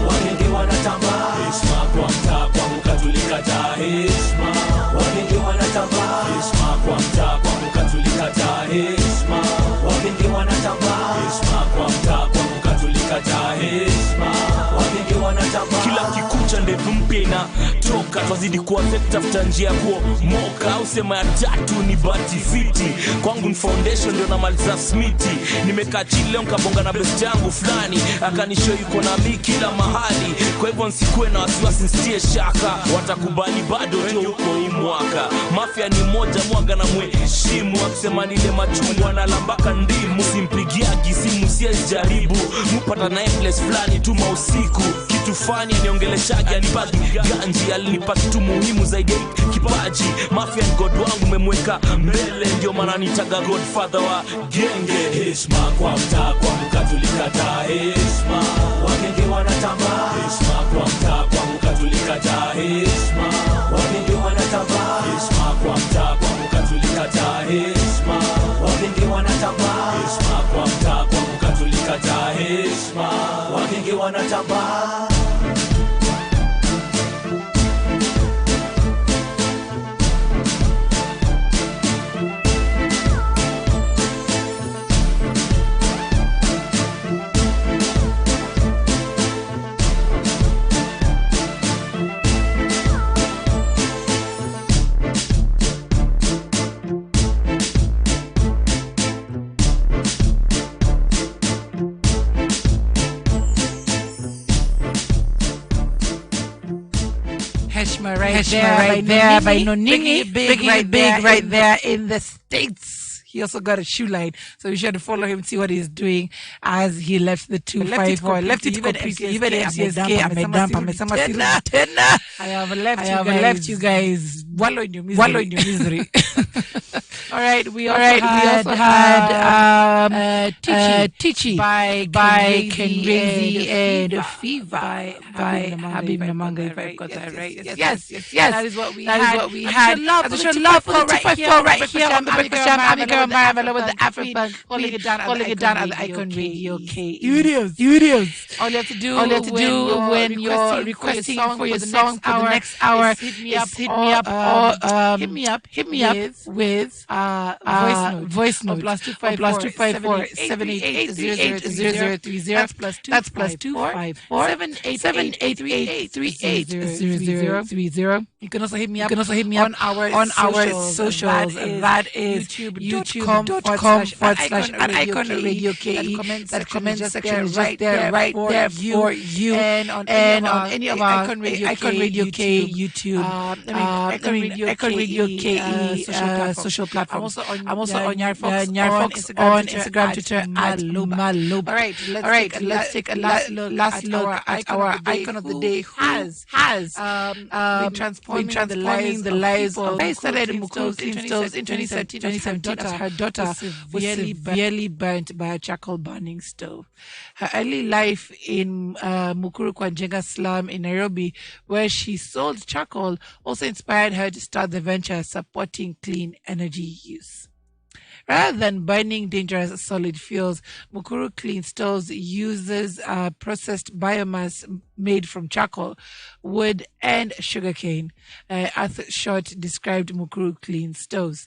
Speaker 10: wagenge wanatambaa heshima kwa mtaa kwa mkatulikata heshima wagenge wanatambaa heshima kwa mtaa kwa mkatulikata heshima wagenge wanatambaa heshima kwa mtaa kwa mkatulikata heshima wagenge wanatambaa kila kikucha ndevu mpya inatoka kuomoka, twazidi kuwa tafuta njia kuomoka. Usema ya tatu ni bati fiti, kwangu ni foundation ndio namaliza smiti. Nimekaa chini leo nikabonga na best yangu fulani, akanisho yuko na mimi kila mahali. Kwa hivyo nsikue na wasiwasi nsitie shaka, watakubali bado jo huko hii mwaka. Mafia ni moja mwaga na mheshimu, akisema nile machungwa na lambaka ndimu. Simpigia gisimu siwezi jaribu, mupata na place fulani tuma usiku. Kitu fani niongeleshaji anipagi ganji, alinipa kitu muhimu zaidi kipaji. Mafia ni god wangu memweka mbele, ndio maana nitaga godfather wa genge. Heshima kwa mtaa kwa mkatulikata, heshima wagenge wanatamba. Heshima kwa mtaa kwa mkatulikata, heshima wagenge wanatamba. Heshima kwa mtaa kwa mkatulikata, heshima wagenge wanatamba. Heshima kwa mtaa kwa mkatulikata, heshima wagenge wanatamba.
Speaker 12: Right there by Nonini, big right there in the States. He also got a shoe line, so you should follow him, see what he's doing as he left the 254. Left it completely. Even MCSK, I have left you guys wallow in your misery. All right, we also had Tichi by Kenrezi and Fever by Habib Namanga, if I've got that right. Yes. That is what we had. I should love for right here on the Breakfastjam. Myra with the African calling it down at the Icon Radio KE. Studios. All you have to do when you're requesting for your song for the next hour is hit me up with voice note plus 254 788 That's plus 254 788 You can also hit me up on our socials. That is youtube.com/icon-radio-ke. That comment section is right there for you. And on any of our Icon Radio K YouTube, Icon Radio KE social platforms. I'm also on Yarfox on Instagram, Twitter at Maloba. All right, let's take a last look at our Icon of the Day who has been transforming the lives of Mukuru in 2017 as her daughter was severely burnt by a charcoal burning stove. Her early life in Mukuru Kwanjenga slum in Nairobi, where she sold charcoal, also inspired her to start the venture supporting clean energy use. Rather than burning dangerous solid fuels, Mukuru Clean Stoves uses processed biomass made from charcoal, wood, and sugarcane. Arthur Short described Mukuru Clean Stoves.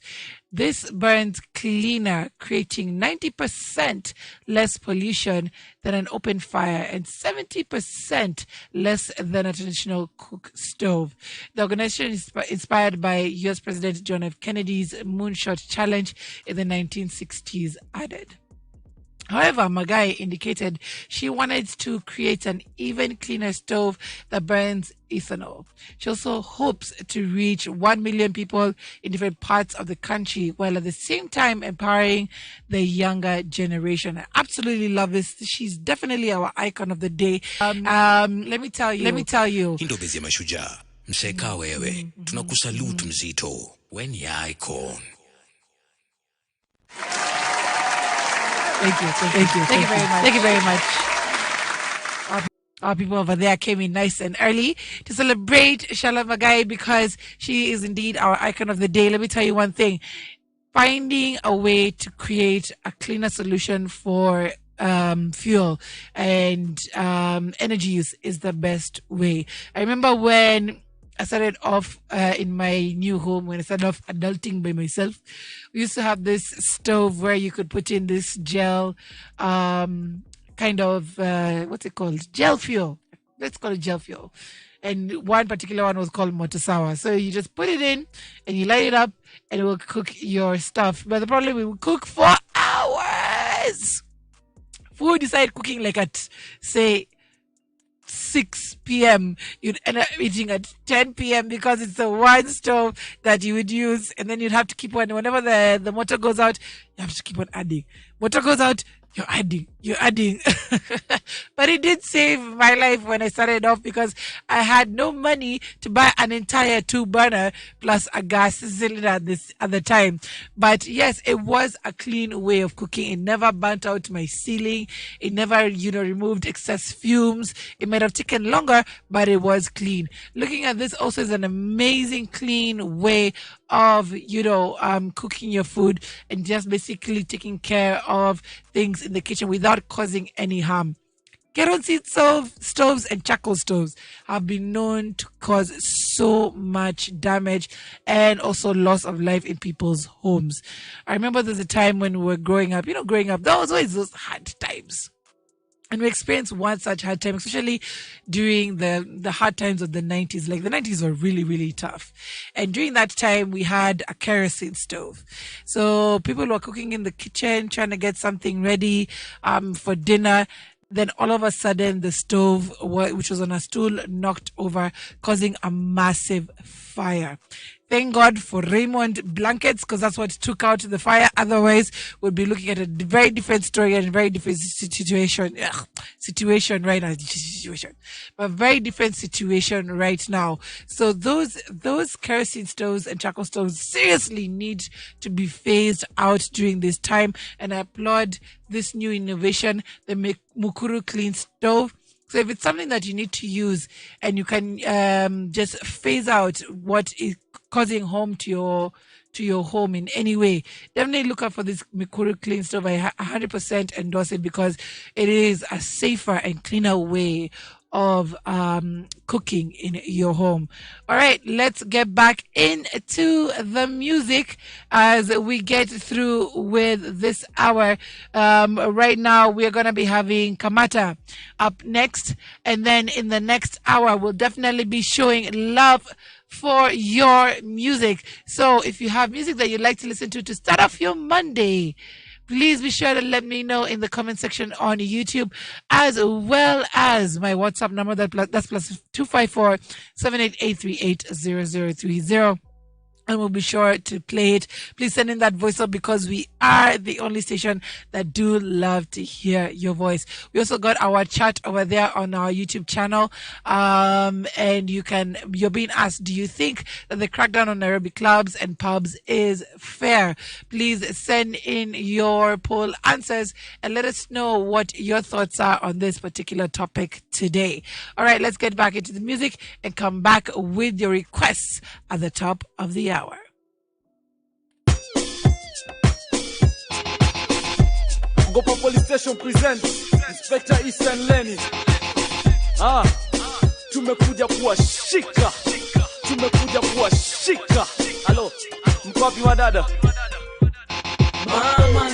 Speaker 12: This burns cleaner, creating 90% less pollution than an open fire and 70% less than a traditional cook stove. The organization is inspired by U.S. President John F. Kennedy's Moonshot Challenge in the 1960s added. However, Magai indicated she wanted to create an even cleaner stove that burns ethanol. She also hopes to reach 1 million people in different parts of the country, while at the same time empowering the younger generation. I absolutely love this. She's definitely our icon of the day. Let me tell you.
Speaker 2: Hindo bezi ya mashujaa. Mseka wewe. Tunakusalute mzito. When you icon.
Speaker 12: Thank you very much. Our people over there came in nice and early to celebrate Shala Magai because she is indeed our icon of the day. Let me tell you one thing. Finding a way to create a cleaner solution for fuel and energy use is the best way. I remember when I started off in my new home, when I started off adulting by myself, we used to have this stove where you could put in this gel, kind of, what's it called? Gel fuel. Let's call it gel fuel. And one particular one was called motosawa. So you just put it in and you light it up and it will cook your stuff. But the problem, it will cook for hours. Food, you started cooking like at, say, 6 p.m. You'd end up eating at 10 p.m. because it's the one stove that you would use. And then you'd have to keep on, whenever the motor goes out, you have to keep on adding. Motor goes out, you're adding. But it did save my life when I started off because I had no money to buy an entire 2-burner plus a gas cylinder at the time. But yes, it was a clean way of cooking. It never burnt out my ceiling. It never, removed excess fumes. It might have taken longer, but it was clean. Looking at this also is an amazing clean way of, cooking your food and just basically taking care of things in the kitchen without causing any harm. Kerosene stoves and charcoal stoves have been known to cause so much damage and also loss of life in people's homes. I remember there's a time when we were growing up, there was always those hard times. And we experienced one such hard time, especially during the hard times of the 90s. Like the 90s were really, really tough. And during that time, we had a kerosene stove. So people were cooking in the kitchen, trying to get something ready for dinner. Then all of a sudden, the stove, which was on a stool, knocked over, causing a massive fire. Thank God for Raymond blankets, because that's what took out the fire. Otherwise, we'd be looking at a very different story and a very different situation right now. But very different situation right now. So those kerosene stoves and charcoal stoves seriously need to be phased out during this time. And I applaud this new innovation, the Mukuru Clean Stove. So if it's something that you need to use and you can just phase out what is causing harm to your home in any way, definitely look out for this Mikuru Clean Stove. I 100% endorse it because it is a safer and cleaner way of cooking in your home. All right, let's get back into the music as we get through with this hour. Right now we're going to be having Kamata up next, and then in the next hour we'll definitely be showing love for your music. So if you have music that you'd like to listen to start off your Monday, please be sure to let me know in the comment section on YouTube, as well as my WhatsApp number. That's plus 254 788 0030. And we'll be sure to play it. Please send in that voice up because we are the only station that do love to hear your voice. We also got our chat over there on our YouTube channel. And you're being asked, do you think that the crackdown on Nairobi clubs and pubs is fair? Please send in your poll answers and let us know what your thoughts are on this particular topic today. All right, let's get back into the music and come back with your requests at the top of the hour.
Speaker 16: Gopa Police Station presents Inspector Eastern Lenny. Tumekuja kuwashika. Halo, mko wapi wadada? Mama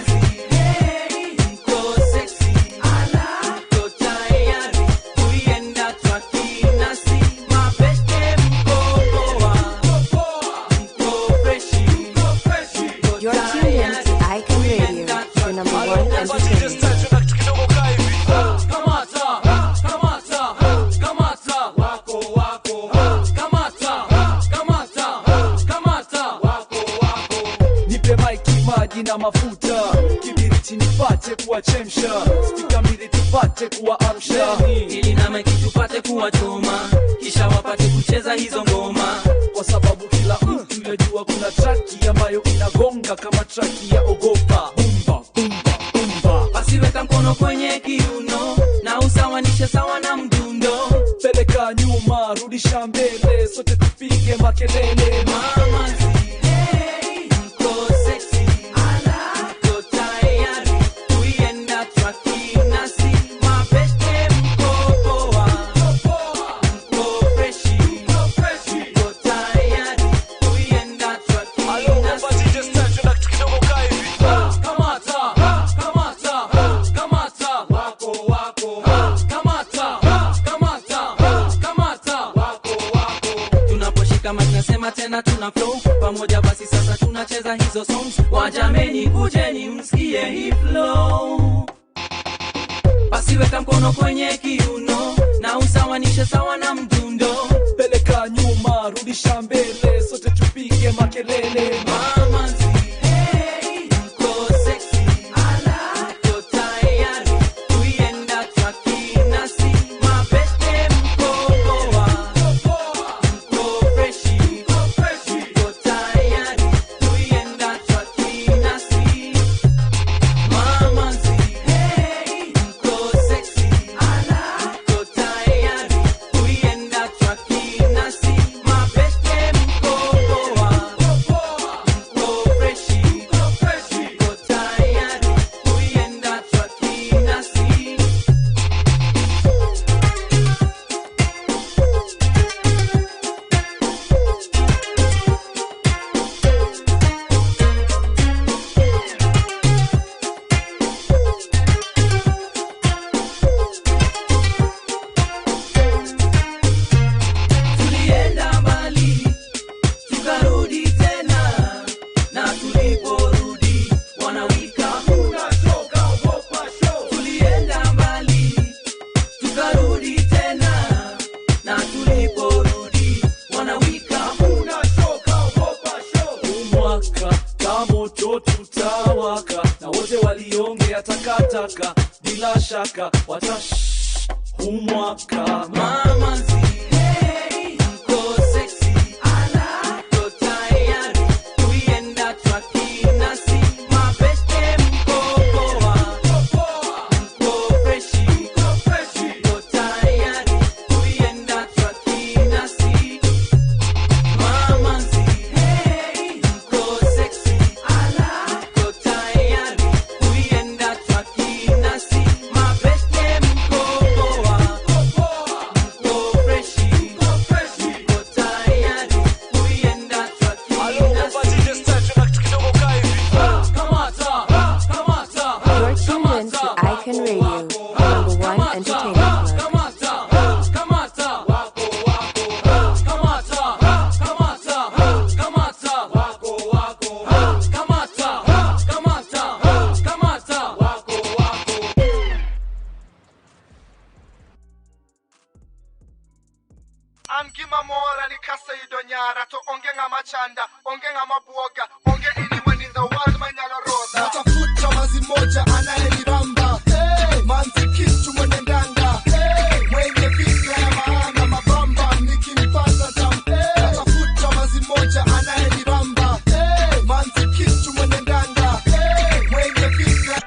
Speaker 16: na mafuta kibiriti nipate kuwachemsha, spika mbili tupate kuwaamsha, ili na maiki tupate kuwachoma, kisha wapate kucheza hizo ngoma, kwa sababu kila mtu yajua kuna traki ambayo inagonga kama traki ya ogopa. Bumba bumba bumba, basi weka mkono kwenye kiuno na usawanishe sawa na mdundo, peleka nyuma rudisha mbele, sote tupige makelele. Mama
Speaker 7: tena tuna flow pamoja, basi sasa tunacheza hizo songs. Wajameni kujeni msikie hii flow. Basi weka mkono kwenye kiuno na usawanishe sawa na mdundo.
Speaker 16: Peleka nyuma, rudisha mbele, sote tupige makelele.
Speaker 7: Mama nzi, hey, mko sexy. Ala, mko tayari, tuienda twakinasi. Mabeste mko poa, mko freshi. Mko tayari, tuienda twakinasi. Mama nzi, hey, mko sexy. Ala, mko tayari, tuienda twakinasi. Mabeste mko poa, mko freshi. Mko tayari, tuienda twakinasi. Tulienda mbali, tukarudi tena, na tuliporudi wanawika unachoka ogopa show. Tulienda mbali, tukarudi tena, na tuliporudi wanawika unachoka ogopa show.
Speaker 16: Umwaka kama toto tutawaka, na wote waliongea takataka, bila shaka watash. Umwaka
Speaker 7: Mama nzi, hey, mko sexy. Ala, mko tayari, tuienda twakinasi. Mabeste mko poa, mko freshi. Mko tayari, tuienda twakinasi. Mama nzi, hey, mko sexy. Ala, mko tayari, tuienda twakinasi. Mabeste mko poa, mko freshi. Mko tayari, tuienda twakinasi.
Speaker 1: You're tuned in to Icon Radio, the number one entertainment club.
Speaker 8: Angima mora ni kasa idonyara to onge nga machanda, onge nga mabuoga, onge anyone in the world manyalo roda. Natafuta mazi moja anayenibamba, hey, manzi kitu mwenye ndanga, hey, mwenye fikra ya maana mabamba nikimpata tam. Hey, natafuta mazi moja anayenibamba, hey, manzi kitu mwenye ndanga, hey, mwenye fikra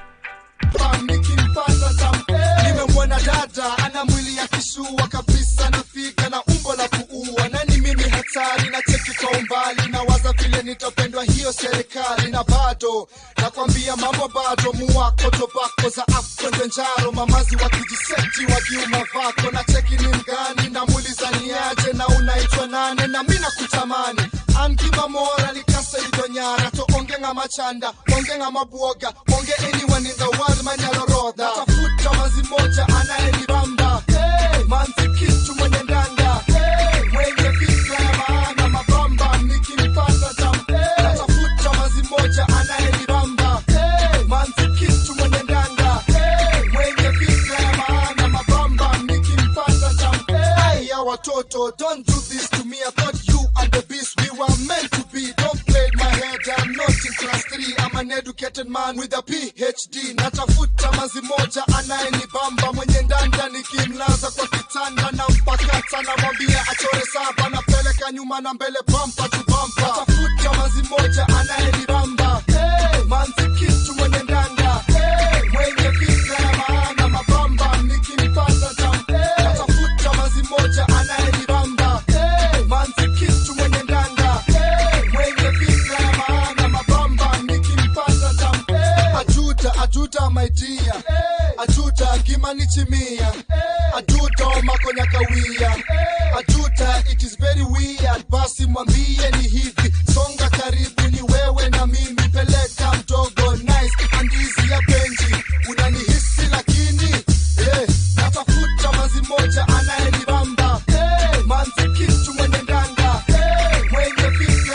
Speaker 8: nikimpata tam. Hey, nimemwona dada ana mwili ya kishua kabisa, nafika na umbo la kuua, nani mimi hatari na cheki kwa umbali, na waza vile nitapendwa hiyo serikali, na bado nakwambia mambo bado muwako tobako za afko ndenjaro, mamazi wakijiseti wakiuma vako, na cheki ni mgani na muuliza niaje na unaitwa nane, na mina kutamani angima mora ni kasa idonyara to onge nga machanda, onge nga mabuoga, onge anyone in the world manyalo roda. Natafuta mazi moja anayenibamba, hey, manzi kitu mwenye ndanga, hey, mwenye fikra ya maana mabamba nikimpata tam. Hey, natafuta mazi moja anayenibamba, hey, manzi kitu mwenye ndanga, hey, mwenye fikra ya maana mabamba nikimpata tam. Hey, ya watoto, don't do this to me. I thought you and the beast we were meant to be. Don't play my head, I'm not in class 3. I'm an educated man with a PhD. Natafuta mazi moja anayenibamba, mwenye ndanda nikimlaza kwa kitanda na mpakata, na mwambia achore saba, napeleka nyuma na mbele bumper to bumper. Natafuta mazi moja anayenibamba, hey, manzi kitu mwenye ndanga, hey, mwenye fikra ya maana mabamba nikimpata tam. Hey, natafuta mazi moja anayenibamba, hey, manzi kitu mwenye ndanga, hey, mwenye fikra ya maana mabamba nikimpata tam. Hey, ajuda my dear, ajuda ngimanichimia, ajuda makonya kawia, ajuda it is very weird, basi mwambie ni hivi, songa karibu ni wewe na mimi, peleka mdogo nice andizi ya benji, unanihisi lakini natafuta mazi moja anayenibamba, hey, manzi kitu mwenye ndanga, hey, mwenye fikra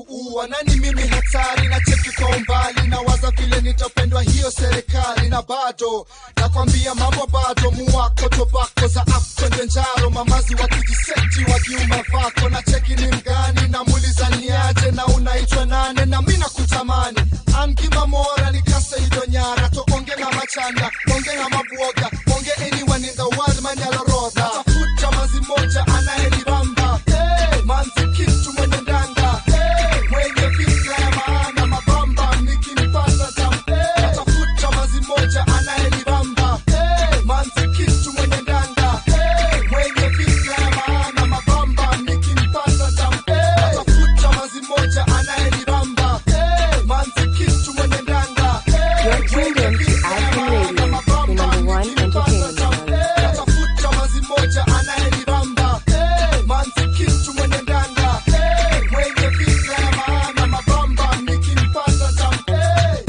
Speaker 15: kuua. Nani mimi hatari na cheki kwa umbali, na waza vile nitapendwa hiyo serikali. Na bado nakwambia mambo bado, muwako tobako za afkonde njaro, mamazi wakijiseti wakiuma vako. Na cheki ni mgani na muliza niaje, na unaitwa nane na mina kutamani. Angima mora nikasa idonyara, to onge na machanda, onge na mabuoga, onge anyone in the world manyala roda. Tafuta mazi moja anayenibamba, hey, manzi kitu mwenye ndanga, hey, mwenye fikra ya maana mabamba, nikimpata jam, hey, tafuta mazi moja anayenibamba, hey, manzi kitu mwenye ndanga, hey, mwenye fikra ya maana mabamba, nikimpata jam, hey, tafuta mazi moja anayenibamba, hey, manzi kitu mwenye ndanga, hey,
Speaker 1: You're tuned in to Icon Radio, the number one entertainment channel.
Speaker 15: tafuta mazi moja anayenibamba, hey, manzi kitu mwenye ndanga, hey, mwenye fikra ya maana mabamba, nikimpata jam, hey.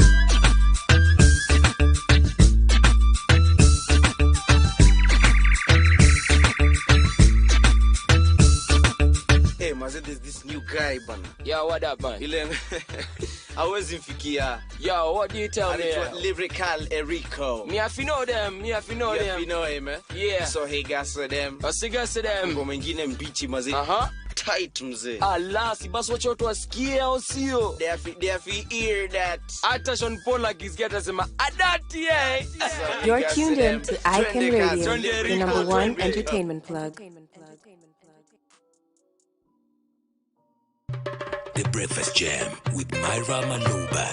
Speaker 17: Hey, maze, there's this new guy, bana.
Speaker 18: Yo, what up, man?
Speaker 17: Ile hawezi mfikia.
Speaker 18: Yo, what do you tell me?
Speaker 17: Anaitwa Lyrical Erico.
Speaker 18: Me have to know them. Me have to know them.
Speaker 17: You know him, eh?
Speaker 18: Yeah.
Speaker 17: So he got to them.
Speaker 18: Got to them.
Speaker 17: Ngoma ingine mbichi, maze. Tight, mzee.
Speaker 18: Allah, si basi wacha watu wasikie au sio?
Speaker 17: They have to hear that.
Speaker 18: Hata Sean Paul akisikia atasema adati eh.
Speaker 1: You're tuned in to Icon Radio, the number one entertainment plug.
Speaker 2: The Breakfast Jam with Myra Maloba.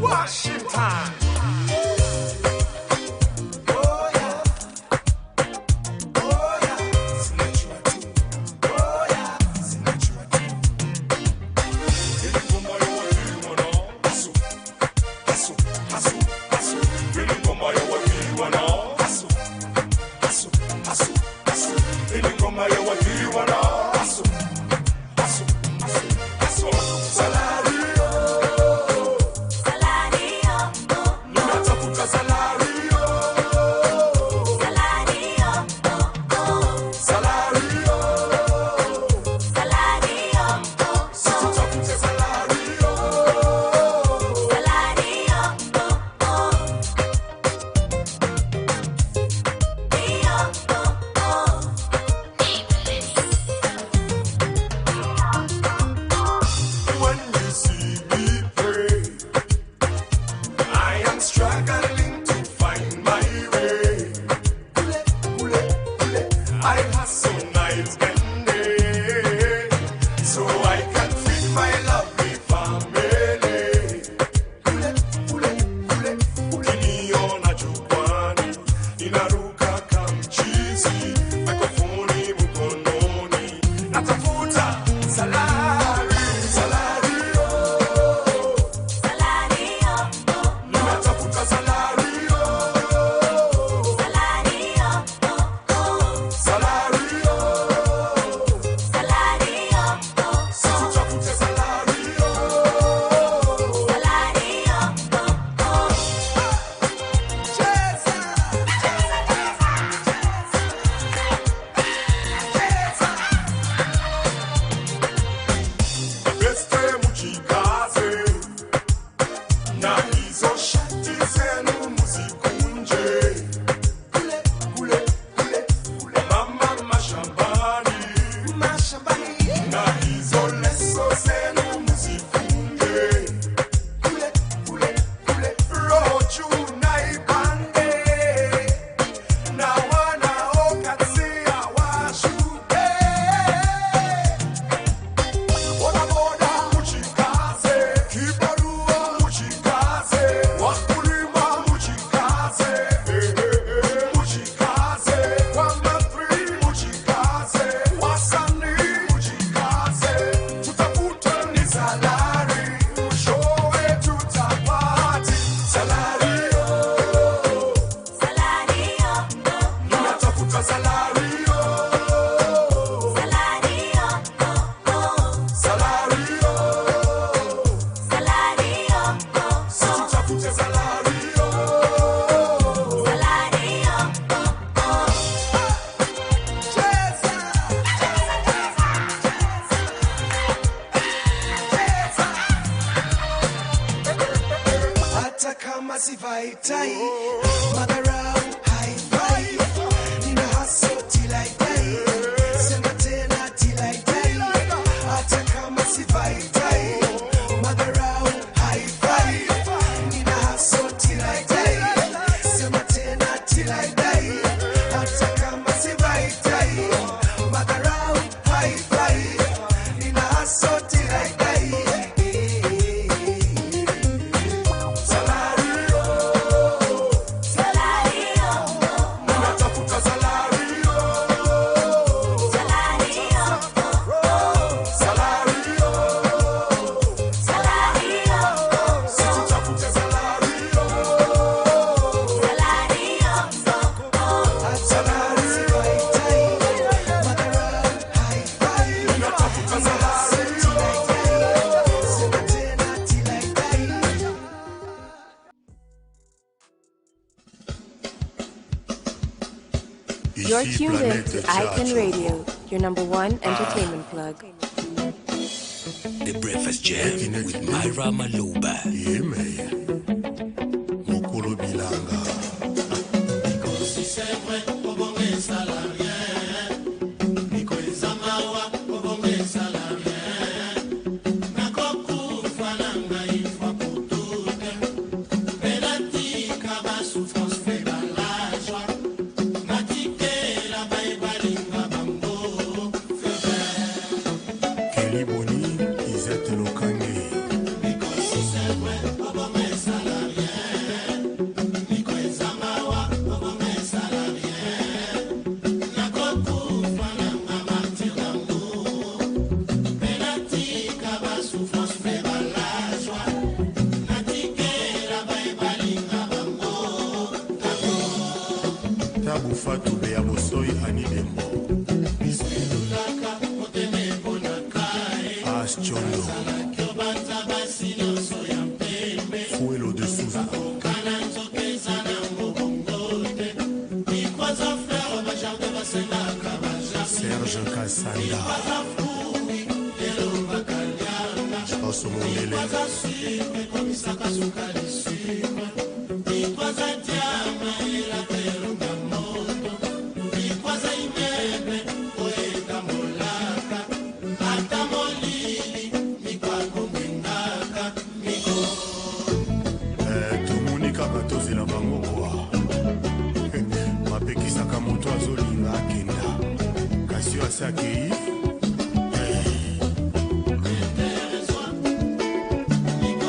Speaker 11: Washington.
Speaker 19: Struggling to
Speaker 8: tight. Magarao, high five. Nina hustle till I die. Sema tena till I die. Hata kama sivai tai. Magarao, high five. Nina hustle till I die. Sema tena till I die. Hata kama sivai tai. Magarao, high five. Nina hustle till I die.
Speaker 1: You're tuned in to Icon Radio, your #1 entertainment plug.
Speaker 2: The Breakfast Jam with Myra Maloba.
Speaker 8: Yeah, man. Mokolo bilanga.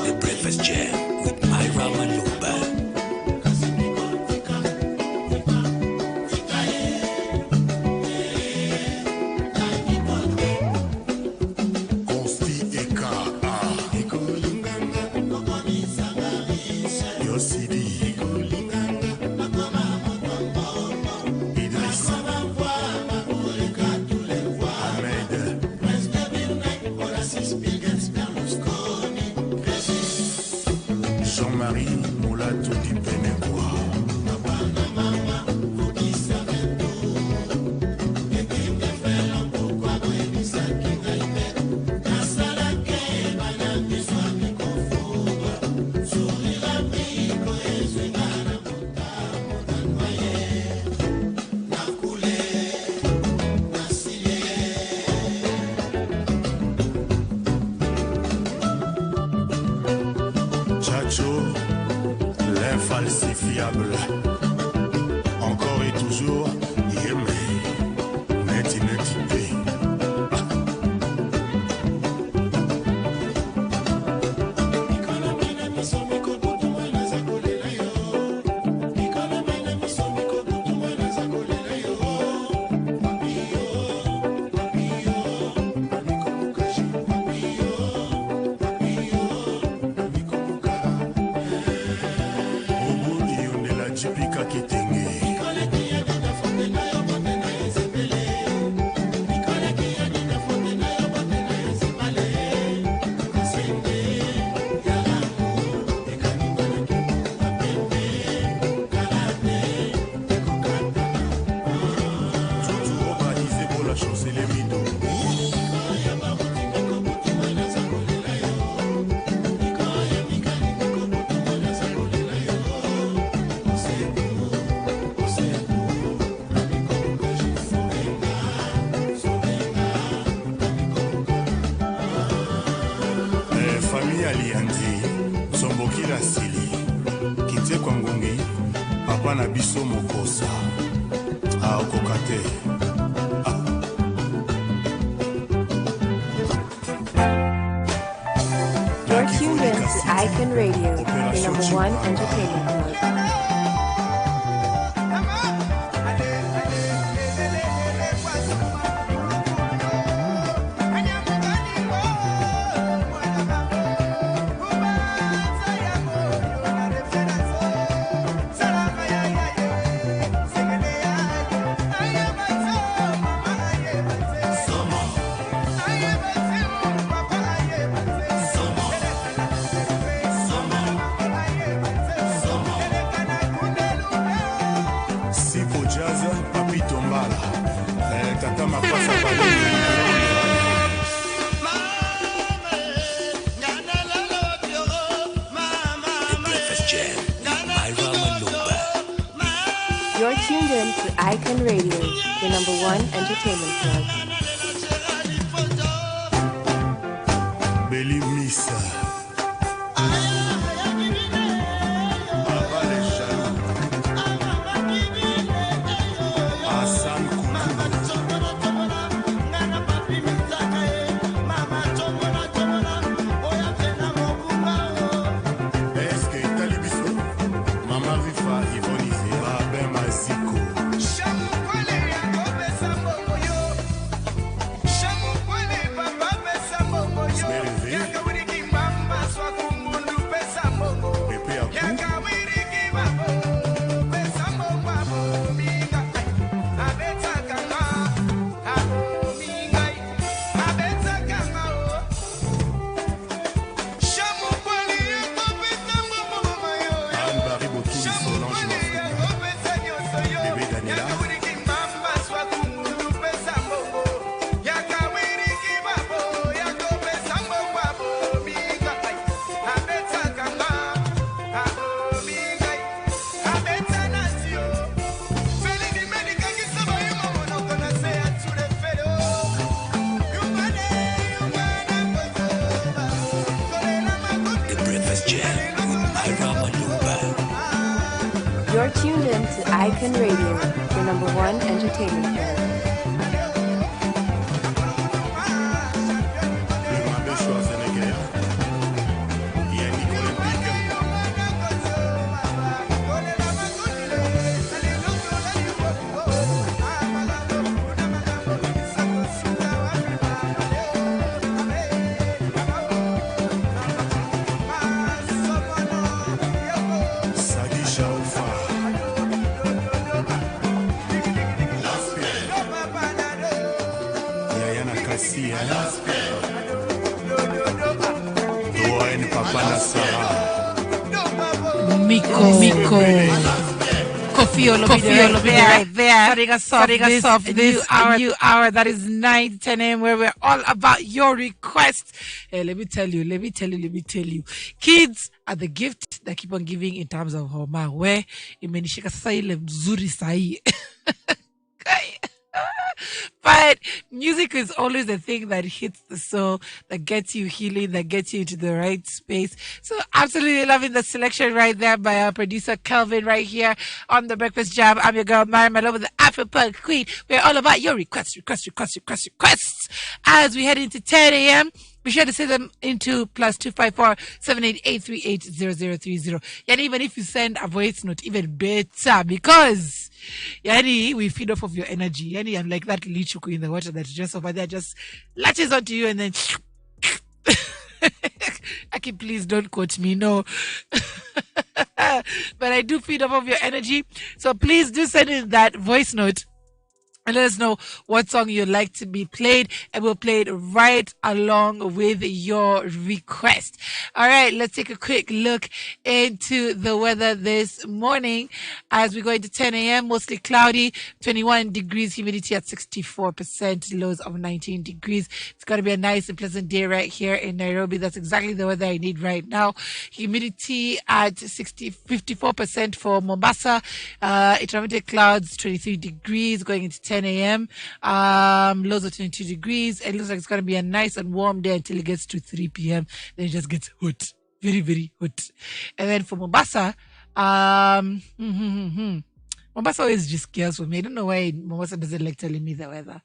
Speaker 2: The Breakfast Jam with Myra Maloba.
Speaker 8: L'infalsifiable. Encore et toujours, net inactivité. asili kite kwa ngongi papa na biso mokosa aokoka te.
Speaker 1: You're tuned in to Icon Radio, the number one entertainment network. You're tuned in to Icon Radio, the number one entertainment club.
Speaker 8: Believe me, sir.
Speaker 1: You're tuned in to Icon Radio, the number one entertainment club.
Speaker 12: Miko. Kofi right there. Starting us off this new hour that is 9 10 a.m. where we're all about your requests. Hey, let me tell you. Kids are the gift that keep on giving in terms of homa. Where imenishika sasa ile mzuri sahi. But music is always the thing that hits the soul, that gets you healing, that gets you into the right space. So absolutely loving the selection right there by our producer Kelvin right here on the Breakfast Jam. I'm your girl Myra, Maloba, the Afro Punk Queen. We're all about your requests. As we head into 10 a.m., be sure to send them into +254 788 0030. And even if you send a voice note, even better, because we feed off of your energy. Unlike that lichuku in the water that's just over there, just latches onto you and then Aki, please don't quote me, no. But I do feed off of your energy. So please do send in that voice note and let us know what song you'd like to be played, and we'll play it right along with your request. All right, let's take a quick look into the weather this morning. As we go into 10 a.m., mostly cloudy, 21 degrees, humidity at 64%, lows of 19 degrees. It's going to be a nice and pleasant day right here in Nairobi. That's exactly the weather I need right now. Humidity at 54% for Mombasa. Intermittent clouds, 23 degrees, going into 10 a.m. Lows of 22 degrees. It looks like it's going to be a nice and warm day until it gets to 3 p.m. Then it just gets hot. Very, very hot. And then for Mombasa, Mombasa always just cares for me. I don't know why Mombasa doesn't like telling me the weather.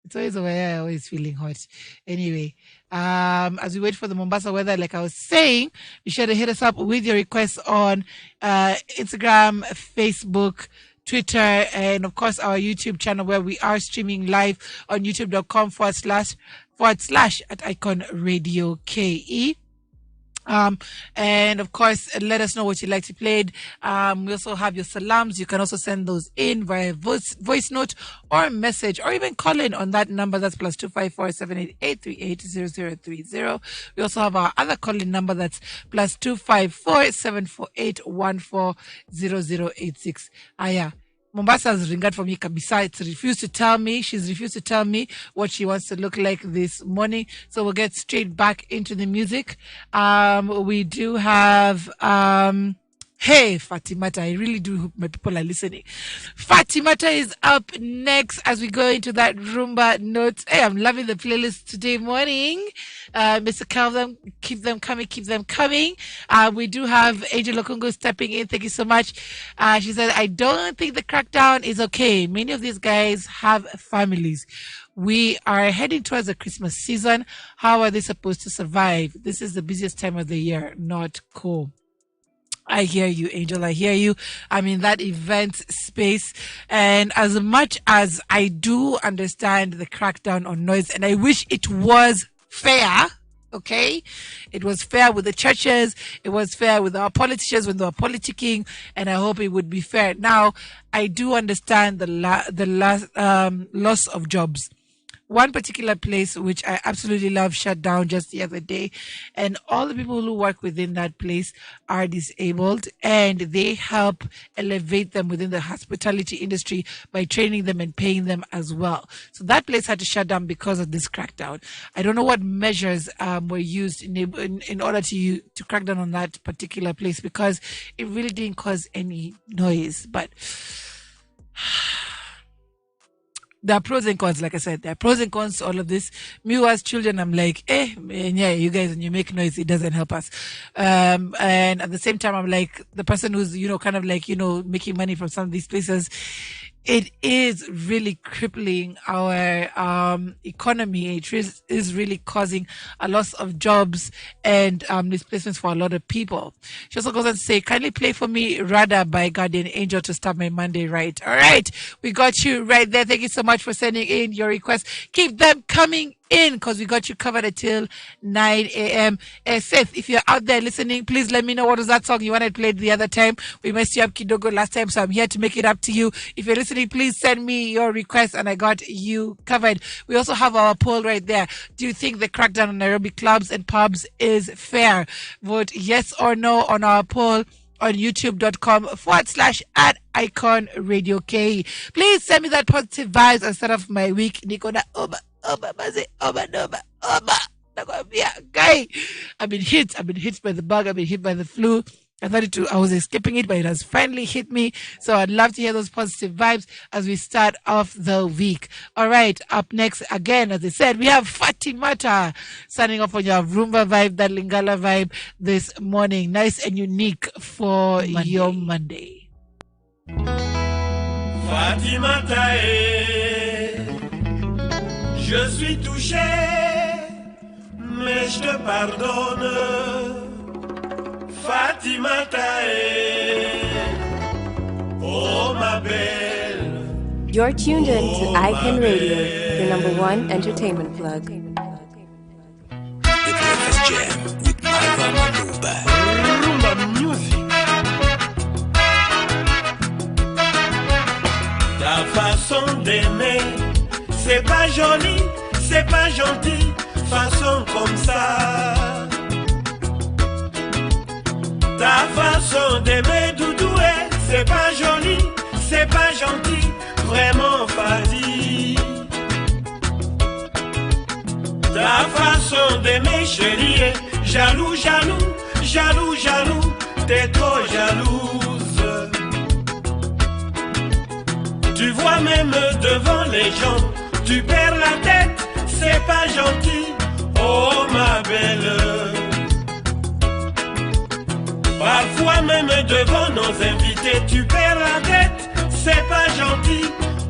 Speaker 12: It's always over here, always feeling hot. Anyway, as we wait for the Mombasa weather, like I was saying, be sure to hit us up with your requests on Instagram, Facebook, Twitter, and of course our YouTube channel where we are streaming live on youtube.com/@IconRadioKE. And of course, let us know what you'd like to play. We also have your salams. You can also send those in via voice note or message, or even call in on that number. That's +254 788 380030. We also have our other call-in number. That's +254 748 140086. Yeah. Mombasa has ringat for me kabisa. She's refused to tell me what she wants to look like this morning. So we'll get straight back into the music. We do have hey, Fatimata. I really do hope my people are listening. Fatimata is up next as we go into that rumba note. Hey, I'm loving the playlist today morning. Mr. Kelvin, keep them coming. We do have Angel Okungo stepping in. Thank you so much. She said, I don't think the crackdown is okay. Many of these guys have families. We are heading towards the Christmas season. How are they supposed to survive? This is the busiest time of the year. Not cool. I hear you, Angel. I hear you. I'm in that event space. And as much as I do understand the crackdown on noise, and I wish it was fair, okay? It was fair with the churches. It was fair with our politicians when they were politicking. And I hope it would be fair. Now, I do understand the loss of jobs. One particular place which I absolutely love shut down just the other day, and all the people who work within that place are disabled, and they help elevate them within the hospitality industry by training them and paying them as well. So that place had to shut down because of this crackdown. I don't know what measures were used in order to crack down on that particular place, because it really didn't cause any noise, but there are pros and cons. Like I said, there are pros and cons to all of this. Me as children, I'm like, yeah, you guys, when you make noise, it doesn't help us. And at the same time, I'm like, the person who's, kind of like, making money from some of these places, it is really crippling our economy. It is really causing a loss of jobs and displacements for a lot of people. She also goes on to say, kindly play for me Radha by Guardian Angel to start my Monday right. All right, we got you right there. Thank you so much for sending in your requests. Keep them coming in, because we got you covered until 9 a.m. Seth, if you're out there listening, please let me know what was that song you wanted played the other time. We messed you up kidogo last time, so I'm here to make it up to you. If you're listening, please send me your request and I got you covered. We also have our poll right there. Do you think the crackdown on Nairobi clubs and pubs is fair? Vote yes or no on our poll on youtube.com/@IconRadioKE. Please send me that positive vibes and start off my week. Nikona Oba. Guy, I've been hit by the bug. I've been hit by the flu. I was escaping it, but it has finally hit me. So I'd love to hear those positive vibes as we start off the week. All right, up next, again, as I said, we have Fatimata signing off on your Rumba vibe, that Lingala vibe this morning. Nice and unique for your Monday.
Speaker 19: Fatimata, je suis touché, mais je te pardonne. Fatimata, oh ma belle.
Speaker 1: You're tuned in to Icon Radio, your #1 entertainment plug.
Speaker 2: The Breakfastjam with Myra Maloba.
Speaker 19: Rumba music. Ta façon d'aimer, c'est pas joli, c'est pas gentil, façon comme ça. Ta façon d'aimer doudoué, c'est pas joli, c'est pas gentil, vraiment fadi. Ta façon d'aimer chérie, jaloux, jaloux, jaloux, jaloux, t'es trop jalouse. Tu vois même devant les gens, tu perds la tête, c'est pas gentil, oh ma belle. Parfois même devant nos invités, tu perds la tête, c'est pas gentil,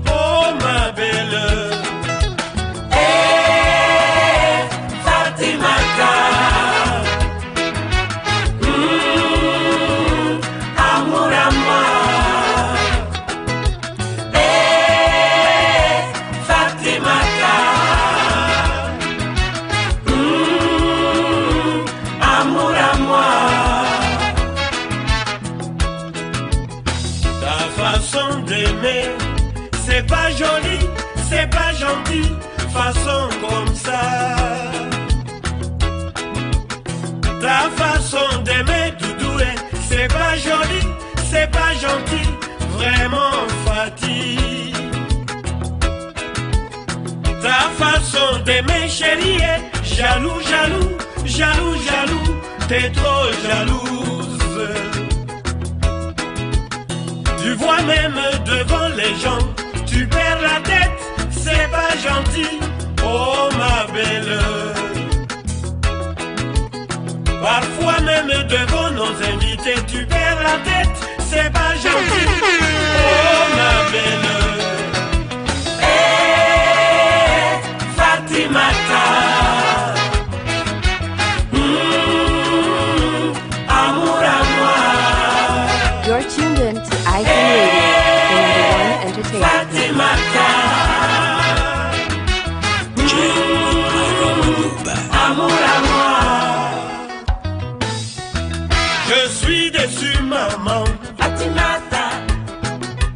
Speaker 19: oh ma belle.
Speaker 3: Hey, Fatimata, amour à moi. Hey, Fatimata, amour à moi.
Speaker 19: Façon d'aimer, c'est pas joli, c'est pas gentil, façon comme ça. Ta façon d'aimer, Doudoué, c'est pas joli, c'est pas gentil, vraiment Fatih. Ta façon d'aimer, chérie, est jaloux, jaloux, jaloux, jaloux, t'es trop jalouse. Tu vois même devant les gens, tu perds la tête, c'est pas gentil, oh ma belle. Parfois même devant nos invités, tu perds la tête, c'est pas gentil, oh ma belle.
Speaker 3: Hey, Fatimata, amour à moi.
Speaker 1: You're tuned in to Icon Radio, the #1 entertainment.
Speaker 19: Amour à moi. Je suis déçu, maman.
Speaker 3: Fatimata.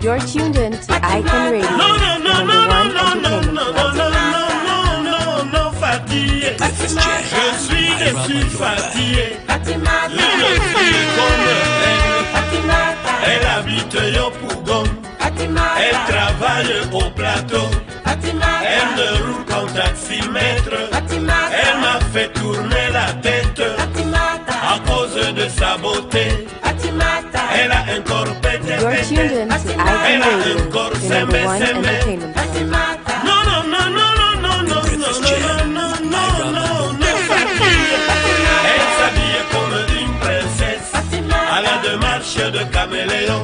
Speaker 1: You're tuned in to Icon Radio,
Speaker 19: Non, non,
Speaker 1: the
Speaker 19: non, non,
Speaker 1: #1
Speaker 19: non, non, non,
Speaker 1: entertainment.
Speaker 19: non, non, non, non, non, fatigué. Je suis déçu, fatigué. Une fille comme elle, elle habite Yopougon. Elle travaille au plateau. Elle ne roule qu'en taximètre. Elle m'a fait tourner la tête à cause de sa beauté. Elle a un corps pété,
Speaker 1: You're tuned in to Icon
Speaker 19: elle a un
Speaker 1: Radio,
Speaker 19: corps
Speaker 1: the
Speaker 19: semé,
Speaker 1: #1
Speaker 19: semé.
Speaker 1: entertainment.
Speaker 19: Non, non, non, non, non, non, non, non, non, non, non, non, fatiguée. Elle s'habille comme une princesse à la démarche de caméléon.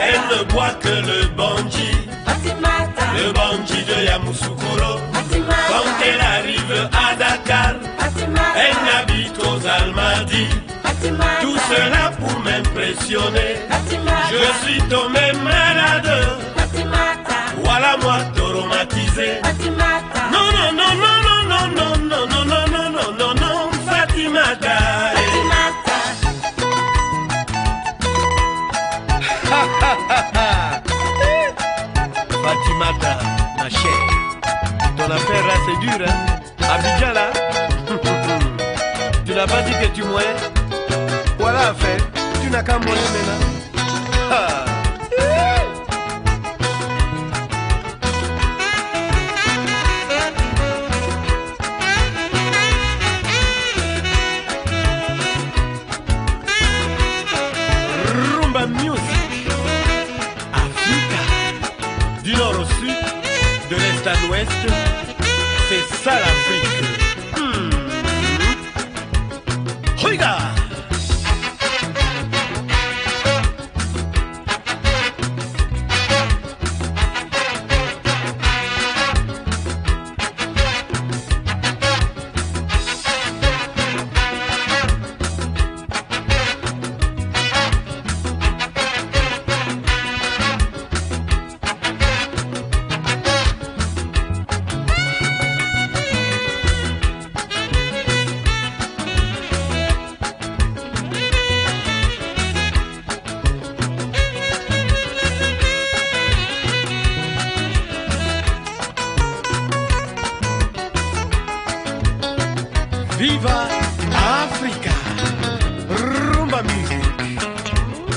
Speaker 19: Elle ne boit que le bandit, le bandit de Yamoussoukro. Quand elle arrive à Dakar, elle n'habite qu'aux Almadies. Tout cela pour m'impressionner. Je suis tombé malade. Voilà moi traumatisé. Non, non, non, non, non, non, non, non, non, non, non, non, non, Fatimata. Fatimata, ma chère. Ton affaire là c'est dur, hein. Abidjan là. Tu n'as pas dit que tu mourais. Voilà affaire. Tu n'as qu'à mourir maintenant. Ah. Rumba music. Africa. Du nord au sud, de l'est à l'ouest, c'est ça l'Afrique. Regarde. Viva Africa! Rumba music!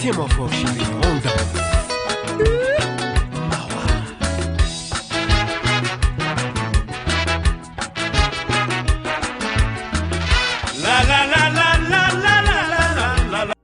Speaker 19: Tiens-moi fort, chérie, on danse. La la la la la la la la la.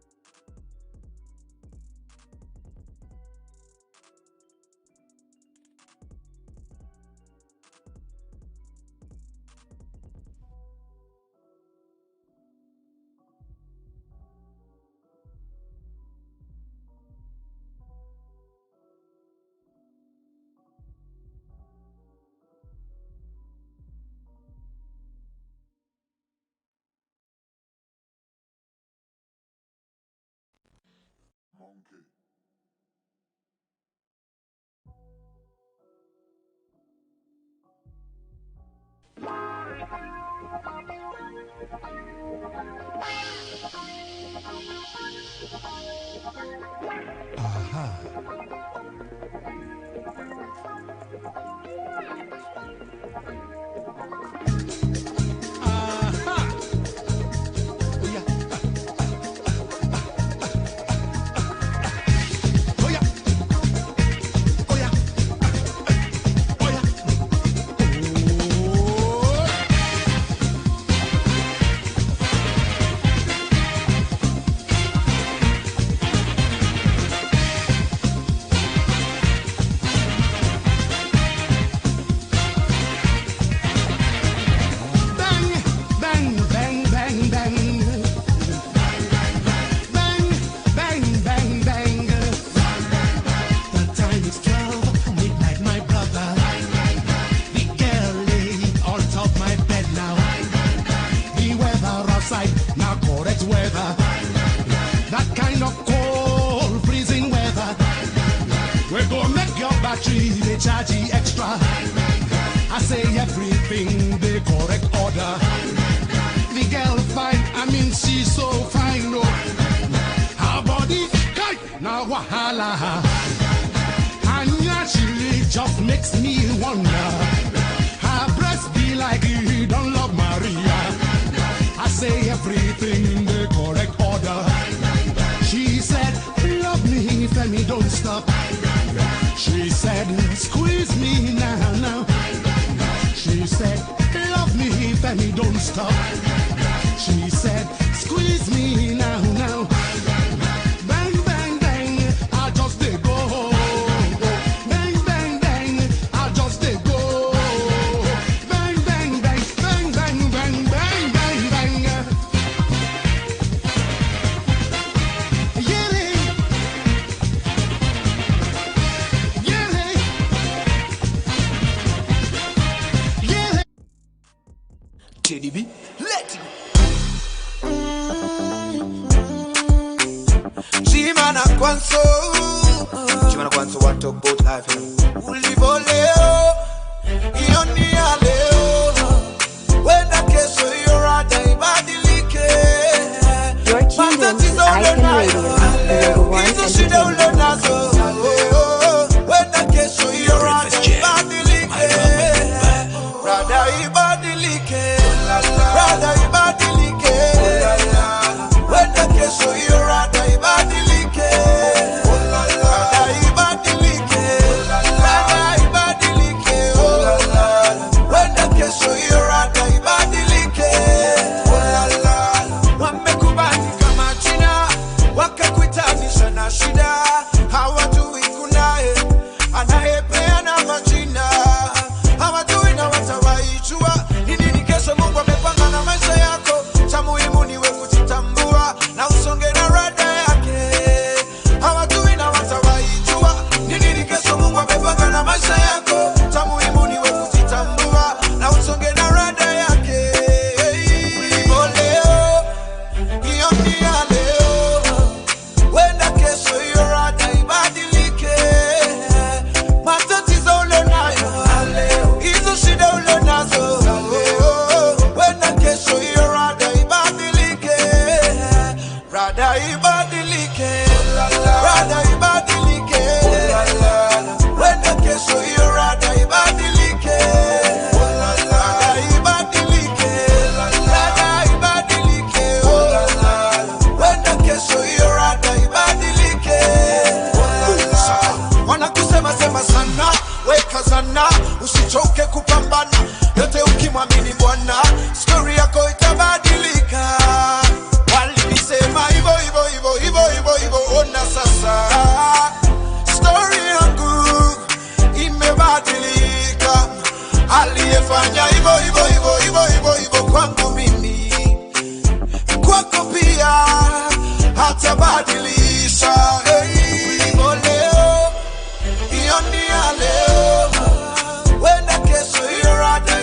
Speaker 20: When the case so you're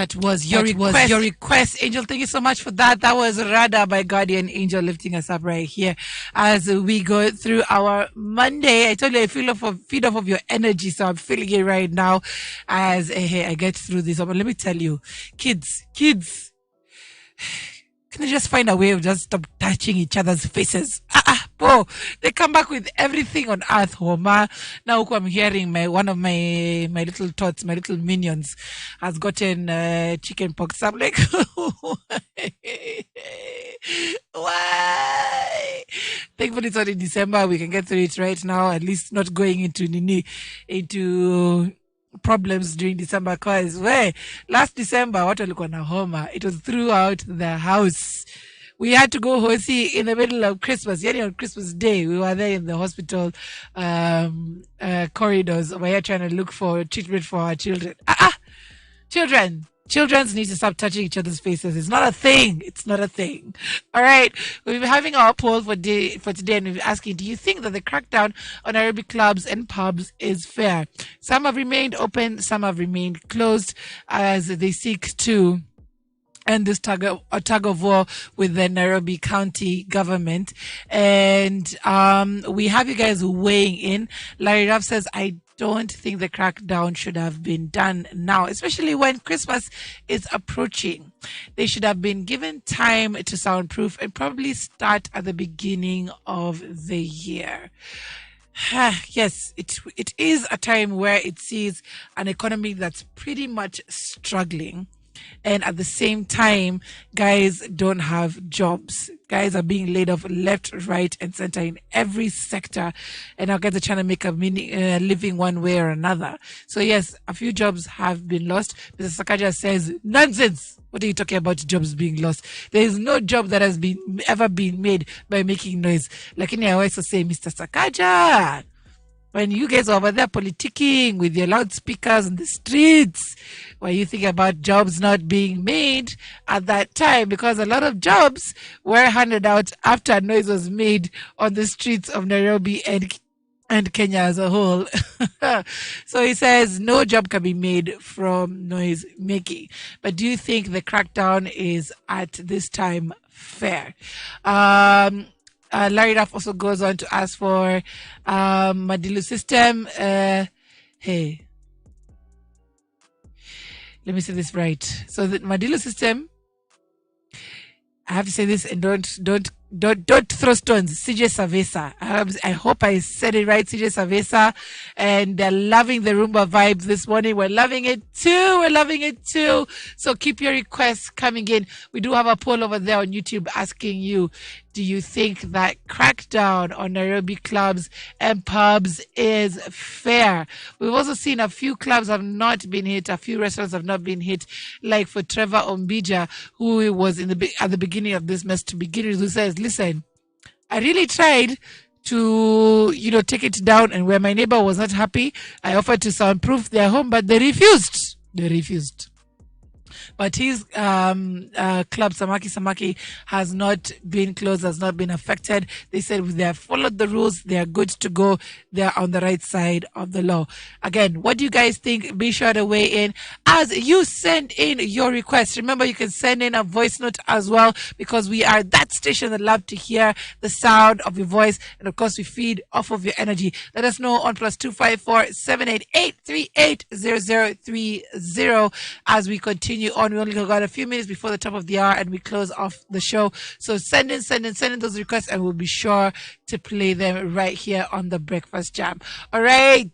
Speaker 12: That was your request, Angel. Thank you so much for that. That was Rada by Guardian Angel lifting us up right here as we go through our Monday. I told you I feed off of your energy, so I'm feeling it right now as I get through this. But let me tell you, kids, can they just find a way of just stop touching each other's faces? Bro, they come back with everything on earth, Homa. Now I'm hearing one of my little tots, my little minions, has gotten chicken pox. I'm like, why? Thankfully it's only December. We can get through it right now. At least not going into problems during December, because last December what walikuwa na homa, it was throughout the house. We had to go hosi in the middle of Christmas. On Christmas Day, we were there in the hospital corridors over here trying to look for treatment for our children. Children need to stop touching each other's faces. It's not a thing. It's not a thing. All right. We'll be having our poll for today, and we'll be asking, do you think that the crackdown on Arabic clubs and pubs is fair? Some have remained open. Some have remained closed as they seek to end this tug of war with the Nairobi County government. And we have you guys weighing in. Larry Ruff says, I don't think the crackdown should have been done now, especially when Christmas is approaching. They should have been given time to soundproof and probably start at the beginning of the year. Yes, it is a time where it sees an economy that's pretty much struggling. And at the same time, guys don't have jobs. Guys are being laid off left, right, and center in every sector. And our guys are trying to make a living one way or another. So yes, a few jobs have been lost. Mr. Sakaja says, nonsense. What are you talking about jobs being lost? There is no job that has ever been made by making noise. Lakini I always say, Mr. Sakaja, when you guys are over there politicking with your loudspeakers in the streets, were you thinking about jobs not being made at that time? Because a lot of jobs were handed out after noise was made on the streets of Nairobi and Kenya as a whole. So he says no job can be made from noise making. But do you think the crackdown is at this time fair? Larry Duff also goes on to ask for Madilu system. Hey, let me say this right. So the Madilu system, I have to say this, and don't throw stones. CJ Savesa. I hope I said it right. CJ Savesa, and they're loving the Roomba vibes this morning. We're loving it too. So keep your requests coming in. We do have a poll over there on YouTube asking you, do you think that crackdown on Nairobi clubs and pubs is fair? We've also seen a few clubs have not been hit, a few restaurants have not been hit, like for Trevor Ombija, who was at the beginning of this mess to begin with, who says, listen, I really tried to, take it down, and where my neighbor was not happy, I offered to soundproof their home, but they refused. But his club, Samaki, has not been closed, has not been affected. They said they have followed the rules, they are good to go, they are on the right side of the law. Again, what do you guys think? Be sure to weigh in as you send in your requests. Remember, you can send in a voice note as well, because we are that station that love to hear the sound of your voice, and of course we feed off of your energy. Let us know on +254 788 380030 as we continue on. We only got a few minutes before the top of the hour and we close off the show. So send in those requests, and we'll be sure to play them right here on the Breakfast Jam. All right,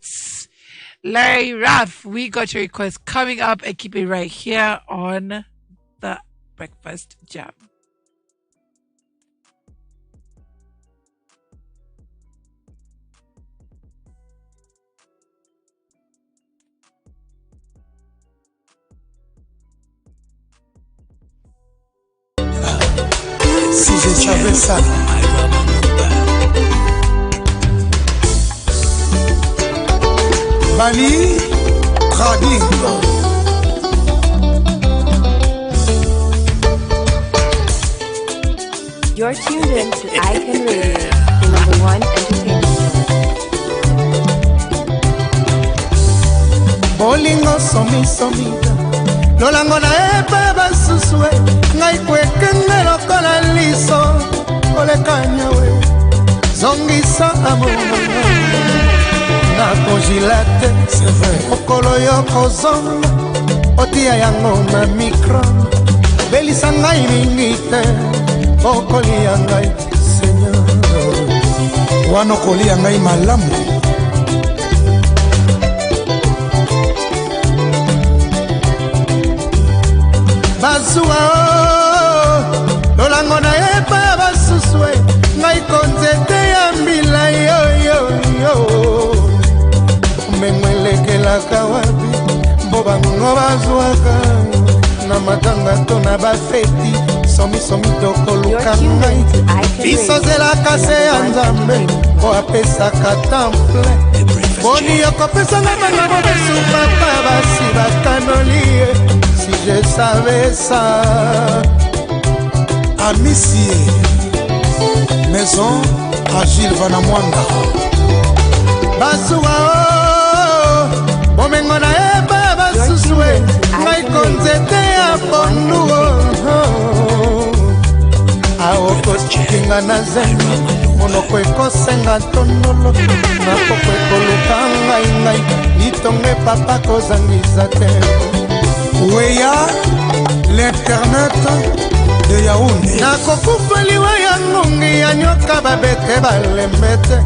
Speaker 12: Larry Ruff, we got your request coming up, and keep it right here on the Breakfast Jam.
Speaker 20: CJ Chavesa, Bali Trading.
Speaker 1: You're tuned in to Icon Radio, the #1 entertainment channel.
Speaker 20: Bolingo somi lolango na eba basusue ngai kwekenge lokola liso olekanya we zongisa amona na congilate c'est vrai okolo yo kozonga otia yango na micro belisa ngai mingi te okolia ngai seigneur wana okolia ngai malamu bazua lolango na eba basusue ngai konzete ya mbila yo mengwelekelaka wapi mbo bango bazwaka na matanga to na bafeti somisomi tokoluka ngai bisozelaka se ya nzambe po apesaka temple boni yokopesanga banga mobesu papa basi bakanoli si je savais ça Amicie Maison Agile Vanamwanga Basua Bomengo na eba basusue ngai konzete ya pondu aoko chikinga na zemi monoko ekosenga tondolo nakoko ekoluka ngai litonge papa kozangisa te weya l'internet de Yaoundé nakokufaliwa ya ngongi ya nyoka babete balembete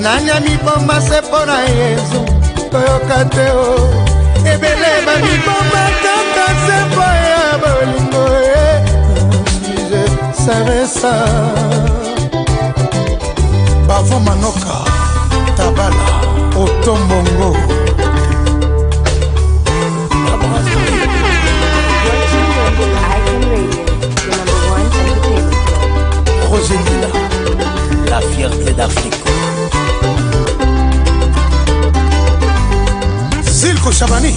Speaker 20: nanyami bomba se pona Yesu toyoka te o ebele bamibomba kaka se po ya bolingo si je savais ça bavo manoka tabala otombongo Rosemilla, la fierté d'Afrique. Silko Chabani,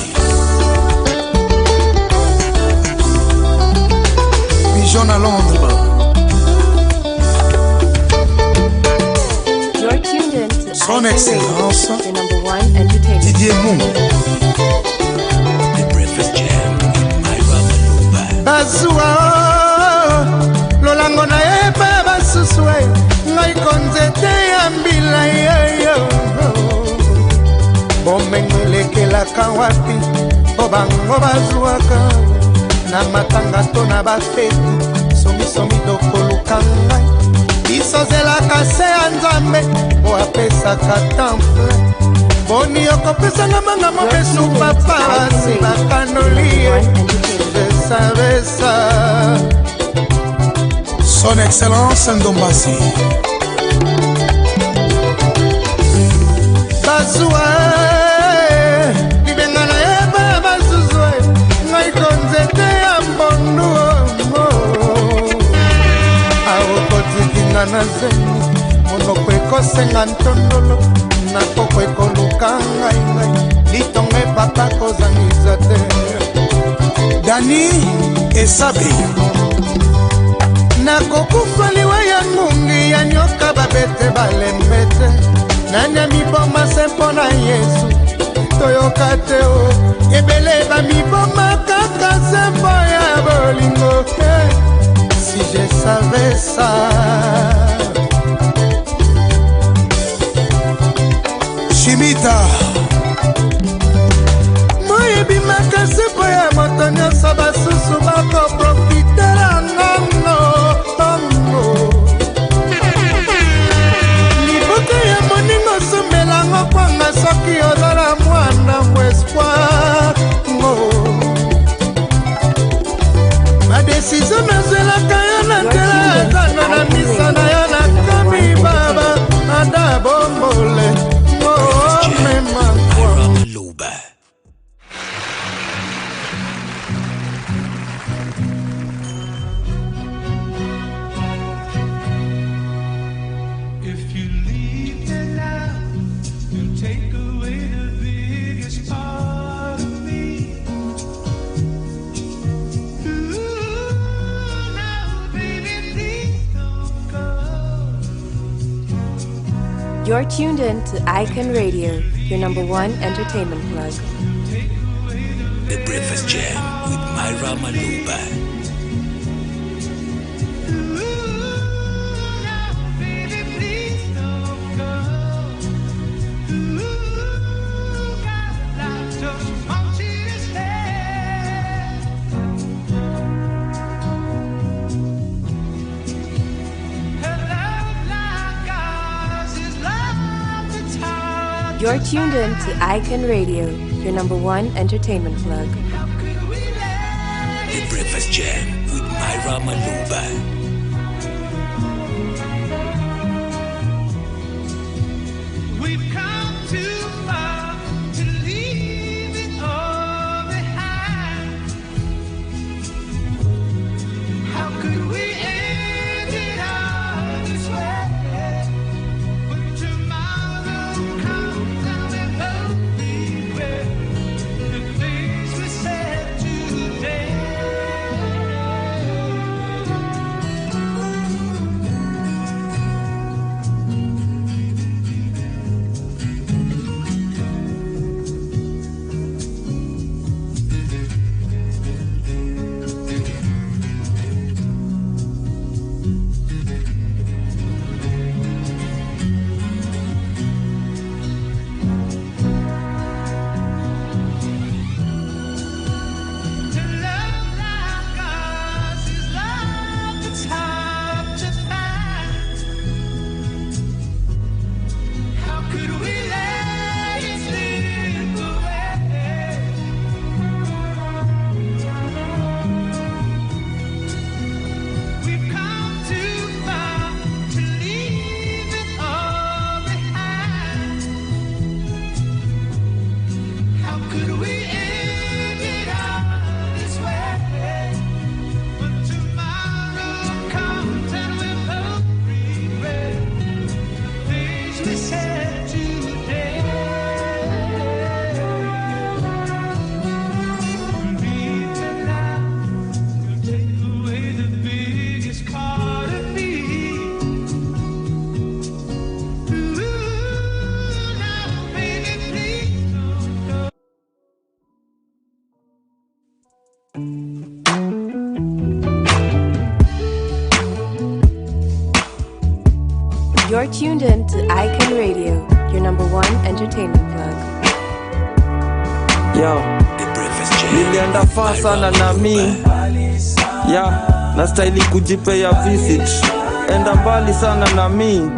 Speaker 20: Pigeon à Londres.
Speaker 1: You're tuned in to
Speaker 20: Son Excellence,
Speaker 1: the number one entertainment.
Speaker 20: Didier Mou.
Speaker 2: The Breakfast Jam, Myra, Maloba.
Speaker 20: Bazua, lolango na eba basusue, ngai konzete ya mbila yo. Bomengelekelaka wapi, obango bazuaka, na matanga to na bafeti, somisomi tokoluka ngai, bisozelaka se ya nzambe, po apesaka temple, boni okopesanga manga mobesu papa basi bakanoli, je savais ça. Son Excellence Ndombasi Bazua Libenga na eba bazuzwe ngai konzete ya mbondu aokotikinga na zemi monoko ekosenga ntondolo nakoko ekoluka ngai litonge papa kozangisa te Dani Esabi nakokufaliwa ya ngungi ya nyoka babete balembete nanya miboma se mpona Yesu toyoka te o ebele bamiboma kaka se mpo ya bolingo si je savais ça Shimita moyebi makasi mpo ya moto nyonso basusu bakoprofitela ngongo liboke ya moningo sombelango kwanga soki ozala mwana mo espoir badesizio nazelaka yo na nzela ya zanga na misa na yo na komi baba ada bombole mema
Speaker 2: Maloba.
Speaker 1: You're tuned in to Icon Radio, your number one entertainment plug.
Speaker 2: The Breakfast Jam with Myra Maloba.
Speaker 1: You're tuned in to Icon Radio, your number one entertainment plug.
Speaker 2: The Breakfast Jam with Myra Maloba.
Speaker 3: We've come too far to leave it all behind. How could we end it all this way? But tomorrow comes and we both regret the things we said today.
Speaker 1: You're tuned in to Icon Radio, your number one entertainment plug.
Speaker 21: Yo, nilienda far sana na mi na staili kujipea visit. Enda mbali sana na mi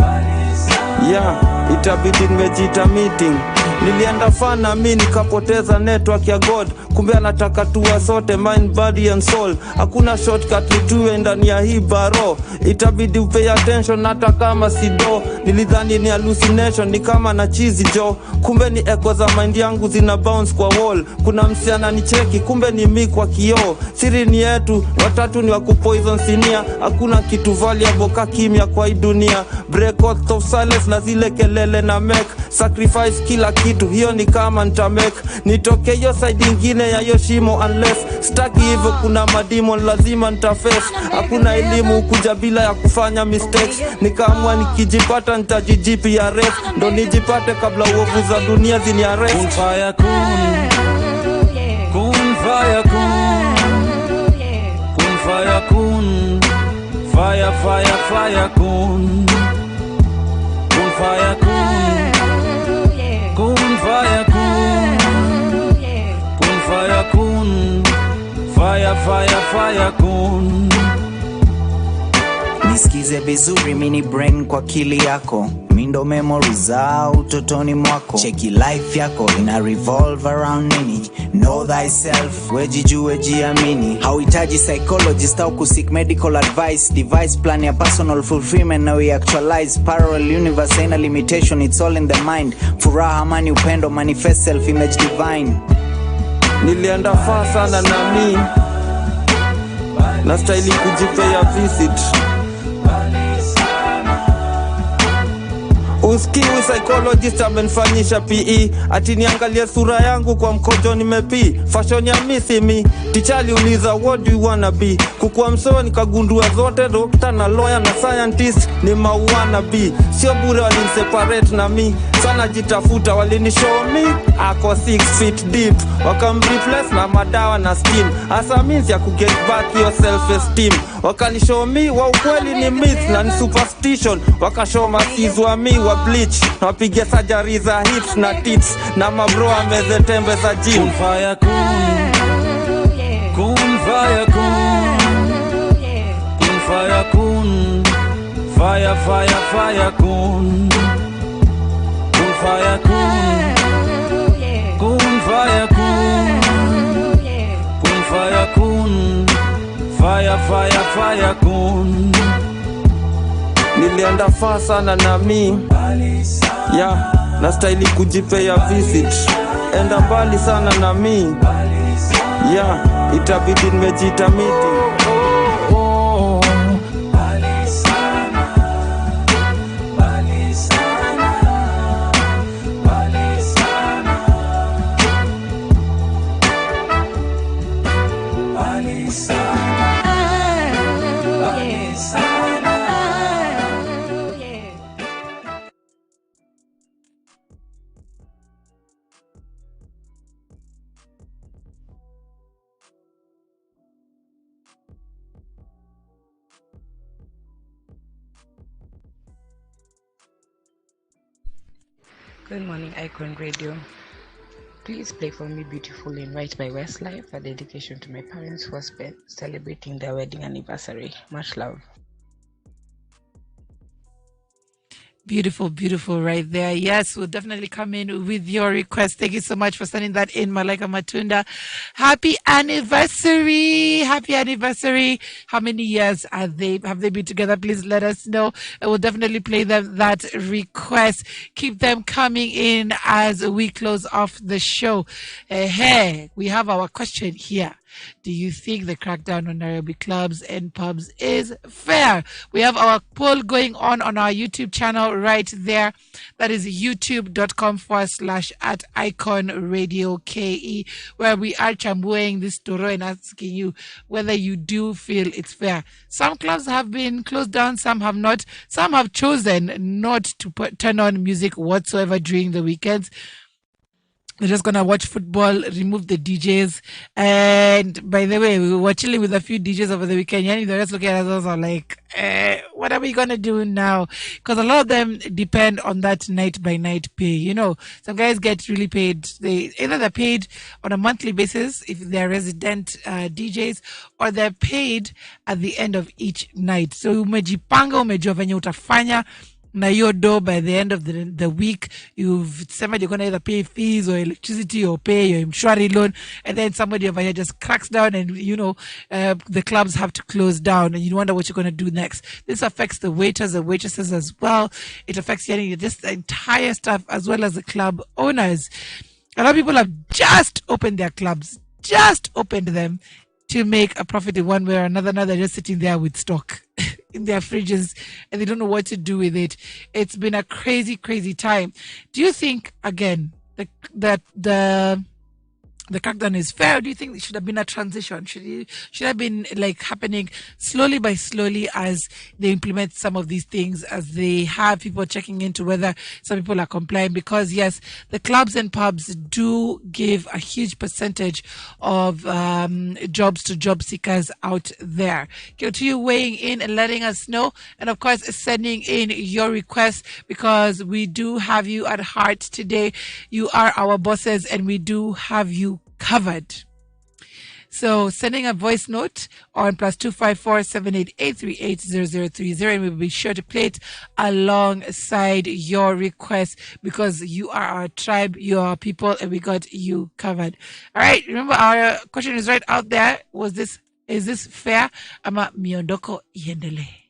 Speaker 21: itabidi nimejita meeting. Nilienda far na mi nikapoteza network ya God. Kumbe anataka tuwa sote mind, body and soul. Hakuna shortcut nituwe ndani ya hii baro. Itabidi upay attention hata kama sido. Nilidhani ni hallucination, ni kama na cheesy jo. Kumbe ni echo za mind yangu zina bounce kwa wall. Kuna msichana ni cheki, kumbe ni mi kwa kioo. Siri ni yetu, watatu ni wakupoison sinia. Hakuna kitu valuable ka kimya kwa hii dunia. Break out of silence na zile kelele na make. Sacrifice kila kitu, hiyo ni kama nitamake. Nitoke hiyo side ingine ya hiyo shimo unless staki hivyo kuna mademon lazima nitaface. Hakuna elimu kuja bila ya kufanya mistakes. Nikaamua nikijipata nitajijipia ndo nijipate kabla uovu za dunia ziniarrest.
Speaker 22: Kun fire kun, kun fire kun, kun fire kun, fire fire fire kun, kun fire kun, kun fire kun, kun fire kun, fire fire fire kun.
Speaker 23: Nisikize vizuri mini brain kwa kili yako. Mindo memory za utotoni mwako. Cheki life yako ina revolve around nini. Know thyself, wejijue jiamini. Hauhitaji psychologist au kusik medical advice. Device plan ya personal fulfillment na we actualize. Parallel universe haina limitation, it's all in the mind. Furaha, amani, upendo, manifest self image divine.
Speaker 21: Nilienda far sana na mi na staili kujipea visit. Usikiwi psychologist amenifanyisha PE. Ati niangalia sura yangu kwa mkojo nimepi. Fashion ya misi mi. Tichali uliza what do you wanna be. Kukua msewa nikagundua zote doctor na lawyer na scientist ni mauana be. Sio bure walinseparate na mi. sana jitafuta walinishow me ako 6 feet deep wakamreplace na madawa na steam asa means ya kuget back your self esteem wakanishow me wa ukweli ni myth na ni superstition wakashow masiz wa me wa bleach na wapige surgery za hips na tits na mabro ameze tembe za gym
Speaker 22: kun fire kun fire kun fire kun fire fire fire kun fire kun fire kun fire kun fire fire fire kun
Speaker 21: nilienda far sana na mi yeah na style kujipea visit enda mbali sana na mi yeah itabidi nimejita meeting
Speaker 12: Good morning, Icon Radio. Please play for me Beautiful and Right by Westlife, a dedication to my parents who are celebrating their wedding anniversary. Much love. Beautiful, beautiful right there. Yes, we'll definitely come in with your request. Thank you so much for sending that in, Malaika Matunda. Happy anniversary. Happy anniversary. How many years have they been together? Please let us know. I will definitely play them that request. Keep them coming in as we close off the show. Hey, we have our question here. Do you think the crackdown on Nairobi clubs and pubs is fair? We have our poll going on our YouTube channel right there. That is youtube.com/@IconRadioKE, where we are chambuing this story and asking you whether you do feel it's fair. Some clubs have been closed down, some have not. Some have chosen not to turn on music whatsoever during the weekends. We're just gonna watch football, remove the DJs, and by the way, we were chilling with a few DJs over the weekend. And the rest looking at us are like, "What are we gonna do now?" Because a lot of them depend on that night by night pay. You know, some guys get really paid. They're paid on a monthly basis if they're resident DJs, or they're paid at the end of each night. So umejipanga, umejua venye utafanya. Na your door by the end of the week, you've somebody you're gonna either pay fees or electricity or pay your Mshwari loan, and then somebody over here just cracks down, and the clubs have to close down, and you wonder what you're gonna do next. This affects the waiters and waitresses as well. It affects just the entire staff as well as the club owners. A lot of people have just opened their clubs, just opened them to make a profit in one way or another. Now they're just sitting there with stock in their fridges and they don't know what to do with it. It's been a crazy, crazy time. Do you think, again, that the crackdown is fair? Or do you think it should have been a transition? Should have been like happening slowly by slowly as they implement some of these things, as they have people checking into whether some people are complying? Because yes, the clubs and pubs do give a huge percentage of jobs to job seekers out there. To you weighing in and letting us know, and of course sending in your requests, because we do have you at heart today. You are our bosses and we do have you covered. So sending a voice note on +254 788 0030, and we'll be sure to play it alongside your request, because you are our tribe, you are our people, and we got you covered. All right, remember our question is right out there. Is this fair? Ama miondoko iendelee.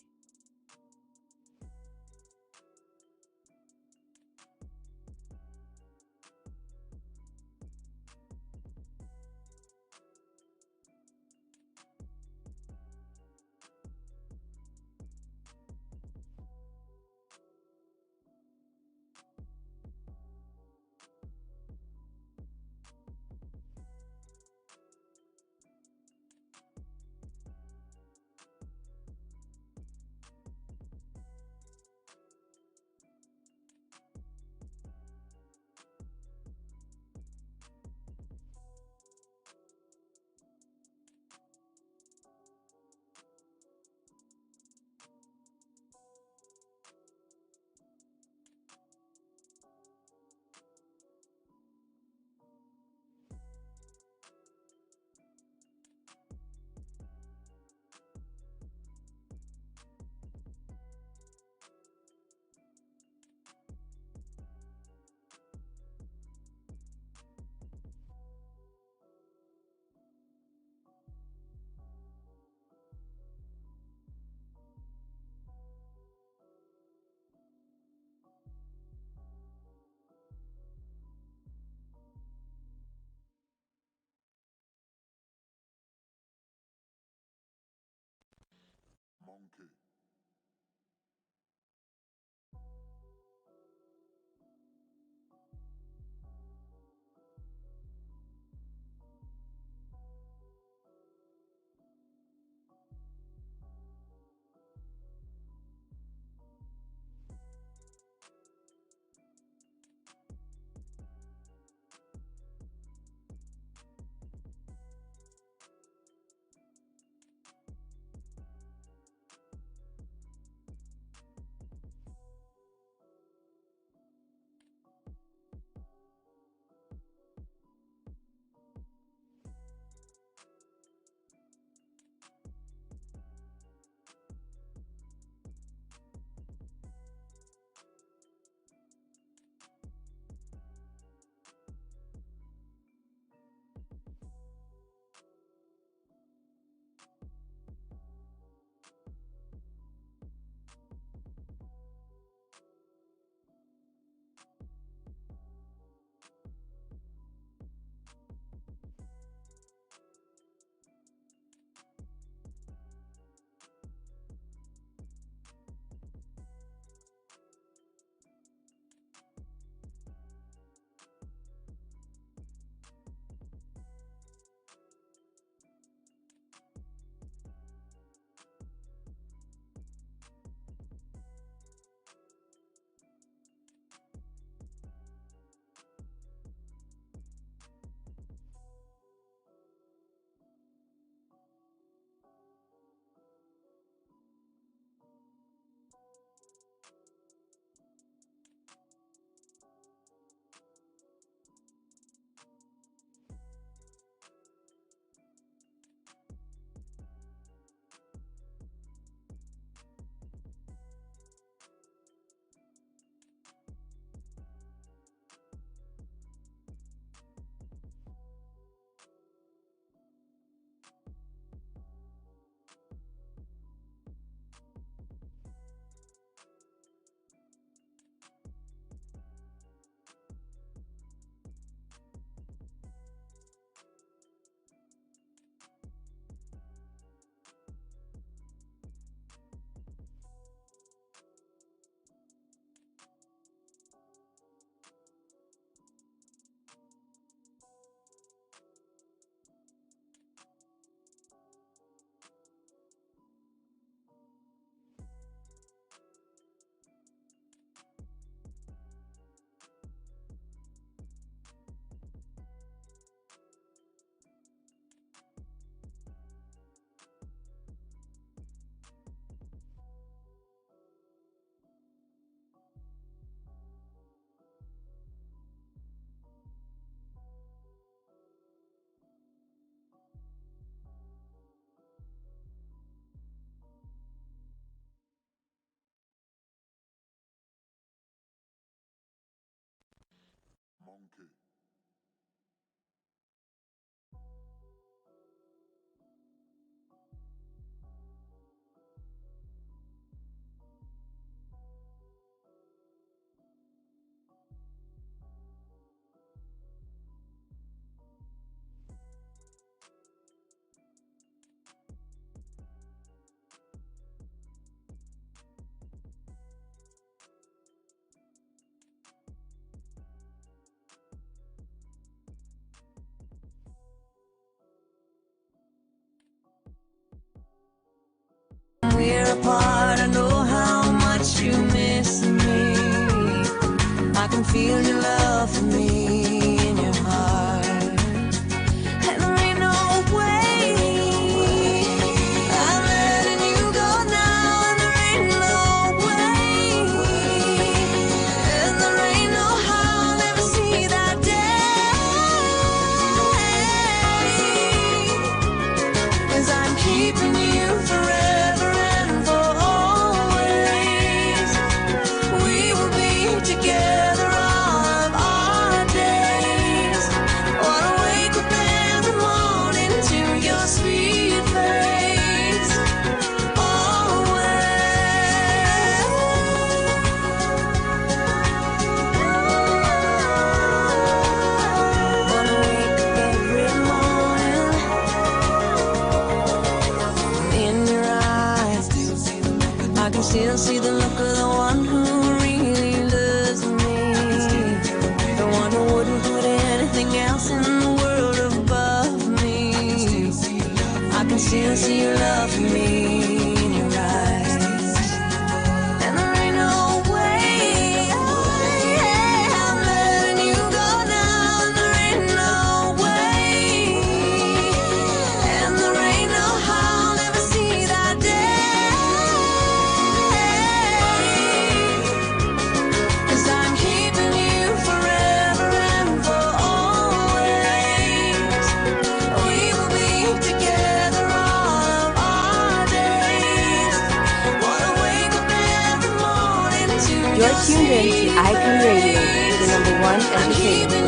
Speaker 1: tuned in to Icon Radio, the number one entertainment.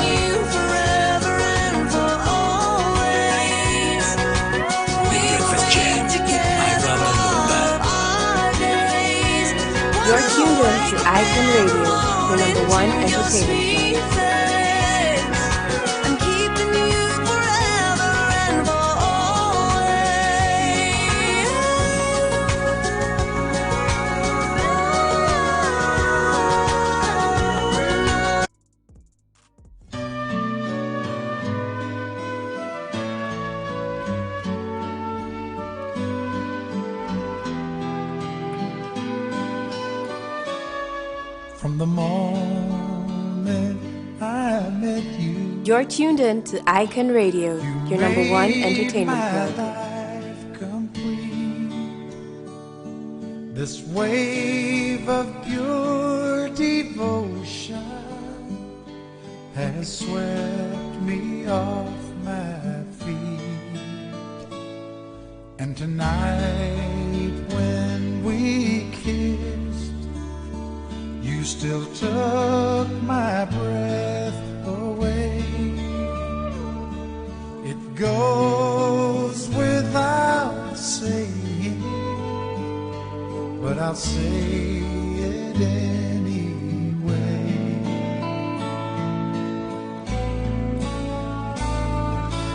Speaker 2: Breakfast Jam with Myra Maloba.
Speaker 1: You're tuned in to Icon Radio, the number one entertainment.
Speaker 20: From the moment I met you,
Speaker 1: You're tuned in to Icon Radio, your number one entertainment plug.
Speaker 20: this wave of pure devotion has swept me off my feet. And tonight when we kissed, you still took my breath away. It goes without saying, but I'll say it anyway.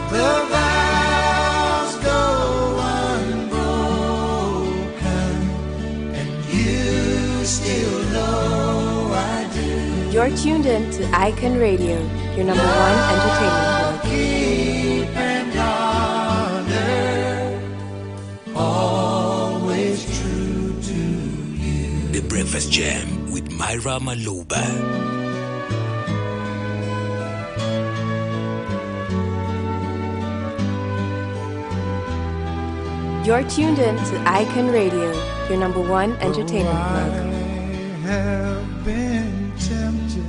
Speaker 20: The vows go unbroken, and you still know I do.
Speaker 1: You're tuned in to Icon Radio, your number one entertainment plug.
Speaker 20: Keep and honor, always true to you.
Speaker 2: The Breakfast Jam with Myra Maloba.
Speaker 1: You're tuned in to Icon Radio, your number one entertainment plug.
Speaker 20: I have been tempted,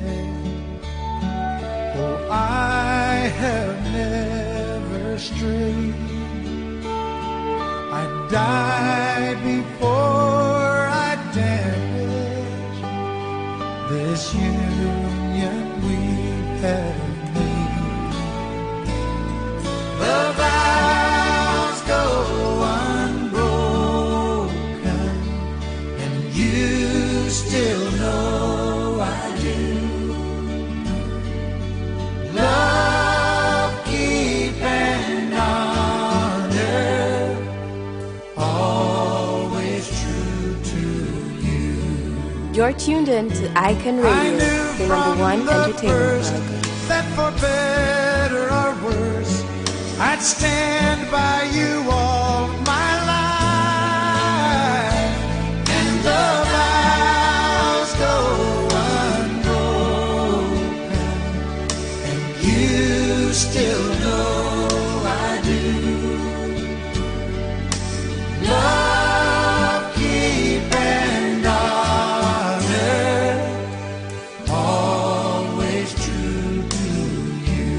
Speaker 20: oh, I have never strayed. I'd die before I damage this union we have made. The vows go unbroken, and you still know I do. Love, keep and honor, always true to you.
Speaker 1: You're tuned in to Icon Radio, your number one entertainment plug.
Speaker 20: That for better or worse, I'd stand by you all my life. And the vows go unbroken, and you still know I do. Love, keep and honor, always true to you.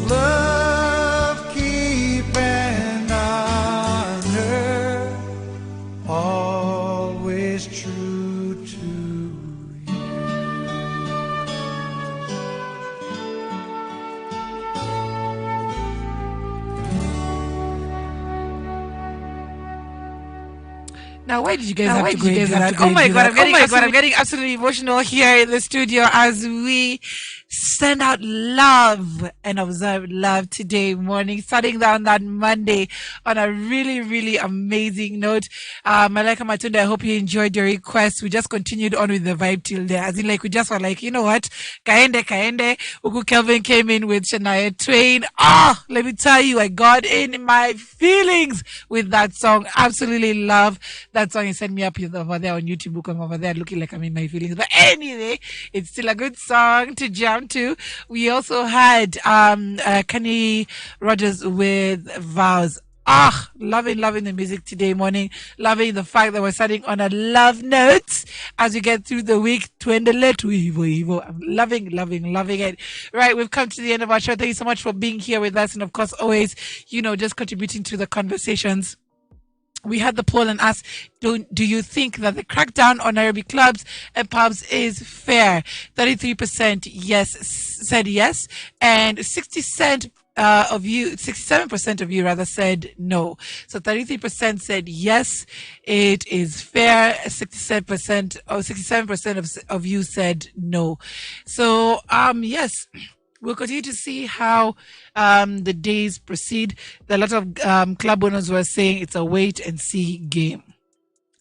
Speaker 20: Love, keep and honor, always true to you.
Speaker 12: Now, why did you guys have to go into that? Oh my God, I'm getting absolutely emotional here in the studio as we send out love and observe love today morning, starting down that Monday on a really, really amazing note. Malika Matunda, I hope you enjoyed your request. We just continued on with the vibe till there. As in, like, we just were like, you know what? Kaende. Uku Kelvin came in with Shania Twain. Let me tell you, I got in my feelings with that song. Absolutely love that song. He sent me up over there on YouTube. I'm over there looking like I'm in my feelings. But anyway, it's still a good song to jam to. We also had Kanye Rogers with Vows. Loving the music today morning. Loving the fact that we're starting on a love note as we get through the week. Twendele to Evo. I'm loving it. Right, we've come to the end of our show. Thank you so much for being here with us, and of course, always, just contributing to the conversations we had the poll and asked, do you think that the crackdown on Nairobi clubs and pubs is fair? 33% said yes, and 67% of you rather said no. So 33% said yes, it is fair. 67% of you said no. So yes. We'll continue to see how the days proceed. A lot of club owners were saying it's a wait and see game.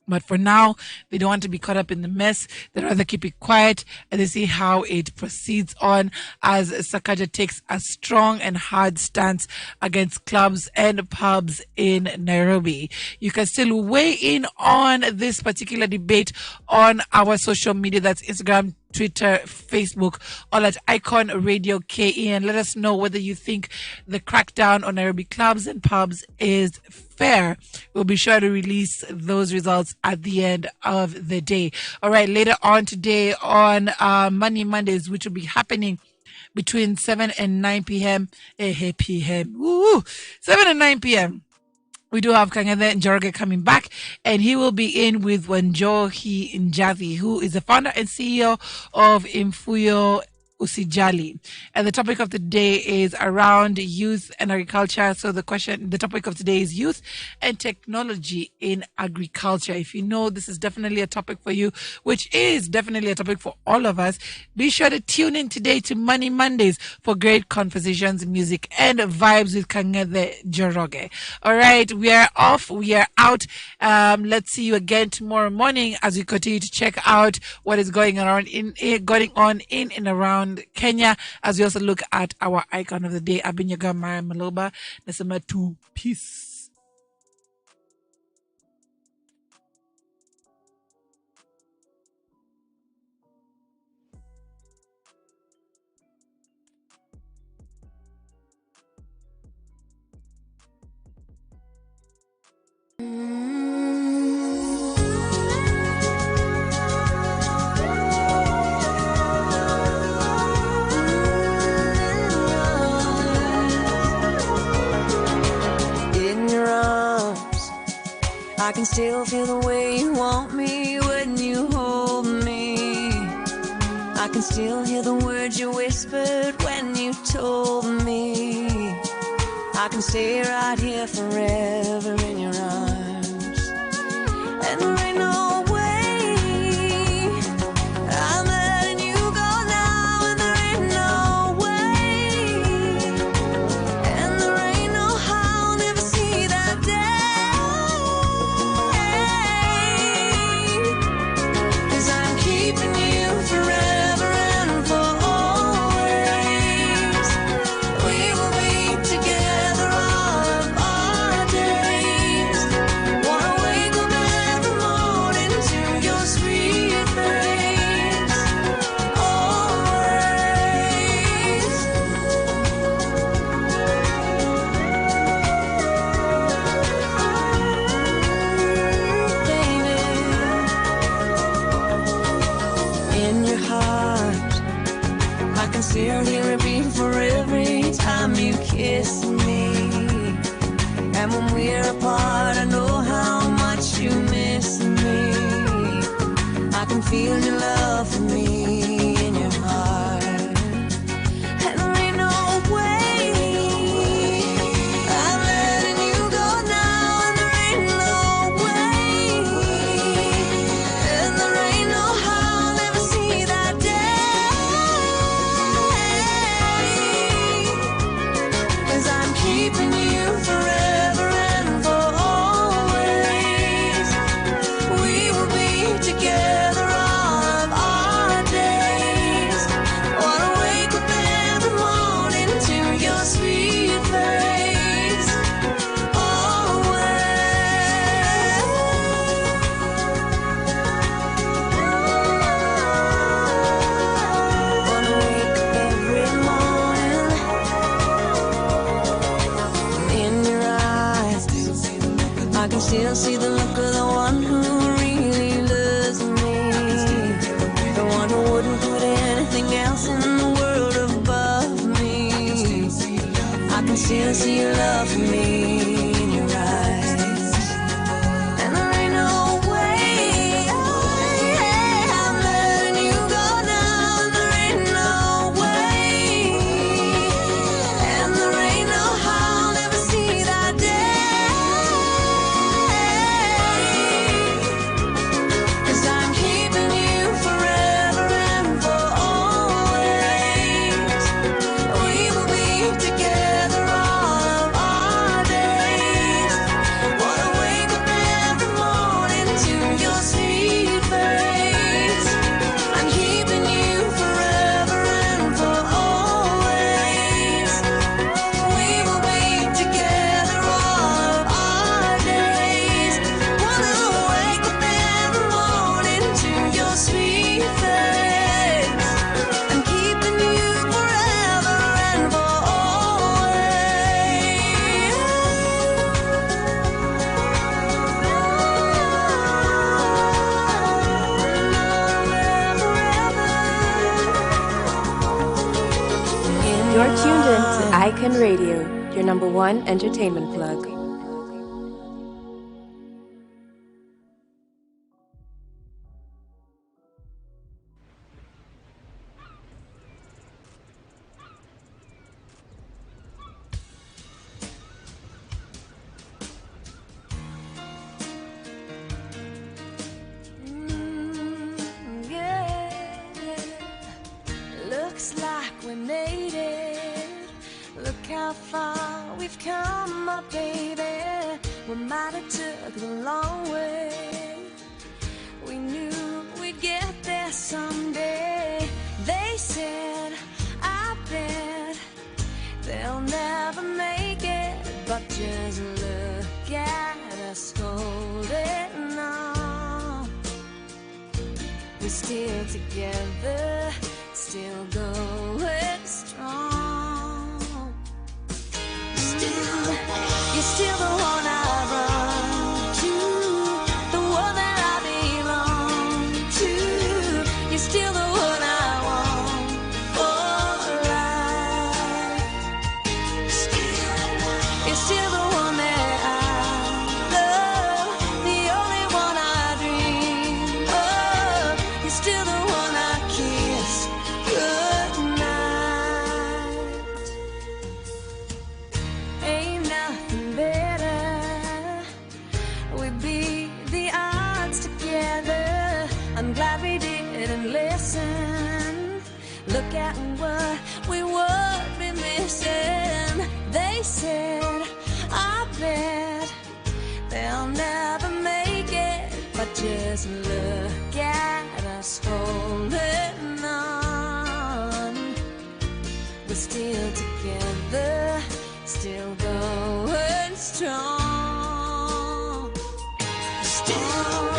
Speaker 12: But for now, they don't want to be caught up in the mess. They'd rather keep it quiet and they see how it proceeds on as Sakaja takes a strong and hard stance against clubs and pubs in Nairobi. You can still weigh in on this particular debate on our social media. That's Instagram, Twitter, Facebook, all at Icon Radio KE, and let us know whether you think the crackdown on Nairobi clubs and pubs is fair. We'll be sure to release those results at the end of the day. All right, later on today on Money Mondays, which will be happening between 7 and 9 p.m. 7 and 9 p.m. We do have Kanye Njoroge coming back, and he will be in with Wanjohi Njathi, who is the founder and CEO of Imfuyo Usijali. And the topic of the day is around youth and agriculture. So the topic of today is youth and technology in agriculture. If you know this is definitely a topic for you, which is definitely a topic for all of us, be sure to tune in today to Money Mondays for great conversations, music, and vibes with Kangede Njoroge. All right, we are off. We are out. Let's see you again tomorrow morning as we continue to check out what is going on in and around Kenya, as we also look at our icon of the day. I've been your girl, Myra Maloba. Nasema tu peace.
Speaker 3: I can still feel the way you want me when you hold me. I can still hear the words you whispered when you told me. I can stay right here forever in your arms. And there ain't no way I'm letting you go now. And there ain't no way. And there ain't no how I'll never see that day. Keeping you forever and for always. We will be together all of our days. Wanna wake up every morning to your sweet face. Always. Baby. In your heart, I can still hear it beat for every time you kiss me. And when we're apart, I know how much you miss me. I can feel your love for me in your heart. And there ain't no way I'm letting you go now. And there ain't no way. And there ain't no how I'll never see that day. 'Cause I'm keeping you forever and for always. We will be together all of our days. Wanna wake up every morning to your sweet face. Always. Wanna wake up every morning. In your eyes, I can still see the look of the one who really loves me. The one who wouldn't put anything else in the world above me. I can still see your love for me in your eyes.
Speaker 1: You're tuned in to Icon Radio, your number one entertainment plug.
Speaker 3: Looks like we made it. Look how far we've come, my baby. We might have took the long way. We knew we'd get there someday. They said, I bet they'll never make it, but just look at us holding on. We're still together, still going strong. Still, you're still the one I run to, the one that I belong to. You're still the one I want for life. Still, you're still the one that I love, the only one I dream of. You're still the one I kiss goodnight. Ain't nothing better. We beat the odds together. I'm glad we didn't listen. Look at what we would be missing. They said, I bet they'll never make it, but just look at us holding on. We're still together, still going strong. Still